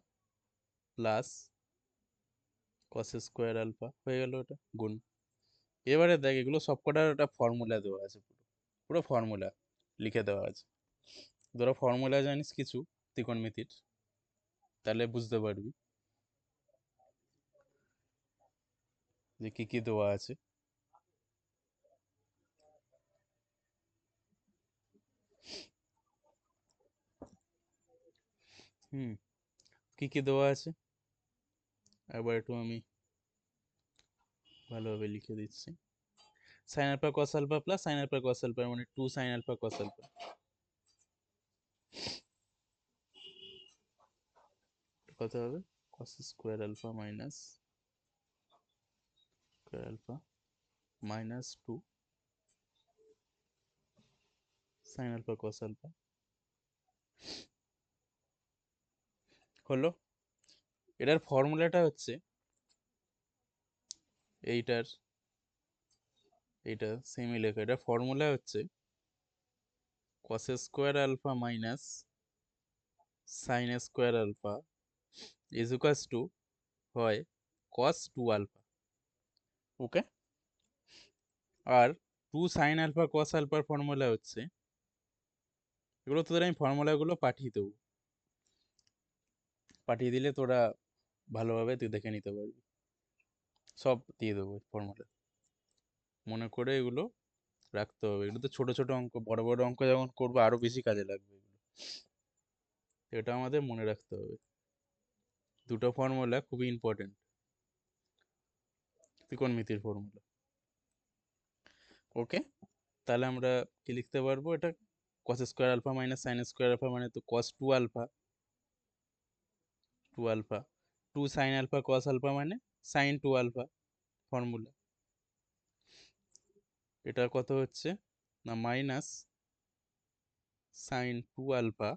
plus কস square alpha হয়ে গেল, ওটা গুণ। এবারে দেখ এগুলো সবকটার একটা ফর্মুলা দেওয়া আছে, পুরো পুরো ফর্মুলা লিখে দেওয়া আছে, ধরো ফর্মুলা জানিস কিছু ত্রিকোণমিতির, তাহলে বুঝতে পারবি যে কি কি দেওয়া আছে। হুম, কি কি দেওয়া আছে একবার একটু আমি ভালোভাবে লিখে দিচ্ছি, sine alpha cos alpha plus sine alpha cos alpha মানে 2 সাইন আলফা কস আলফা, কত হবে, cos square alpha minus square alpha minus 2 sine alpha cos alpha হলো। এটার ফর্মুলাটা হচ্ছে এইটার, এটা সেমি লেখা, এটার ফর্মুলা হচ্ছে cos square alpha minus sine square alpha is equals to হয় কস 2 আলফা, ওকে। আর 2 সাইন আলফা কস আলফার ফর্মুলা হচ্ছে, এগুলো তোদের আমি ফর্মুলাগুলো পাঠিয়ে দেবো, পাঠিয়ে দিলে তোরা ভালোভাবে তুই দেখে নিতে পারবি, সব দিয়ে দেবো ফর্মুলা, মনে করে এগুলো রাখতে হবে, এগুলো তো ছোট ছোট অঙ্ক, বড় বড় অঙ্ক যখন করবো আরো বেশি কাজে লাগবে এগুলো, এটা আমাদের মনে রাখতে হবে, দুটো ফর্মুলা খুবই ইম্পর্টেন্ট, ত্রিকোণমিতির ফর্মুলা, ওকে। তাহলে আমরা কি লিখতে পারবো, এটা cos square alpha minus sine square alpha মানে তো cos 2 alpha, 2 alpha 2 sine alpha cos alpha মানে সাইন 2 আলফা ফর্মুলা, এটা কত হচ্ছে না মাইনাস সাইন 2 আলফা,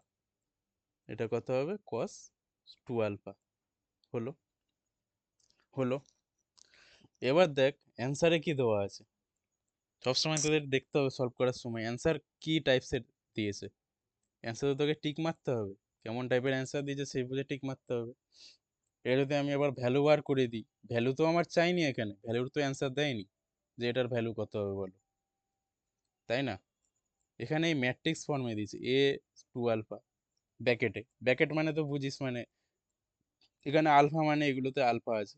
এটা কত হবে কস 2 আলফা হলো, হলো। এবার দেখ অ্যান্সারে কি দেওয়া আছে, সবসময় তোদের দেখতে হবে সলভ করার সময় অ্যান্সার কি টাইপসের দিয়েছে, অ্যান্সার তো তোকে টিক মারতে হবে, কেমন টাইপের অ্যান্সার দিয়েছে সেই বুঝে টিক মারতে হবে। এটা যদি আমি আবার ভ্যালু বার করে দিই, ভ্যালু তো আমার চাইনি, এখানে ভ্যালুর তো অ্যান্সার দেয়নি যে এটার ভ্যালু কত হবে বলো, তাই না, এখানে এই ম্যাট্রিক্স ফর্মে দিয়েছে এ 2 আলফা ব্যাকেটে, ব্যাকেট মানে তো বুঝিস, মানে এখানে আলফা মানে এগুলোতে আলফা আছে,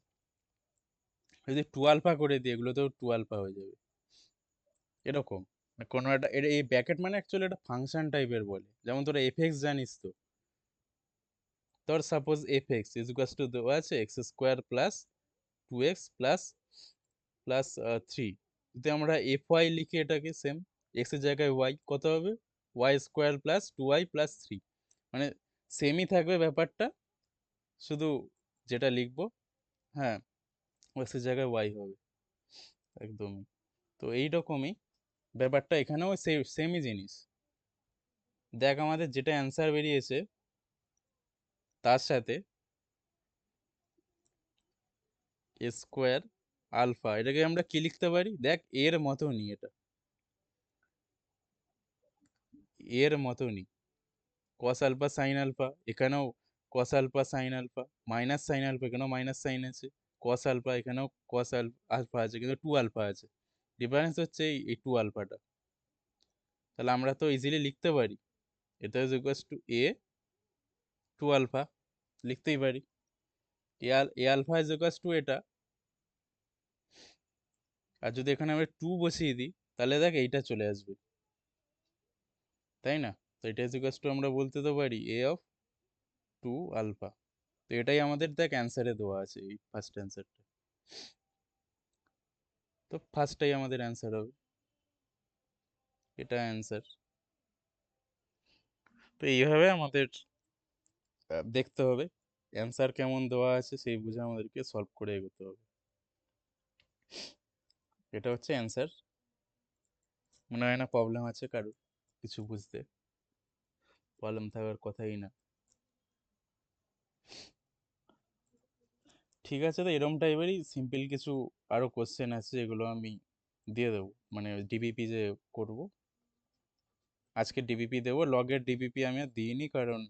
যদি 2 আলফা করে দিই এগুলোতেও 2 আলফা হয়ে যাবে, এরকম কোনো একটা এই ব্যাকেট মানে অ্যাকচুয়ালি একটা ফাংশন টাইপের বলে, যেমন তোরা এফএক্স জানিস তো, তোর suppose FX is equals two দেওয়া আছে x square plus 2x plus plus 3, যদি আমরা এফ ওয়াই লিখি এটাকে সেম, এক্স এর জায়গায় ওয়াই কত হবে, Y square plus 2y plus 3, মানে সেমই থাকবে ব্যাপারটা, শুধু যেটা লিখবো, হ্যাঁ এক্স এর জায়গায় ওয়াই হবে, একদমই। তো এইরকমই ব্যাপারটা এখানেও সেমই জিনিস, দেখ আমাদের যেটা অ্যান্সার বেরিয়েছে তার সাথে স্কোয়ার আলফা, এটাকে আমরা কি লিখতে পারি? দেখ এর মতনই, এটা এর মতনই কস আলফা সাইন আলফা, এখানেও cos alpha sine alpha, minus sine alpha, এখানেও মাইনাস সাইন আছে, কস আলফা, এখানেও কস আলফা আছে, কিন্তু টু আলফা আছে। ডিফারেন্স হচ্ছে এই টু আলফাটা। তাহলে আমরা তো ইজিলি লিখতে পারি এটা is equals to A two alpha, লিখতেই পারি। A alpha is equals to এটা, আর যদি এখানে আমরা টু বসিয়ে দিই তাহলে দেখ এইটা চলে আসবে, তাই না? তো এটা ইজ ইকুয়ালস টু আমরা বলতে তো পারি এ অফ টু আলফা। তো এটাই আমাদের দেখ অ্যান্সারে দেওয়া আছে, এই ফার্স্ট অ্যান্সারটা। তো ফার্স্টটাই আমাদের অ্যান্সার হবে, এটা অ্যান্সার। তো এইভাবে আমাদের দেখতে হবে অ্যান্সার কেমন দেওয়া আছে, সেই বুঝে আমাদেরকে সলভ করে এগোতে হবে। এটা হচ্ছে অ্যান্সার। মনে হয় না প্রবলেম আছে কারো কিছু বুঝতে, প্রবলেম থাকার কথাই না। ঠিক আছে, তো এরম টাইপেরই সিম্পল কিছু আরো কোশ্চেন আছে, যেগুলো আমি দিয়ে দেবো, মানে ডিবিপি যে করব আজকে ডিবিপি দেবো। লগের ডিবিপি আমি আর দিইনি, কারণ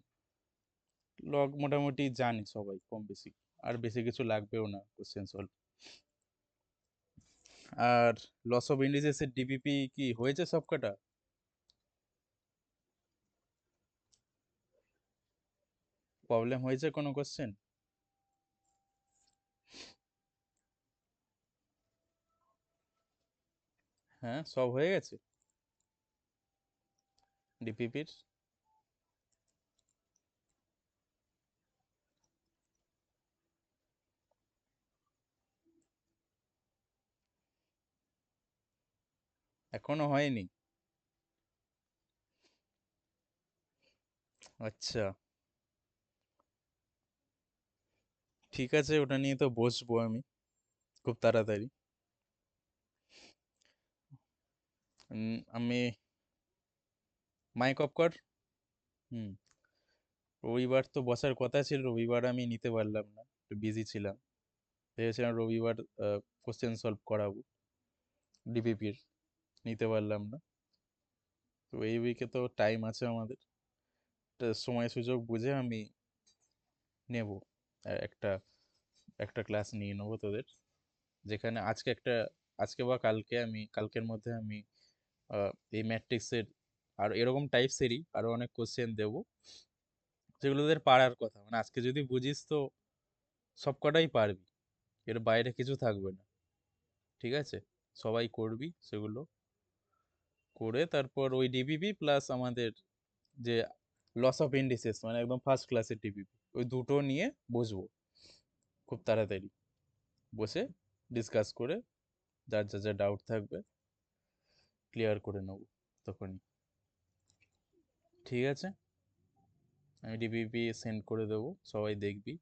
লগ মোটামুটি জানি সবাই কম বেশি, আর বেশি কিছু লাগবেও না কোশ্চেন সলভ। আর লস অফ ইন্ডিসেসের ডিবিপি কি হয়েছে সবকটা? প্রবলেম হয়েছে কোনো কোশ্চেন? হ্যাঁ, সব হয়ে গেছে ডিপিপির। এখনো হয়নি? আচ্ছা, ঠিক আছে, ওটা নিয়ে তো বসবো আমি খুব তাড়াতাড়ি। আমি মাইক অফ কর। হুম। রবিবার তো বসার কথা ছিল, রবিবার আমি নিতে পারলাম না, একটু বিজি ছিলাম। ভেবেছিলাম রবিবার কোশ্চেন সলভ করাবো ডিপিপির, নিতে পারলাম না। তো এই উইকে তো টাইম আছে আমাদের, একটা সময় সুযোগ বুঝে আমি নেব, একটা একটা ক্লাস নিয়ে নেবো তোদের, যেখানে আজকে একটা, আজকে বা কালকে, আমি কালকের মধ্যে আমি এই ম্যাট্রিক্সের আর এরকম টাইপসেরই আরো অনেক কোশ্চেন দেবো, যেগুলো তোদের পারার কথা। মানে আজকে যদি বুঝিস তো সব কটাই পারবি, এর বাইরে কিছু থাকবে না। ঠিক আছে, সবাই করবি সেগুলো, করে তারপর ওই ডিবিপি প্লাস আমাদের যে লস অফ ইন্ডিসেস, মানে একদম ফার্স্ট ক্লাসের ডিবিপি, ওই দুটো নিয়ে বসবো খুব তাড়াতাড়ি, বসে ডিসকাস করে যার যা যা ডাউট থাকবে ক্লিয়ার করে নেব তখনই। ঠিক আছে, আমি ডিবিপি সেন্ড করে দেবো, সবাই দেখবি,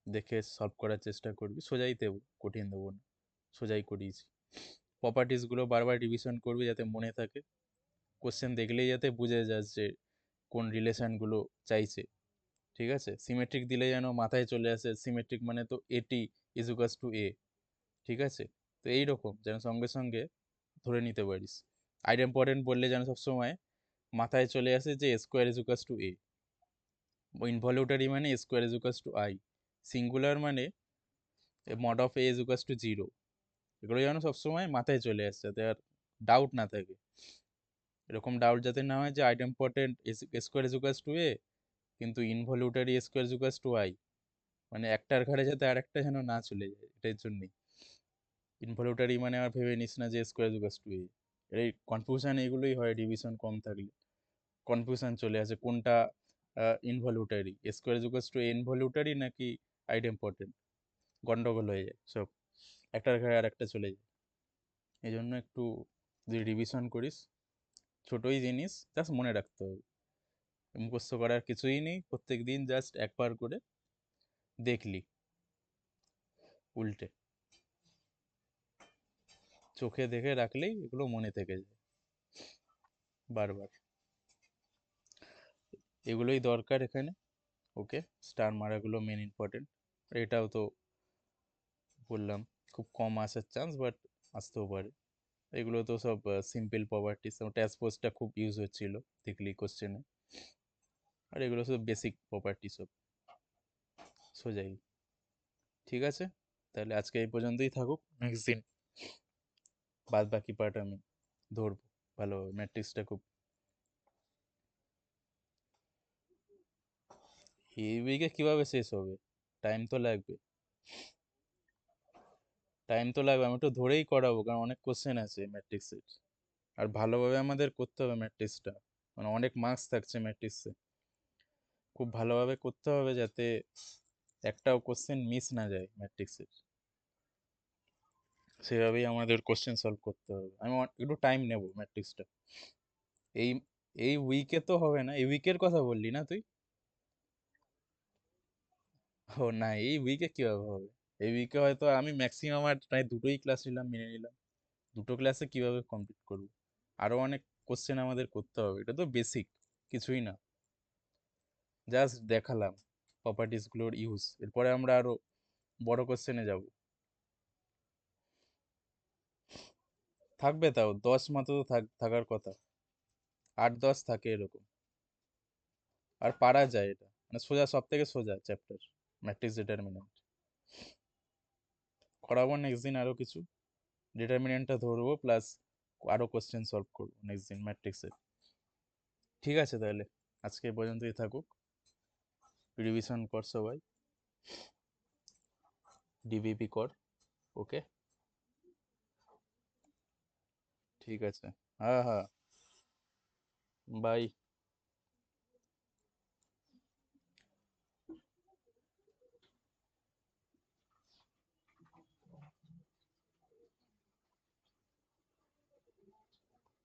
দেখে সলভ করার চেষ্টা করবি। সোজাই দেবো, কঠিন দেবো না, সোজাই করিয়েছি। প্রপার্টিসগুলো বারবার রিভিশন করবি যাতে মনে থাকে, কোশ্চেন দেখলেই যাতে বুঝে যাস যে কোন রিলেশনগুলো চাইছে। ঠিক আছে, সিমেট্রিক দিলে যেন মাথায় চলে আসে, সিমেট্রিক মানে তো এটি ইজুকাস টু এ। ঠিক আছে, তো এইরকম যেন সঙ্গে সঙ্গে ধরে নিতে পারিস। আইডেম্পর্টেন্ট বললে যেন সবসময় মাথায় চলে আসে যে স্কোয়ার ইজুকাস টু এ, ইনভলিউটারি মানে স্কোয়ার ইজুকাস টু আই, সিঙ্গুলার মানে মড অফ এ ইজুকাস টু জিরো। এগুলো যেন সবসময় মাথায় চলে আসছে, যাতে আর ডাউট না থাকে। এরকম ডাউট যাতে না হয় যে আইডেম্পর্টেন্ট স্কোয়ার ইজুকাস টু এ কিন্তু ইনভলিউটারি স্কোয়ার ইজুকাস টু আই, মানে একটার ঘাড়ে যাতে আর একটা যেন না চলে যায়, এটার জন্যই। ইনভলিউটারি মানে আর ভেবে নিস না যে স্কোয়ার ইজুকাস টু এ। এই কনফিউশন এগুলোই হয় ডিভিশন কম থাকলে, কনফিউশন চলে আসে কোনটা ইনভলিউটারি, স্কোয়ার ইজুকাস টু ইনভলিউটারি নাকি আইডেম্পর্টেন্ট, গন্ডগোল হয়ে যায় সব, একটার ঘাড়ে আর একটা চলে যায়। এই জন্য একটু যদি রিভিশন করিস, ছোটই জিনিস, জাস্ট মনে রাখতে হবে, মুখস্থ করার কিছুই নেই, প্রত্যেক দিন জাস্ট একবার করে দেখলি উল্টে, চোখে দেখে রাখলেই এগুলো মনে থেকে যায় বারবার। এগুলোই দরকার এখানে। ওকে, স্টার মারাগুলো মেন ইম্পর্টেন্ট। এটাও তো বললাম খুব কম আসার চান্স, বাট আসতেও পারে। এগুলো তো সব সিম্পল প্রপার্টিস, ট্যাসপোজটা খুব ইউজ হচ্ছিল দেখলি কোশ্চেনে। আর এগুলো সব বেসিক প্রপার্টি সব সোজাই। ঠিক আছে, তাহলে আজকে এই পর্যন্তই থাকুক। নেক্সট দিন বাদ বাকি পার্ট আমি ধরবো ভালোভাবে, ম্যাট্রিক্সটা খুব। এই উইকে কিভাবে শেষ হবে? টাইম তো লাগবে, টাইম তো লাগবে। আমি একটু ধরেই করাবো, কারণ অনেক কোশ্চেন আছে ম্যাট্রিক্সের। আর ভালোভাবে আমাদের করতে হবে ম্যাট্রিক্সটা, মানে অনেক মার্কস থাকছে ম্যাট্রিক্সে। খুব ভালোভাবে করতে হবে যাতে একটাও কোশ্চেন মিস না যায় ম্যাট্রিক্সের। সেভাবেই আমাদের কোশ্চেন সলভ করতে হবে। আমি একটু টাইম নেব ম্যাট্রিক্সটা। এই এই উইকে তো হবে না, এই উইকের কথা বললি না তুই? ও না, এই উইকে কিভাবে হবে? এই উইকে হয়তো আমি ম্যাক্সিমাম আর প্রায় দুটোই ক্লাস নিলাম, মেনে নিলাম। দুটো ক্লাসে কিভাবে কমপ্লিট করবো? আরো অনেক কোশ্চেন আমাদের করতে হবে, এটা তো বেসিক, কিছুই না। জাস্ট দেখালাম প্রপার্টিস গুলোর ইউজ, এরপরে আমরা আরো বড় কোশ্চেনে যাব। থাকবে তাও 10 মাত্র তো থাকার কথা, 8-10 থাকে এরকম। আর পারা যায় এটা, মানে সোজা, সব থেকে সোজা চ্যাপ্টার ম্যাট্রিক্স ডিটারমিনেন্ট। করাবো নেক্সট দিন আরো কিছু, ডিটারমিনেন্টটা ধরবো প্লাস আরো কোশ্চেন সলভ করবো নেক্সট দিন ম্যাট্রিক্সের। ঠিক আছে তাহলে আজকে এই পর্যন্তই থাকুক। রিভিশন কর সবাই, ডিভিপি কর। ওকে, ঠিক আছে। হ্যাঁ হ্যাঁ, বাই।